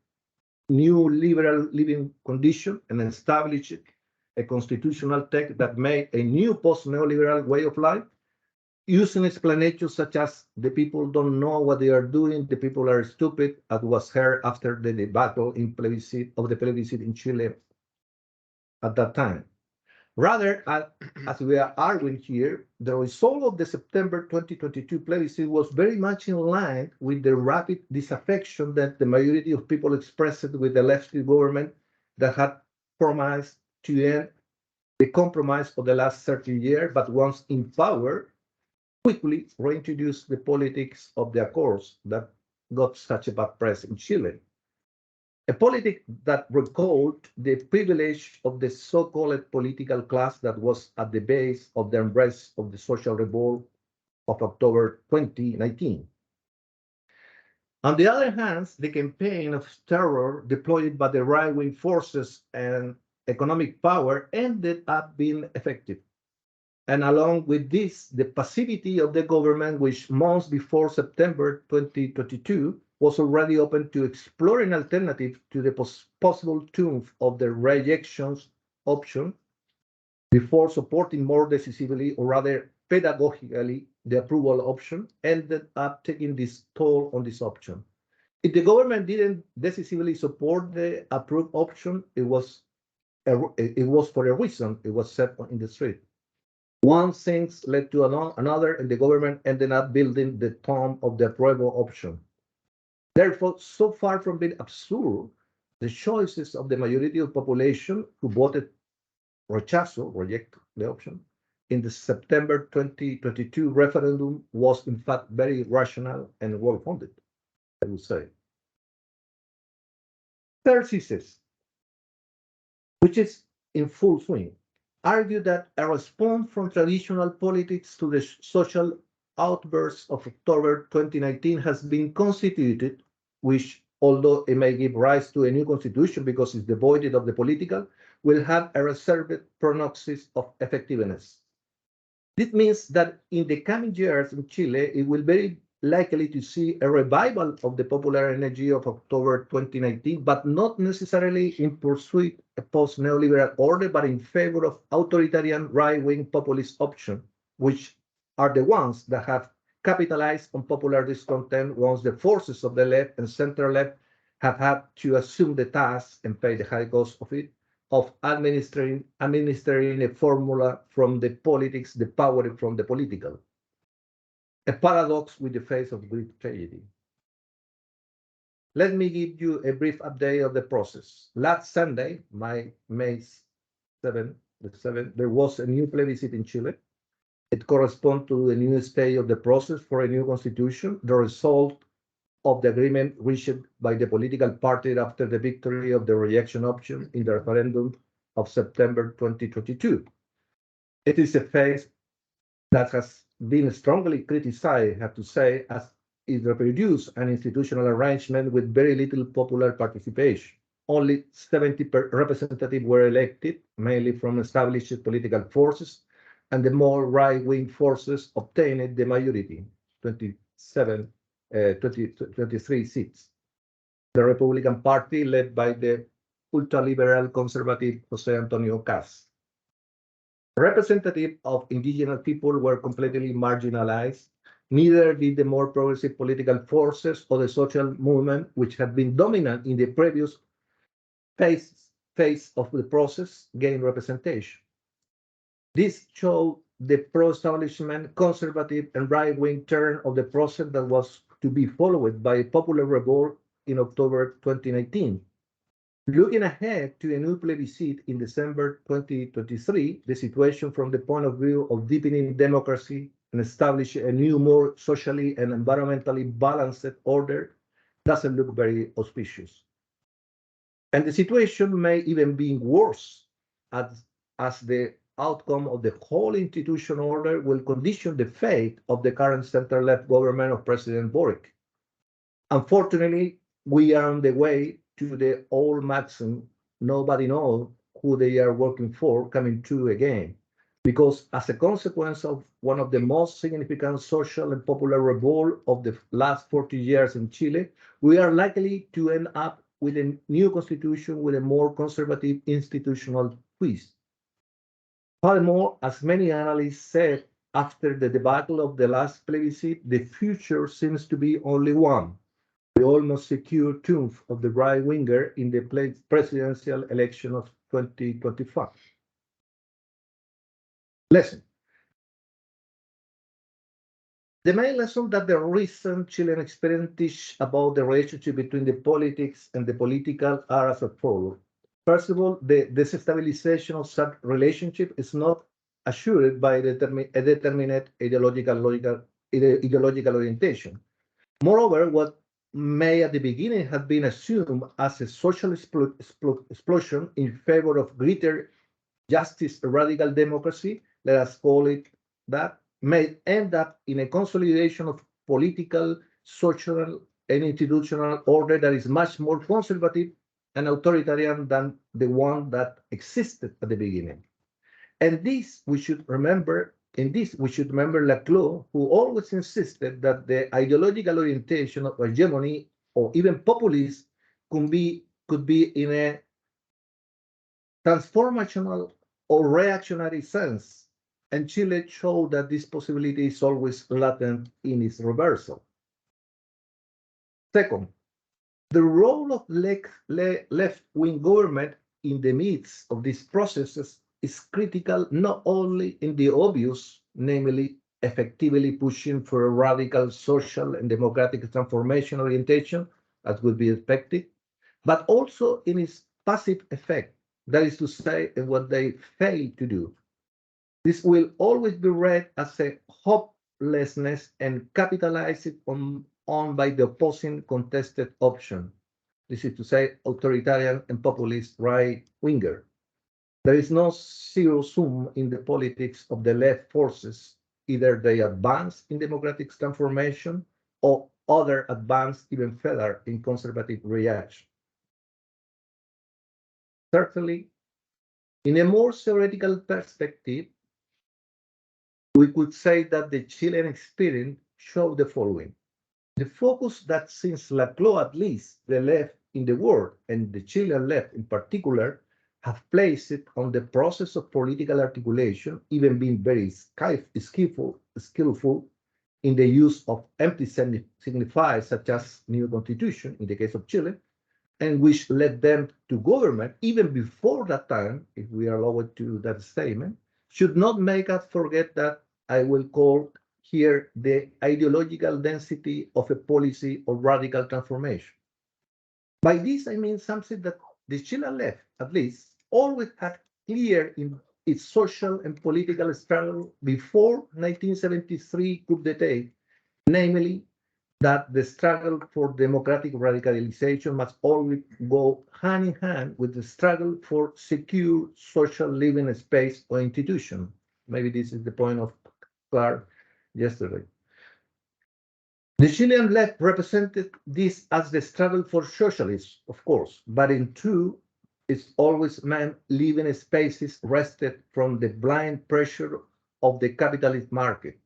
new liberal living condition and established a constitutional text that made a new post-neoliberal way of life. using explanations such as the people don't know what they are doing, the people are stupid, as was heard after the debacle in plebiscite in Chile at that time. Rather, as we are arguing here, the result of the September 2022 plebiscite was very much in line with the rapid disaffection that the majority of people expressed with the leftist government that had promised to end the compromise for the last 30 years, but once in power, quickly reintroduced the politics of the Accords that got such a bad press in Chile. A politic that recalled the privilege of the so-called political class that was at the base of the embrace of the social revolt of October 2019. On the other hand, the campaign of terror deployed by the right-wing forces and economic power ended up being effective. And along with this, the passivity of the government, which months before September 2022 was already open to exploring alternatives to the possible triumph of the rejections option before supporting more decisively or rather pedagogically the approval option, ended up taking this toll on this option. If the government didn't decisively support the approved option, it was for a reason. It was set in the street. One thing led to another, and the government ended up building the tomb of the approval option. Therefore, so far from being absurd, the choices of the majority of the population who voted reject the option, in the September 2022 referendum was in fact very rational and well-founded, I would say. Third thesis, which is in full swing, argue that a response from traditional politics to the social outbursts of October 2019 has been constituted, which, although it may give rise to a new constitution because it's devoid of the political, will have a reserved prognosis of effectiveness. This means that in the coming years in Chile, it will be very likely to see a revival of the popular energy of October 2019, but not necessarily in pursuit of a post-neoliberal order, but in favor of authoritarian right-wing populist options, which are the ones that have capitalized on popular discontent once the forces of the left and center-left have had to assume the task and pay the high cost of it, of administering a formula from the politics, the power from the political. A paradox with the face of great tragedy. Let me give you a brief update of the process. Last Sunday, May 7, there was a new plebiscite in Chile. It corresponds to the new stage of the process for a new constitution, the result of the agreement reached by the political party after the victory of the rejection option in the referendum of September 2022. It is a phase that has been strongly criticized, I have to say, as it reproduced an institutional arrangement with very little popular participation. Only 70 representatives were elected, mainly from established political forces, and the more right-wing forces obtained the majority, 23 seats. The Republican Party, led by the ultra-liberal conservative Jose Antonio Cas. Representatives of indigenous people were completely marginalized. Neither did the more progressive political forces or the social movement, which had been dominant in the previous phase of the process, gain representation. This showed the pro-establishment, conservative, and right-wing turn of the process that was to be followed by a popular revolt in October 2019. Looking ahead to a new plebiscite in December 2023, the situation from the point of view of deepening democracy and establishing a new, more socially and environmentally balanced order doesn't look very auspicious. And the situation may even be worse as the outcome of the whole institutional order will condition the fate of the current center-left government of President Boric. Unfortunately, we are on the way to the old maxim, nobody knows who they are working for, coming true again. Because as a consequence of one of the most significant social and popular revolt of the last 40 years in Chile, we are likely to end up with a new constitution with a more conservative institutional twist. Furthermore, as many analysts said, after the debacle of the last plebiscite, the future seems to be only one: the almost secure triumph of the right winger in the presidential election of 2025. Lesson. The main lesson that the recent Chilean experience teach about the relationship between the politics and the political are as follows. First of all, the destabilization of such relationship is not assured by a determinate ideological orientation. Moreover, what may at the beginning have been assumed as a social explosion in favor of greater justice, radical democracy, let us call it that, may end up in a consolidation of political, social, and institutional order that is much more conservative and authoritarian than the one that existed at the beginning. And this we should remember. In this, we should remember Laclau, who always insisted that the ideological orientation of hegemony or even populism could be in a transformational or reactionary sense, and Chile showed that this possibility is always latent in its reversal. Second, the role of left-wing government in the midst of these processes is critical not only in the obvious, namely effectively pushing for a radical social and democratic transformation orientation, as would be expected, but also in its passive effect, that is to say, in what they fail to do. This will always be read as a hopelessness and capitalized on by the opposing contested option. This is to say, authoritarian and populist right-winger. There is no zero sum in the politics of the left forces. Either they advance in democratic transformation or other advance even further in conservative reaction. Certainly, in a more theoretical perspective, we could say that the Chilean experience showed the following. The focus that since Laclau at least, the left in the world, and the Chilean left in particular, have placed it on the process of political articulation, even being very skillful in the use of empty signifiers such as new constitution, in the case of Chile, and which led them to government even before that time, if we are allowed to that statement, should not make us forget that I will call here the ideological density of a policy of radical transformation. By this, I mean something that the Chilean left, at least, always had clear in its social and political struggle before 1973 coup d'etat, namely that the struggle for democratic radicalization must always go hand in hand with the struggle for secure social living space or institution. Maybe this is the point of Clark yesterday. The Chilean left represented this as the struggle for socialism, of course, but in truth, it's always meant living spaces wrested from the blind pressure of the capitalist market.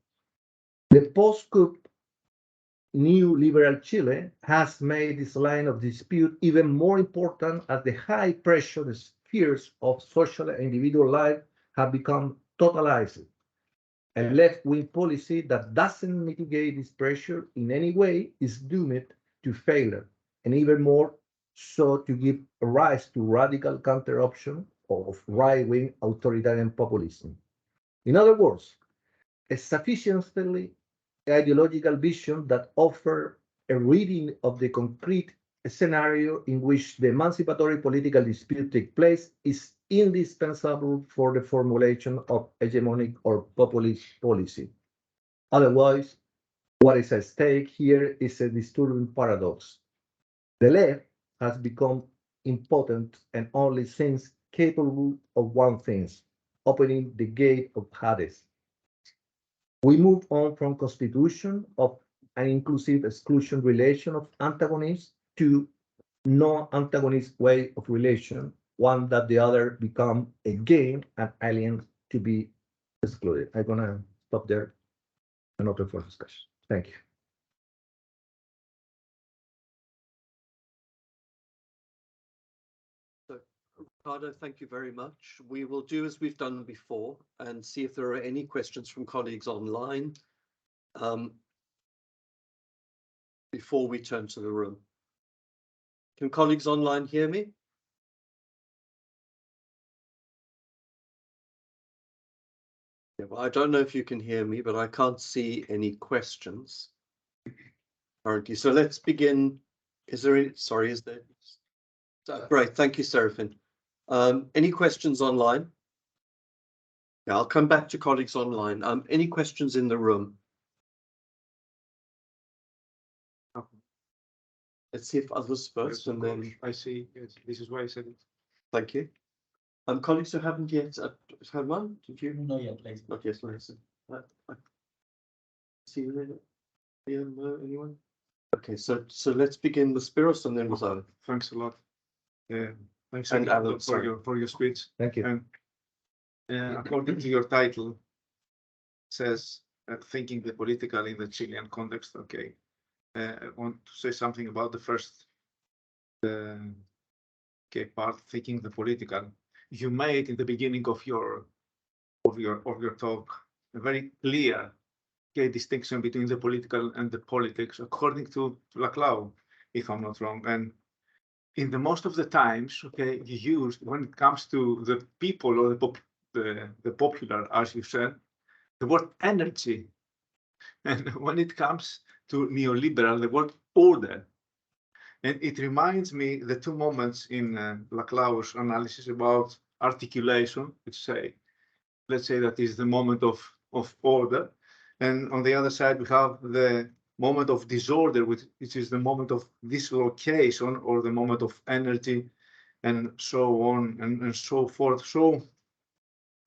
The post-coup new liberal Chile has made this line of dispute even more important as the high pressure spheres of social and individual life have become totalized. A left-wing policy that doesn't mitigate this pressure in any way is doomed to failure, and even more so to give rise to radical counter-option of right-wing authoritarian populism. In other words, a sufficiently ideological vision that offers a reading of the concrete scenario in which the emancipatory political dispute takes place is indispensable for the formulation of hegemonic or populist policy. Otherwise, what is at stake here is a disturbing paradox. The left has become impotent and only seems capable of one thing: opening the gate of Hades. We move on from constitution of an inclusive exclusion relation of antagonists to no-antagonist way of relation, one that the other become again an alien to be excluded. I'm gonna stop there and open for discussion. Thank you. Ricardo, thank you very much. We will do as we've done before and see if there are any questions from colleagues online before we turn to the room. Can colleagues online hear me? Yeah, well, I don't know if you can hear me, but I can't see any questions currently. So let's begin. Is there any, sorry, is there? Great, thank you, Serafin. Any questions online? Yeah, I'll come back to colleagues online. Any questions in the room? Let's see if others first, and then I see. Yes, this is why I said it. thank you. Colleagues who haven't yet had one, did you? Not yet, please. Not yet, listen. See anyone? Okay, so let's begin with Spiros and then with Alan. Thanks a lot. Thanks And again Alan, for your speech. Thank you. According to your title, it says thinking the political in the Chilean context. Okay, I want to say something about the first part, thinking the political. You made in the beginning of your talk a very clear distinction between the political and the politics, according to Laclau, if I'm not wrong. And in the most of the times, you use, when it comes to the people or the popular, as you said, the word energy. And when it comes to neoliberal, the word order. And it reminds me the two moments in Laclau's analysis about articulation, let's say that is the moment of order. And on the other side, we have the moment of disorder, which is the moment of dislocation or the moment of energy and so on and so forth. So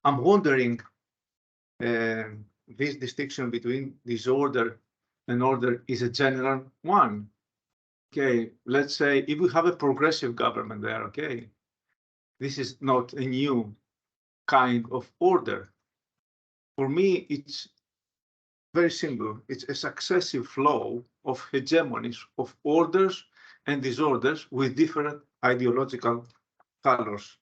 I'm wondering this distinction between disorder and order is a general one. Okay, let's say if we have a progressive government there, this is not a new kind of order. For me, it's very simple. It's a successive flow of hegemonies, of orders and disorders with different ideological colors.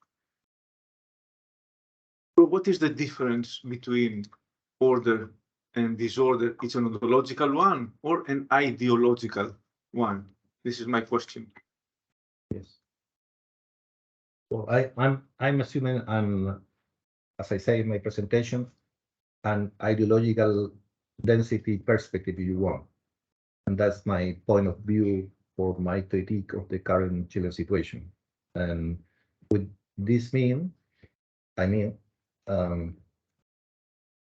So what is the difference between order and disorder? It's an ontological one or an ideological one? This is my question. Yes. Well, I'm assuming as I say in my presentation, an ideological density perspective if you want. And that's my point of view for my critique of the current Chilean situation. And with this I mean,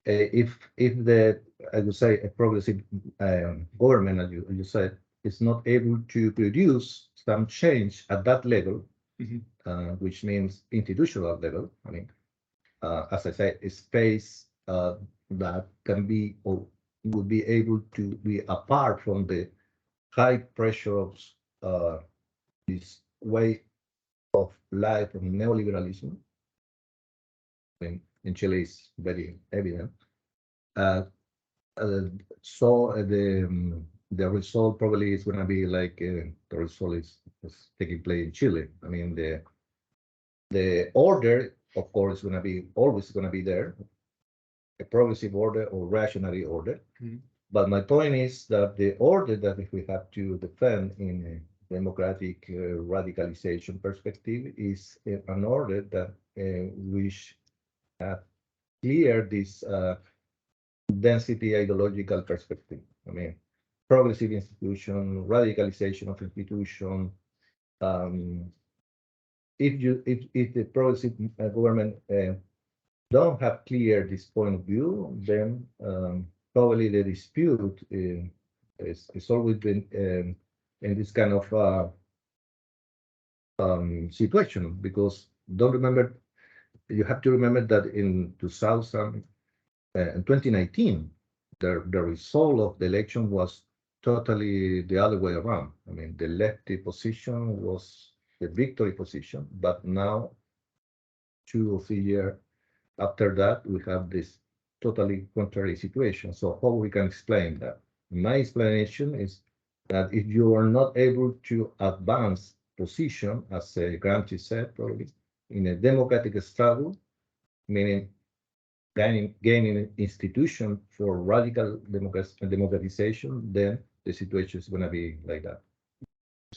if the, I would say, a progressive government, as you said, is not able to produce some change at that level, which means institutional level, I mean, as I said, a space that can be or would be able to be apart from the high pressure of this way of life of neoliberalism. In Chile is very evident. So the result probably is going to be like the result is taking place in Chile. I mean, the order, of course, is going to be always going to be there, a progressive order or reactionary order. But my point is that the order that we have to defend in a democratic radicalization perspective is an order that which have clear this density ideological perspective. I mean, progressive institution, radicalization of institution. If the progressive government don't have clear this point of view, then probably the dispute is always been in this kind of situation, because you have to remember that in 2019, the result of the election was totally the other way around. I mean, the lefty position was the victory position, but now 2 or 3 years after that, we have this totally contrary situation. So how we can explain that? My explanation is that if you are not able to advance position, as Gandhi said, probably, in a democratic struggle, meaning gaining an institution for radical democratization, then the situation is going to be like that.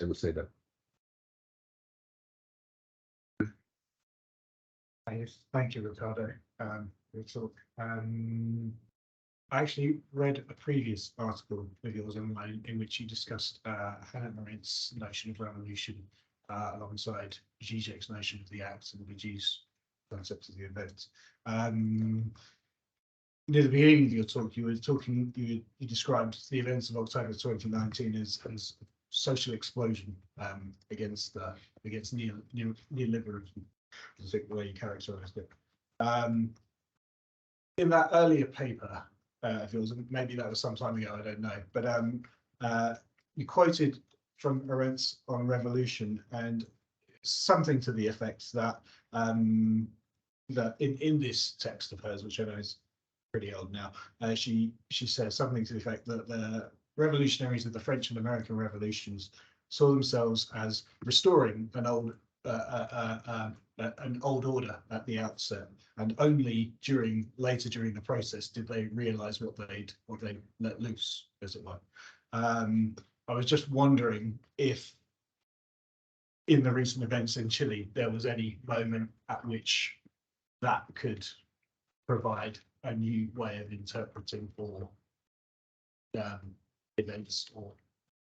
I would say that. Thank you, Ricardo. Good talk. I actually read a previous article of yours online in which you discussed Hannah Arendt's notion of revolution alongside Zizek's notion of the act and Vigi's concept of the event. Near the beginning of your talk, you described the events of October 2019 as social explosion against neoliberalism. I think the way you characterized it. In that earlier paper, if it was, maybe that was some time ago, I don't know, but you quoted from Arendt on revolution and something to the effect that that in this text of hers, which I know is pretty old now, she says something to the effect that the revolutionaries of the French and American revolutions saw themselves as restoring an old order at the outset, and only later during the process did they realize what they'd let loose, as it were. I was just wondering if in the recent events in Chile there was any moment at which that could provide a new way of interpreting or events, or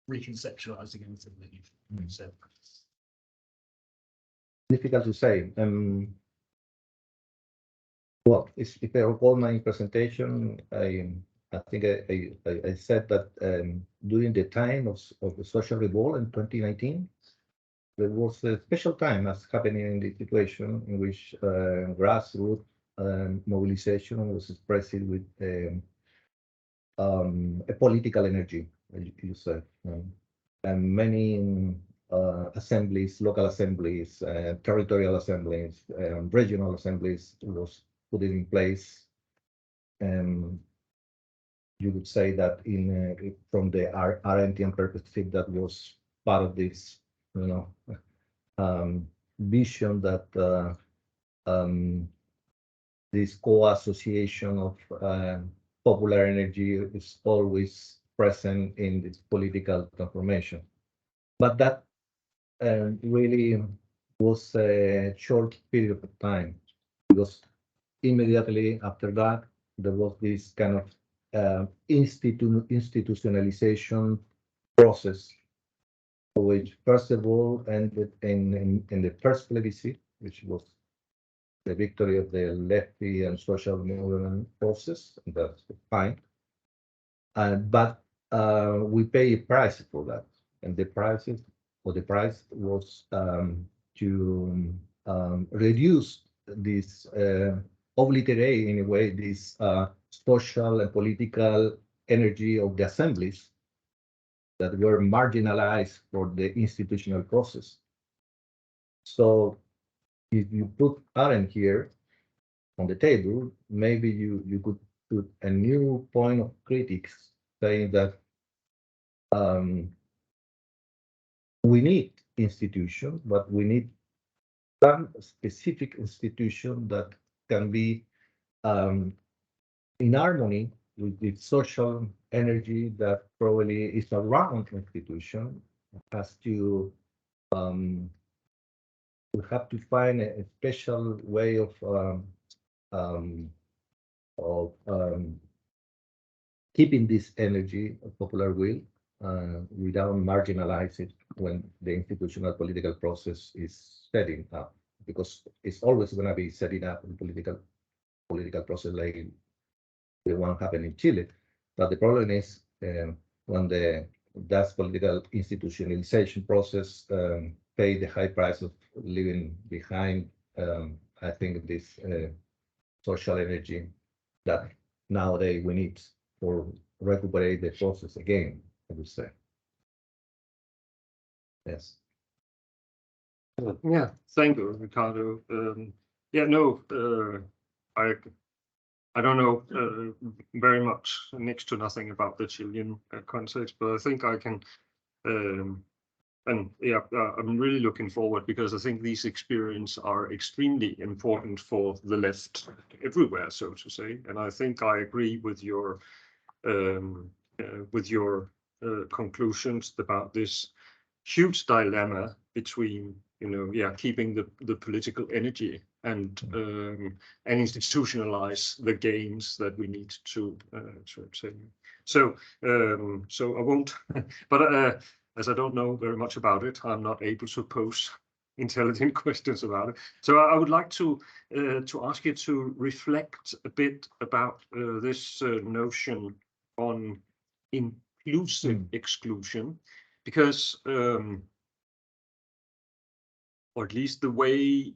reconceptualizing anything that you've said. Difficult to say. Well, if I recall my presentation, I think I said that during the time of the social revolt in 2019, there was a special time as happening in the situation in which grassroots mobilization was expressed with a political energy, as you said, and many assemblies, local assemblies, territorial assemblies, regional assemblies was put in place. And you would say that from the Arendtian perspective, that was part of this, vision that this co-association of popular energy is always present in this political transformation. But that really was a short period of time, because immediately after that, there was this kind of institutionalization process, which first of all ended in the first plebiscite, which was the victory of the lefty and social movement process. And that's fine. But we pay a price for that, and the price was to reduce this, obliterate in a way this social and political energy of the assemblies that were marginalized for the institutional process. So if you put Arendt here on the table, maybe you could put a new point of critics saying that we need institution, but we need some specific institution that can be in harmony with the social energy that probably is around institution. Has to we have to find a special way of keeping this energy of popular will without marginalizing it when the institutional political process is setting up, because it's always going to be setting up a political process like the one happened in Chile. But the problem is when that political institutionalization process pay the high price of leaving behind, I think, this social energy that nowadays we need for recuperate the process again, I would say. Yes. Yeah, thank you, Ricardo. Yeah, no, I don't know very much, next to nothing about the Chilean context, but I think I can And yeah, I'm really looking forward because I think these experiences are extremely important for the left everywhere, so to say. And I think I agree with your conclusions about this huge dilemma between, keeping the political energy and institutionalize the gains that we need to obtain. So I won't, but as I don't know very much about it, I'm not able to pose intelligent questions about it. So I would like to ask you to reflect a bit about this notion on inclusive exclusion, because or at least the way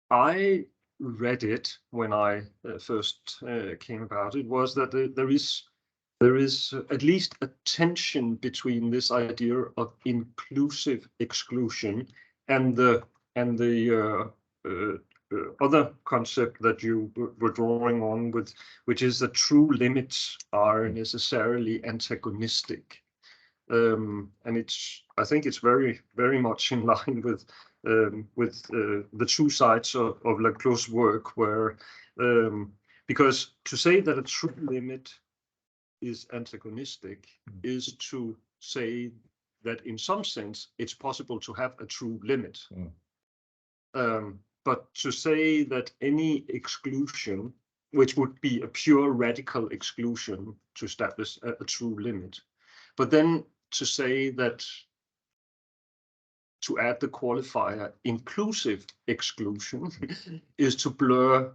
I read it when I first came about it was that there is at least a tension between this idea of inclusive exclusion and the other concept that you were drawing on with, which is that true limits are necessarily antagonistic. And I think it's very, very much in line with the two sides of Laclau's work, where because to say that a true limit is antagonistic is to say that in some sense it's possible to have a true limit. But to say that any exclusion, which would be a pure radical exclusion to establish a true limit, but then to say that to add the qualifier inclusive exclusion is to blur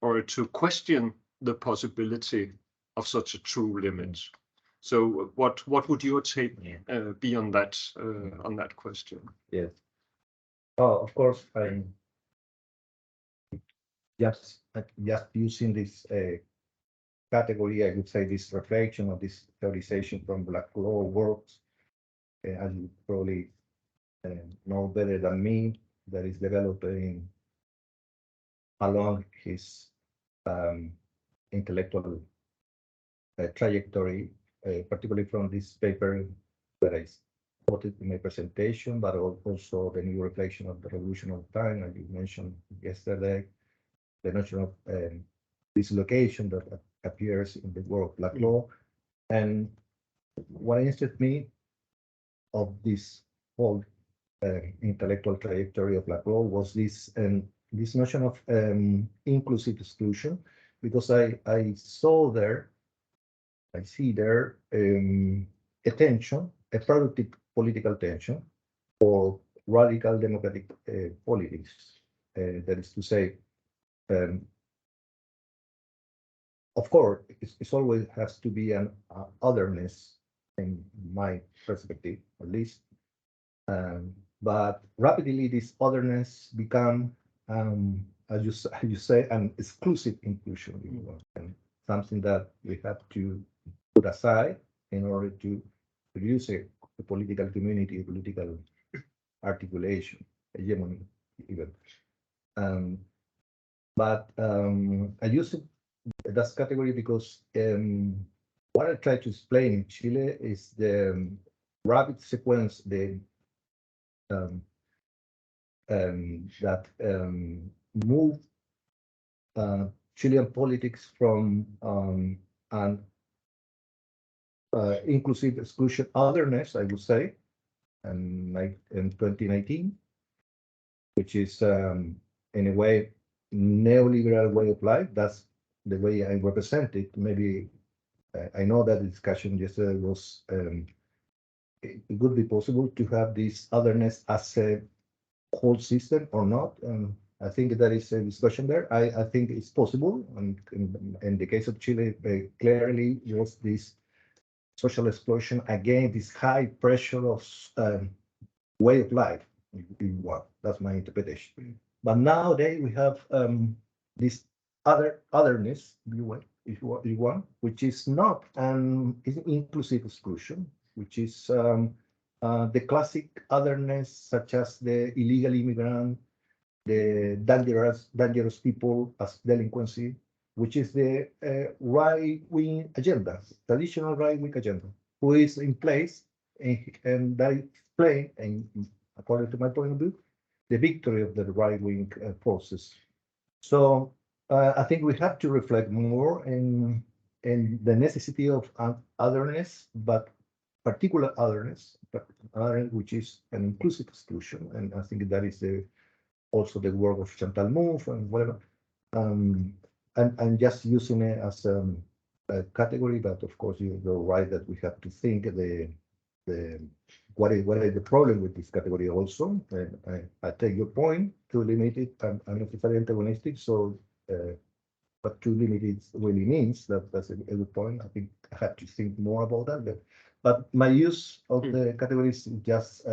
or to question the possibility of such a true limit. So what would your take be on that question? Yes. Oh, of course, I'm just using this category. I would say this reflection of this theorization from Laclau works, as you probably know better than me, that is developing along his intellectual trajectory, particularly from this paper that I quoted in my presentation, but also the new reflection of the revolution of time, as you mentioned yesterday, the notion of dislocation that appears in the work of Laclau. And what interested me of this whole intellectual trajectory of Laclau was this notion of inclusive exclusion, because I see there a tension, a productive political tension for radical democratic politics. That is to say, of course, it always has to be an otherness in my perspective, at least. But rapidly, this otherness become, as you say, an exclusive inclusion, and something that we have to put aside in order to produce a political community, a political articulation, hegemony, even. But I use it that category because what I try to explain in Chile is the rapid sequence, that move Chilean politics from an inclusive exclusion otherness, I would say, and like in 2019, which is in a way neoliberal way of life. That's the way I represent it. Maybe I know that the discussion yesterday was it would be possible to have this otherness as a whole system or not. I think there is a discussion there. I think it's possible, and in the case of Chile, clearly was this social explosion, again, this high pressure of way of life, if you want. That's my interpretation. But nowadays we have this otherness, if you want, which is not an inclusive exclusion, which is the classic otherness, such as the illegal immigrant, the dangerous people as delinquency, which is the right-wing agenda, traditional right-wing agenda, who is in place, and that explain, and according to my point of view, the victory of the right-wing process. So I think we have to reflect more in the necessity of otherness, but particular otherness, but otherness which is an inclusive exclusion. And I think that is also the work of Chantal Mouffe and whatever. And just using it as a category, but of course you're right that we have to think what is the problem with this category also. And I take your point, too limited and unnecessarily antagonistic. So, what too limited really means, that's a good point. I think I have to think more about that. But my use of the categories is just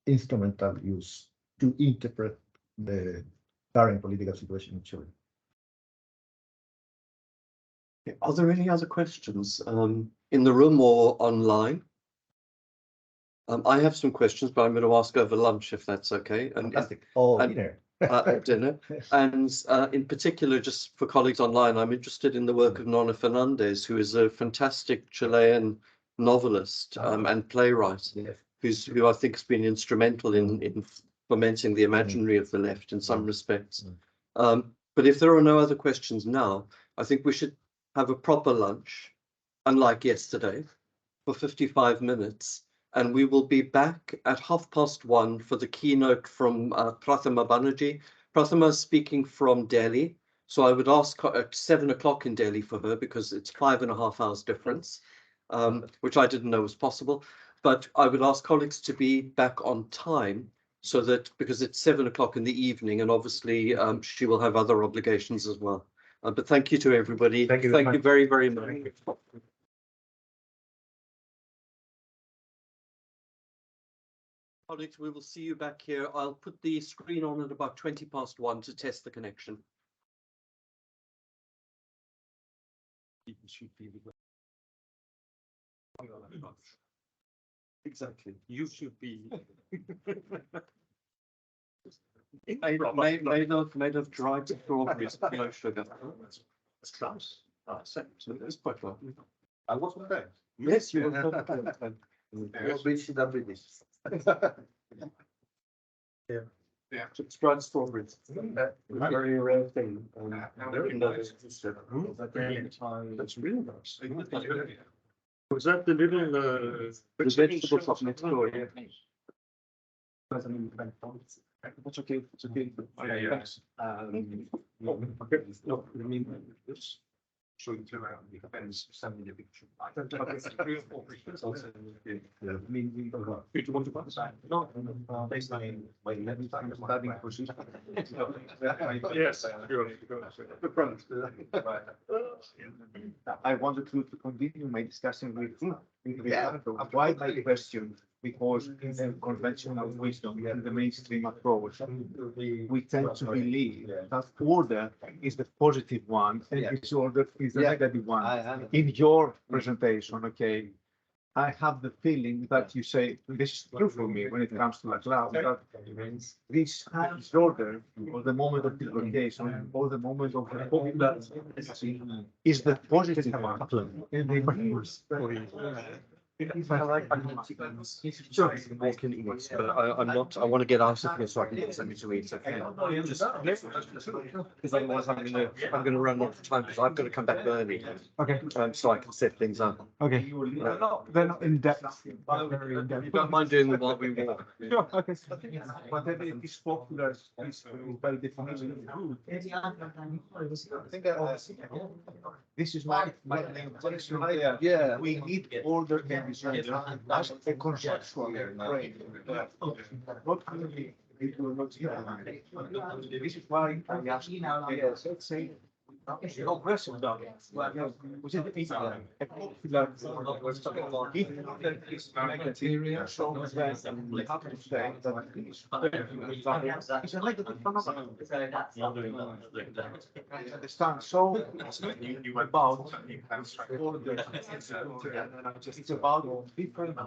instrumental use to interpret the current political situation in Chile. Are there any other questions in the room or online? I have some questions, but I'm going to ask over lunch if that's okay. Fantastic. Dinner. Dinner. And in particular, just for colleagues online, I'm interested in the work of Nona Fernandez, who is a fantastic Chilean novelist and playwright, who I think has been instrumental in fomenting the imaginary of the left in some respects. But if there are no other questions now, I think we should have a proper lunch, unlike yesterday, for 55 minutes. And we will be back at 1:30 for the keynote from Prathama Banerjee. Prathama is speaking from Delhi. So I would ask at 7 o'clock in Delhi for her, because it's 5.5 hours difference, which I didn't know was possible. But I would ask colleagues to be back on time, so that, because it's 7 o'clock in the evening, and obviously she will have other obligations as well. But thank you to everybody. Thank you very, very much. Colleagues, we will see you back here. I'll put the screen on at about 1:20 to test the connection. Exactly. You should be. Made of dried strawberries, no sugar. That's close. So it's quite well. I was on that. Yes, you were. Yeah, it's dried strawberries. Very rare thing. Very nice. That's really nice. Was that the little the vegetable shop next door? Yeah. That's okay. It's okay. Thanks. No, I mean this. So you clear out the fence, sending the picture. I don't know. 3 or 4 pictures. I mean, we do you want to pass? No, baseline. Starting procedure. Yes, the front. I wanted to continue my discussion with Ricardo. Why my question? Because in the conventional wisdom, in the mainstream approach, we tend to believe that order is the positive one and disorder is the negative one. In your presentation, okay, I have the feeling that you say, this is true for me when it comes to the cloud, that this disorder, or the moment of dislocation, or the moment of popular is the positive one. In the Sure, walk in English, but I'm not. I want to get out of here so I can get something to eat. Okay, just because otherwise I'm gonna run out of time, because I've got to come back early. Okay. So I can set things up. Okay. They're not in depth. Very in depth. You don't mind doing them while we walk? Sure. Okay. But then it is popular is by definition good. I think this is my main objection. Yeah. We need order and disorder as a conceptual frame. Not really. It will not be. This is why I asked. Yes, let's say. No question about it. Which is a popular if is material, so then we have to say that it's a negative phenomenon. Understand? So about order, it's about different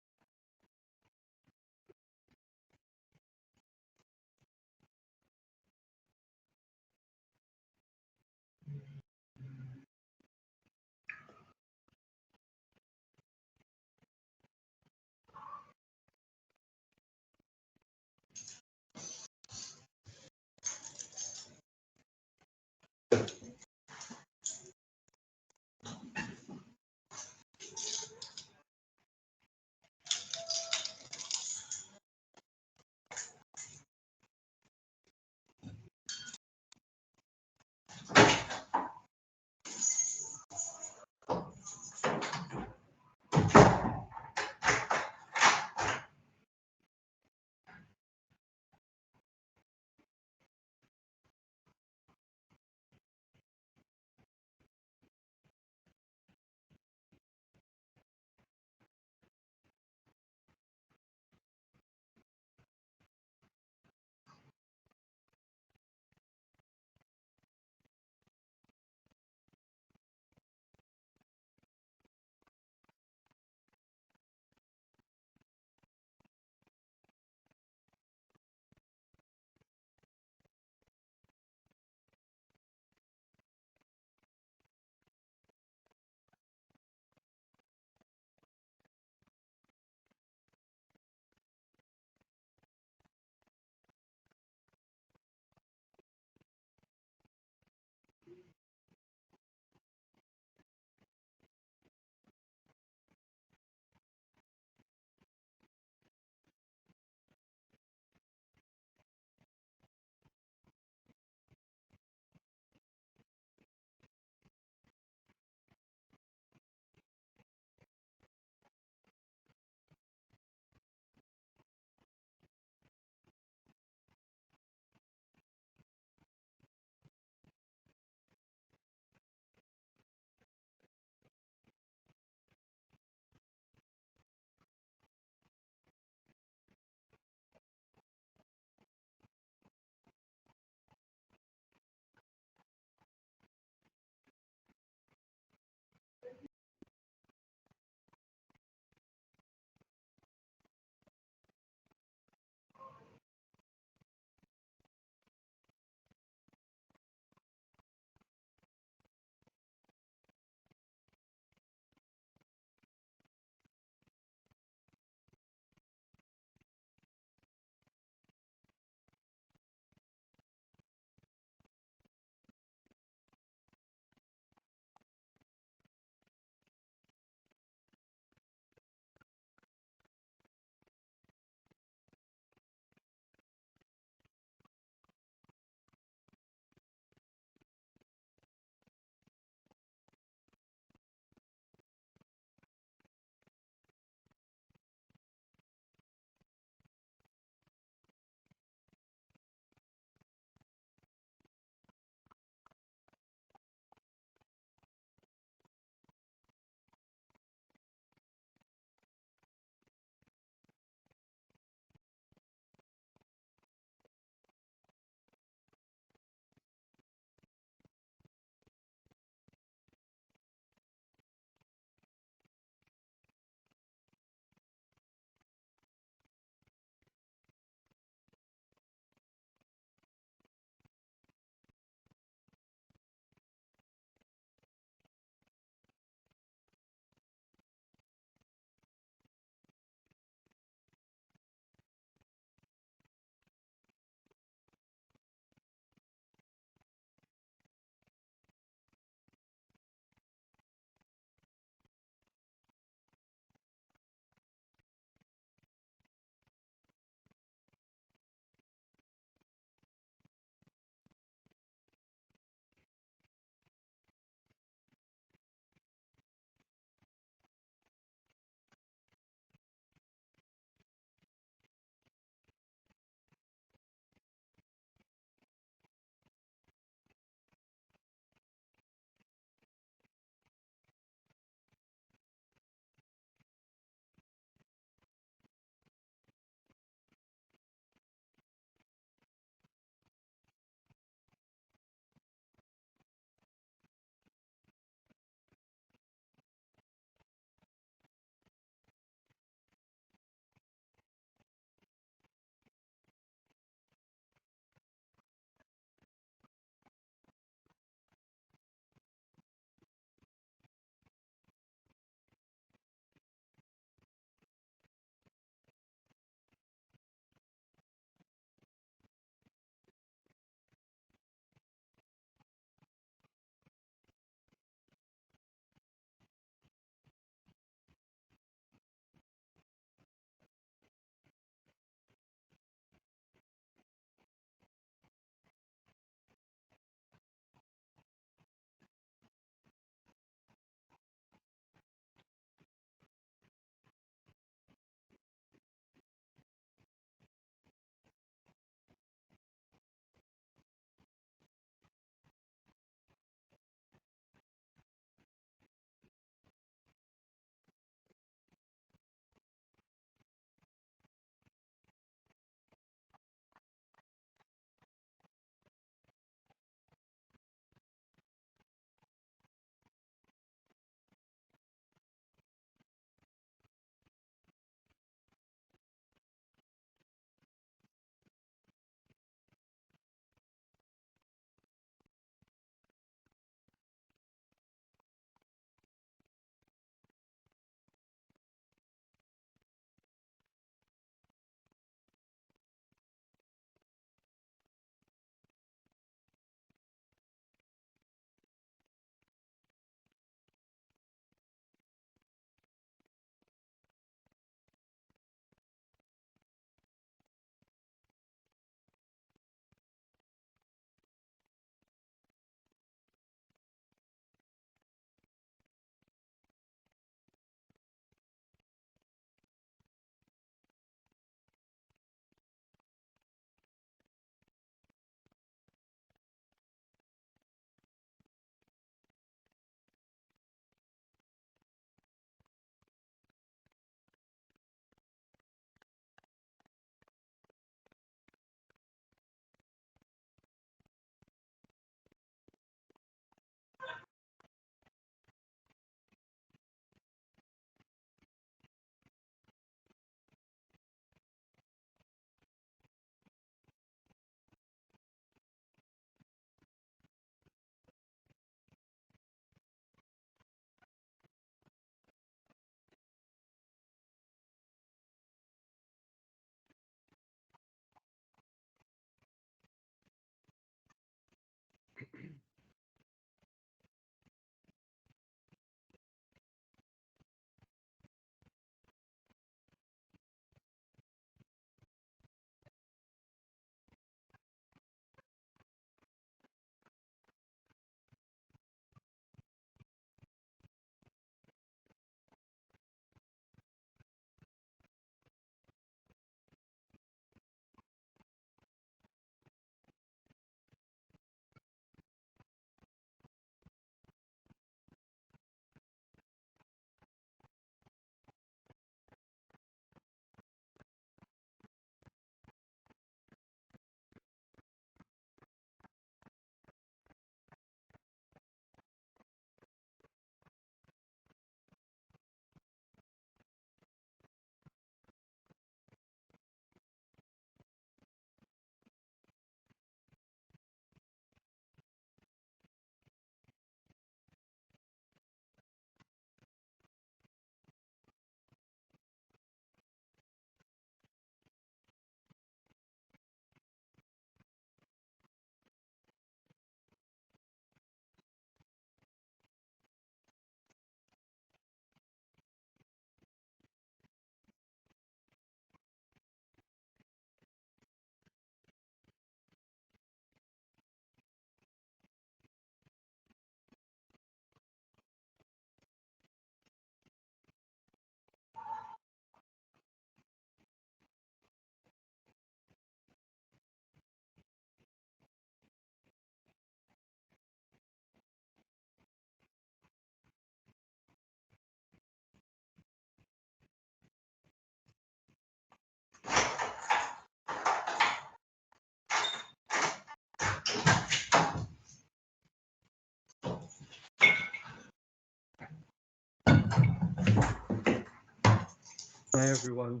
Hi everyone.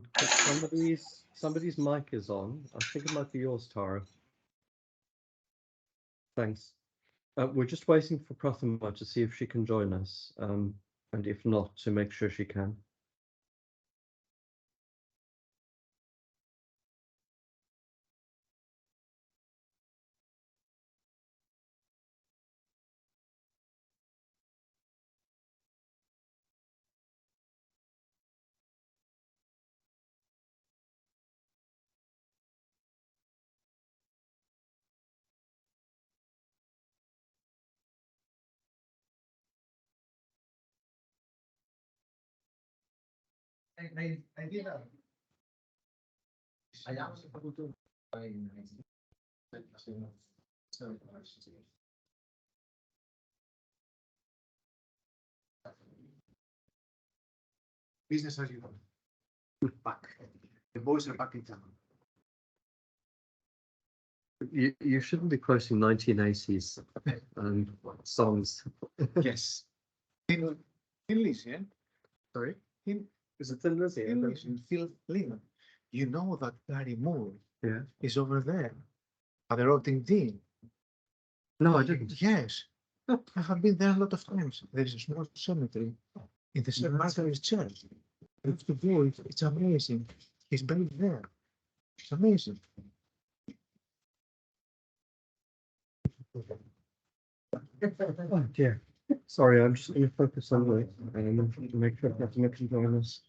Somebody's mic is on. I think it might be yours, Tara. Thanks. We're just waiting for Prathama to see if she can join us, and if not, to make sure she can. I did that. I asked business as usual. Back. The boys are back in town. You shouldn't be quoting 1980s songs. Yes. Thin Lizzy, Sorry? Is it Thin Lizzy? Phil Lynn. You know that Gary Moore is over there at the rotting dean. No, I didn't. Yes. I have been there a lot of times. There is a small cemetery in the St. Margaret's Church. It's amazing. He's buried there. It's amazing. Oh dear. Sorry, I'm just going to focus on the make sure Prathama can join us.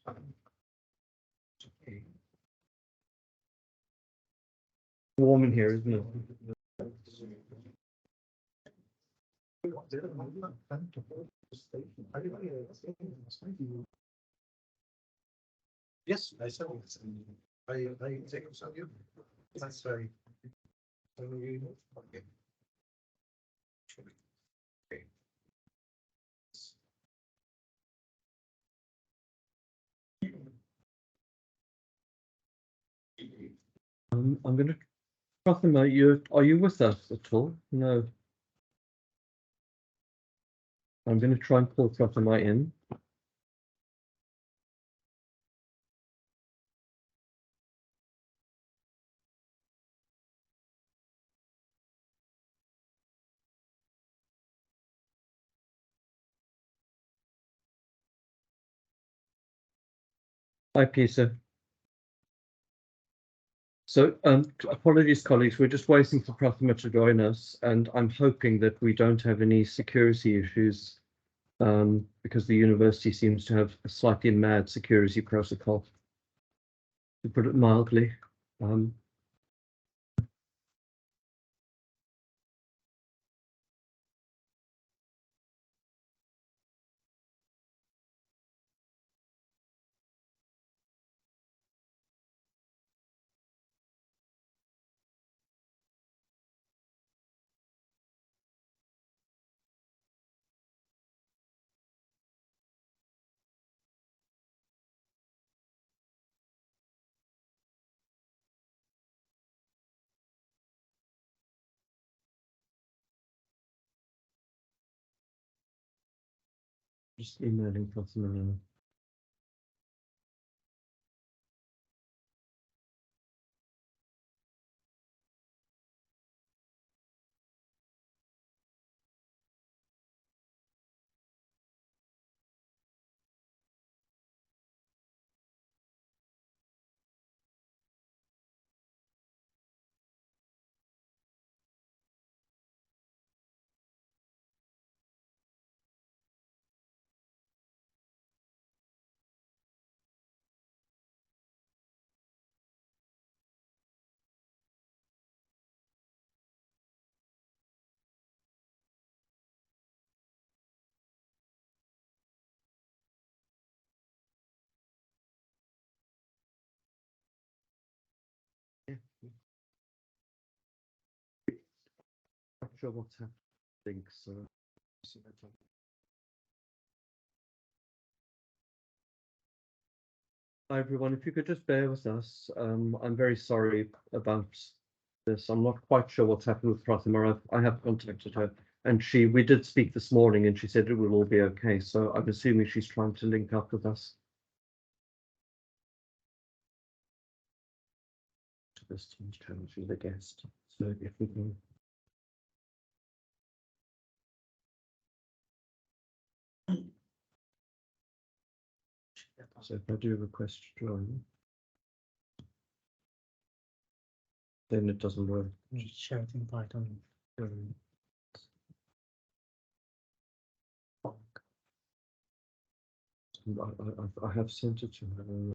Warm in here, isn't it? Yes, I said it. I take some of you. That's very. Okay. I'm going to Prathama, are you with us at all? No. I'm going to try and pull Prathama in. Hi, Peter. So, apologies, colleagues. We're just waiting for Prathama to join us, and I'm hoping that we don't have any security issues, because the university seems to have a slightly mad security protocol, to put it mildly. Just emailing Prathama now. Not sure what's happening, so. Hi, everyone. If you could just bear with us, I'm very sorry about this. I'm not quite sure what's happened with Prathama. I have contacted her, and we did speak this morning, and she said it will all be okay. So I'm assuming she's trying to link up with us. questions coming through the guest. So if we can. So if I do request to join, then it doesn't work. Share it in Python. I have sent it to her already.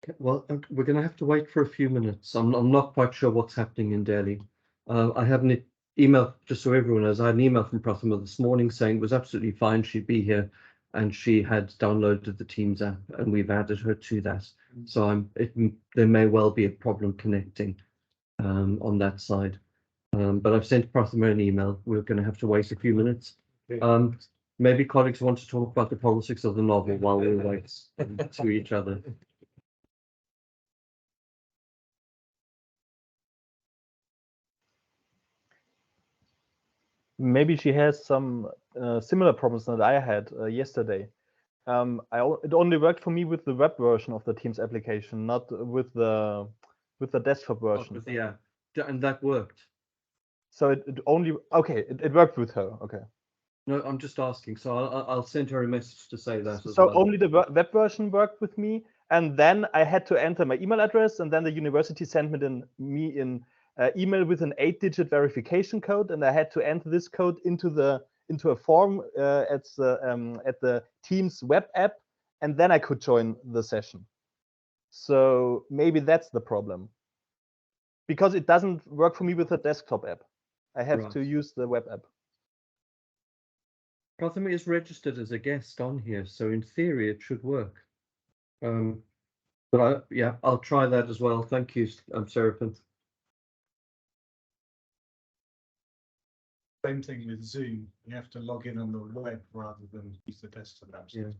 Okay, well, we're going to have to wait for a few minutes. I'm not quite sure what's happening in Delhi. I have an email, just so everyone knows, I had an email from Prathama this morning saying it was absolutely fine, she'd be here, and she had downloaded the Teams app, and we've added her to that. So there may well be a problem connecting on that side. But I've sent Prathama an email. We're going to have to wait a few minutes. Maybe colleagues want to talk about the politics of the novel while we wait to each other. Maybe she has some similar problems that I had yesterday. It only worked for me with the web version of the Teams application, not with the desktop version. Yeah, and that worked. So it only it worked with her. Okay. No, I'm just asking. So I'll send her a message to say that. So only the web version worked with me, and then I had to enter my email address, and then the university sent me an email with an 8-digit verification code, and I had to enter this code into a form at the Teams web app, and then I could join the session. So maybe that's the problem, because it doesn't work for me with a desktop app. I have to use the web app. Prathama is registered as a guest on here, so in theory it should work. But I'll try that as well. Thank you, Seraphin. Same thing with Zoom. You have to log in on the web rather than use the desktop app. Yeah.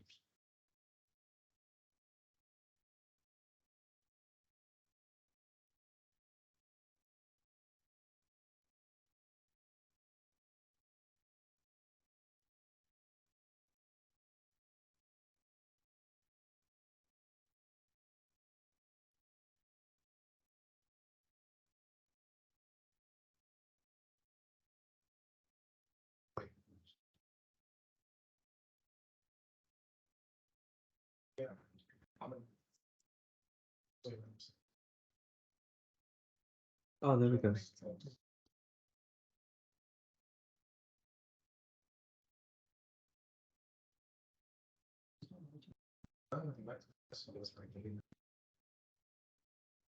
Oh, there we go.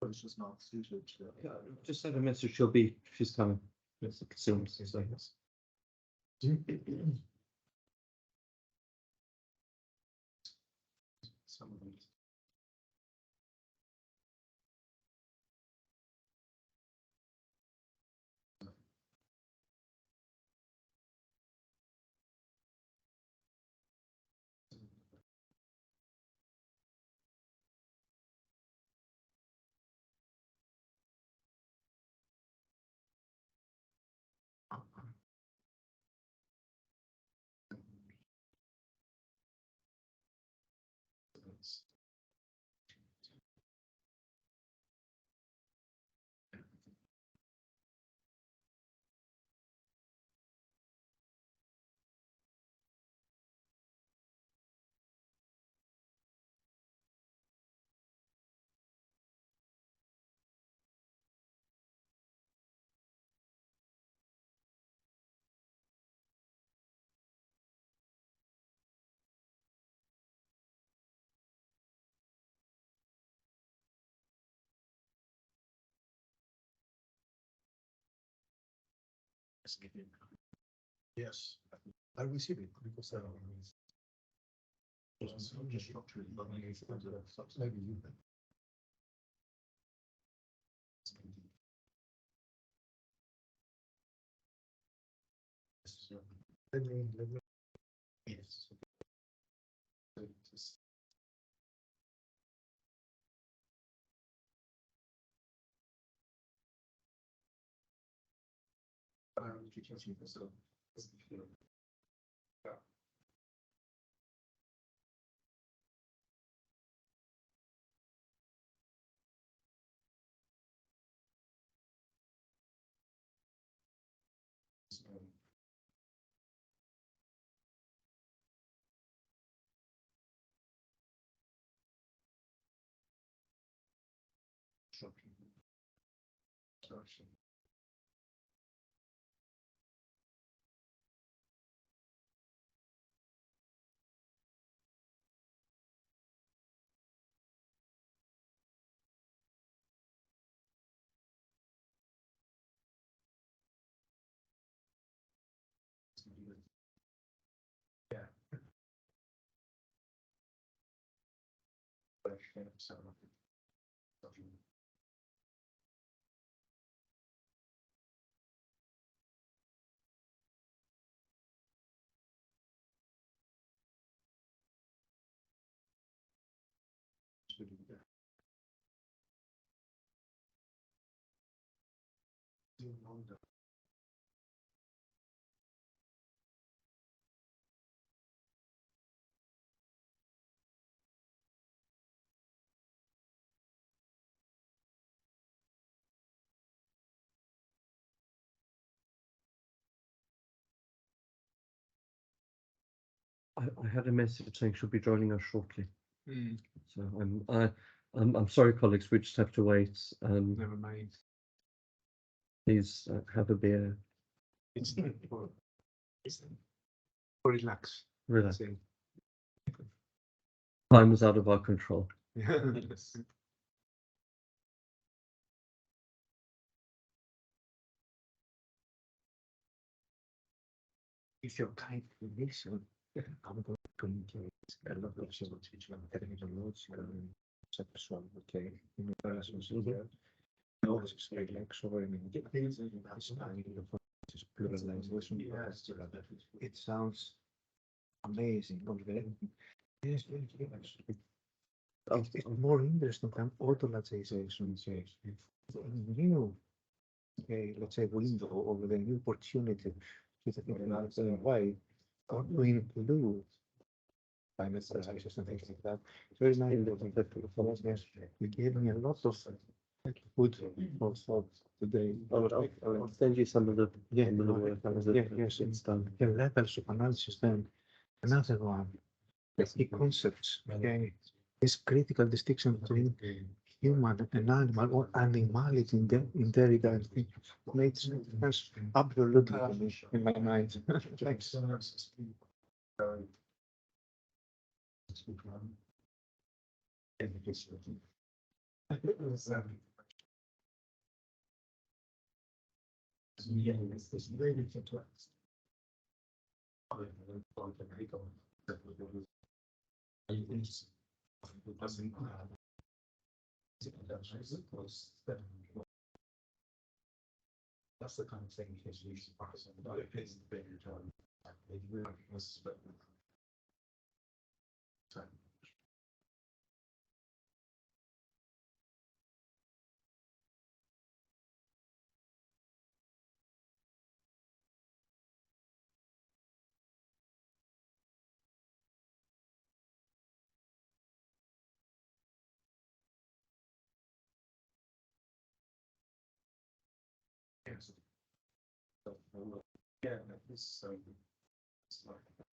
it's just not suited to. Yeah, just send a message. She's coming. Yes, it seems. So, yes. Some of them. Yes, I received it because maybe you. Let me. Yes. Yeah. I had a message saying she'll be joining us shortly. So I'm sorry, colleagues. We just have to wait. Never mind. Please have a beer. It's for relax. Relax. Say. Time is out of our control. Yes. If you're kind to listen, I'm going to indicate a lot of things which are technological conceptual, okay, in relations here. No, it's relax or anything. It sounds amazing. Yes, it's more interesting than automatization. New, okay, let's say window over the new opportunity. Why? Or to include climate crisis and things like that. It's very nice. Yes, you gave me a lot of food for thought today. I'll send you some of the Yes, it's done. the levels of analysis. Then another one, the key concepts. Okay, this critical distinction between human and animal or animality in their regard makes sense absolutely to me in my mind. Thanks. Yeah, it's really complex. That's the kind of thing he's usually practicing about. It is the bigger term. They really was so. Yes. So, yeah, it's like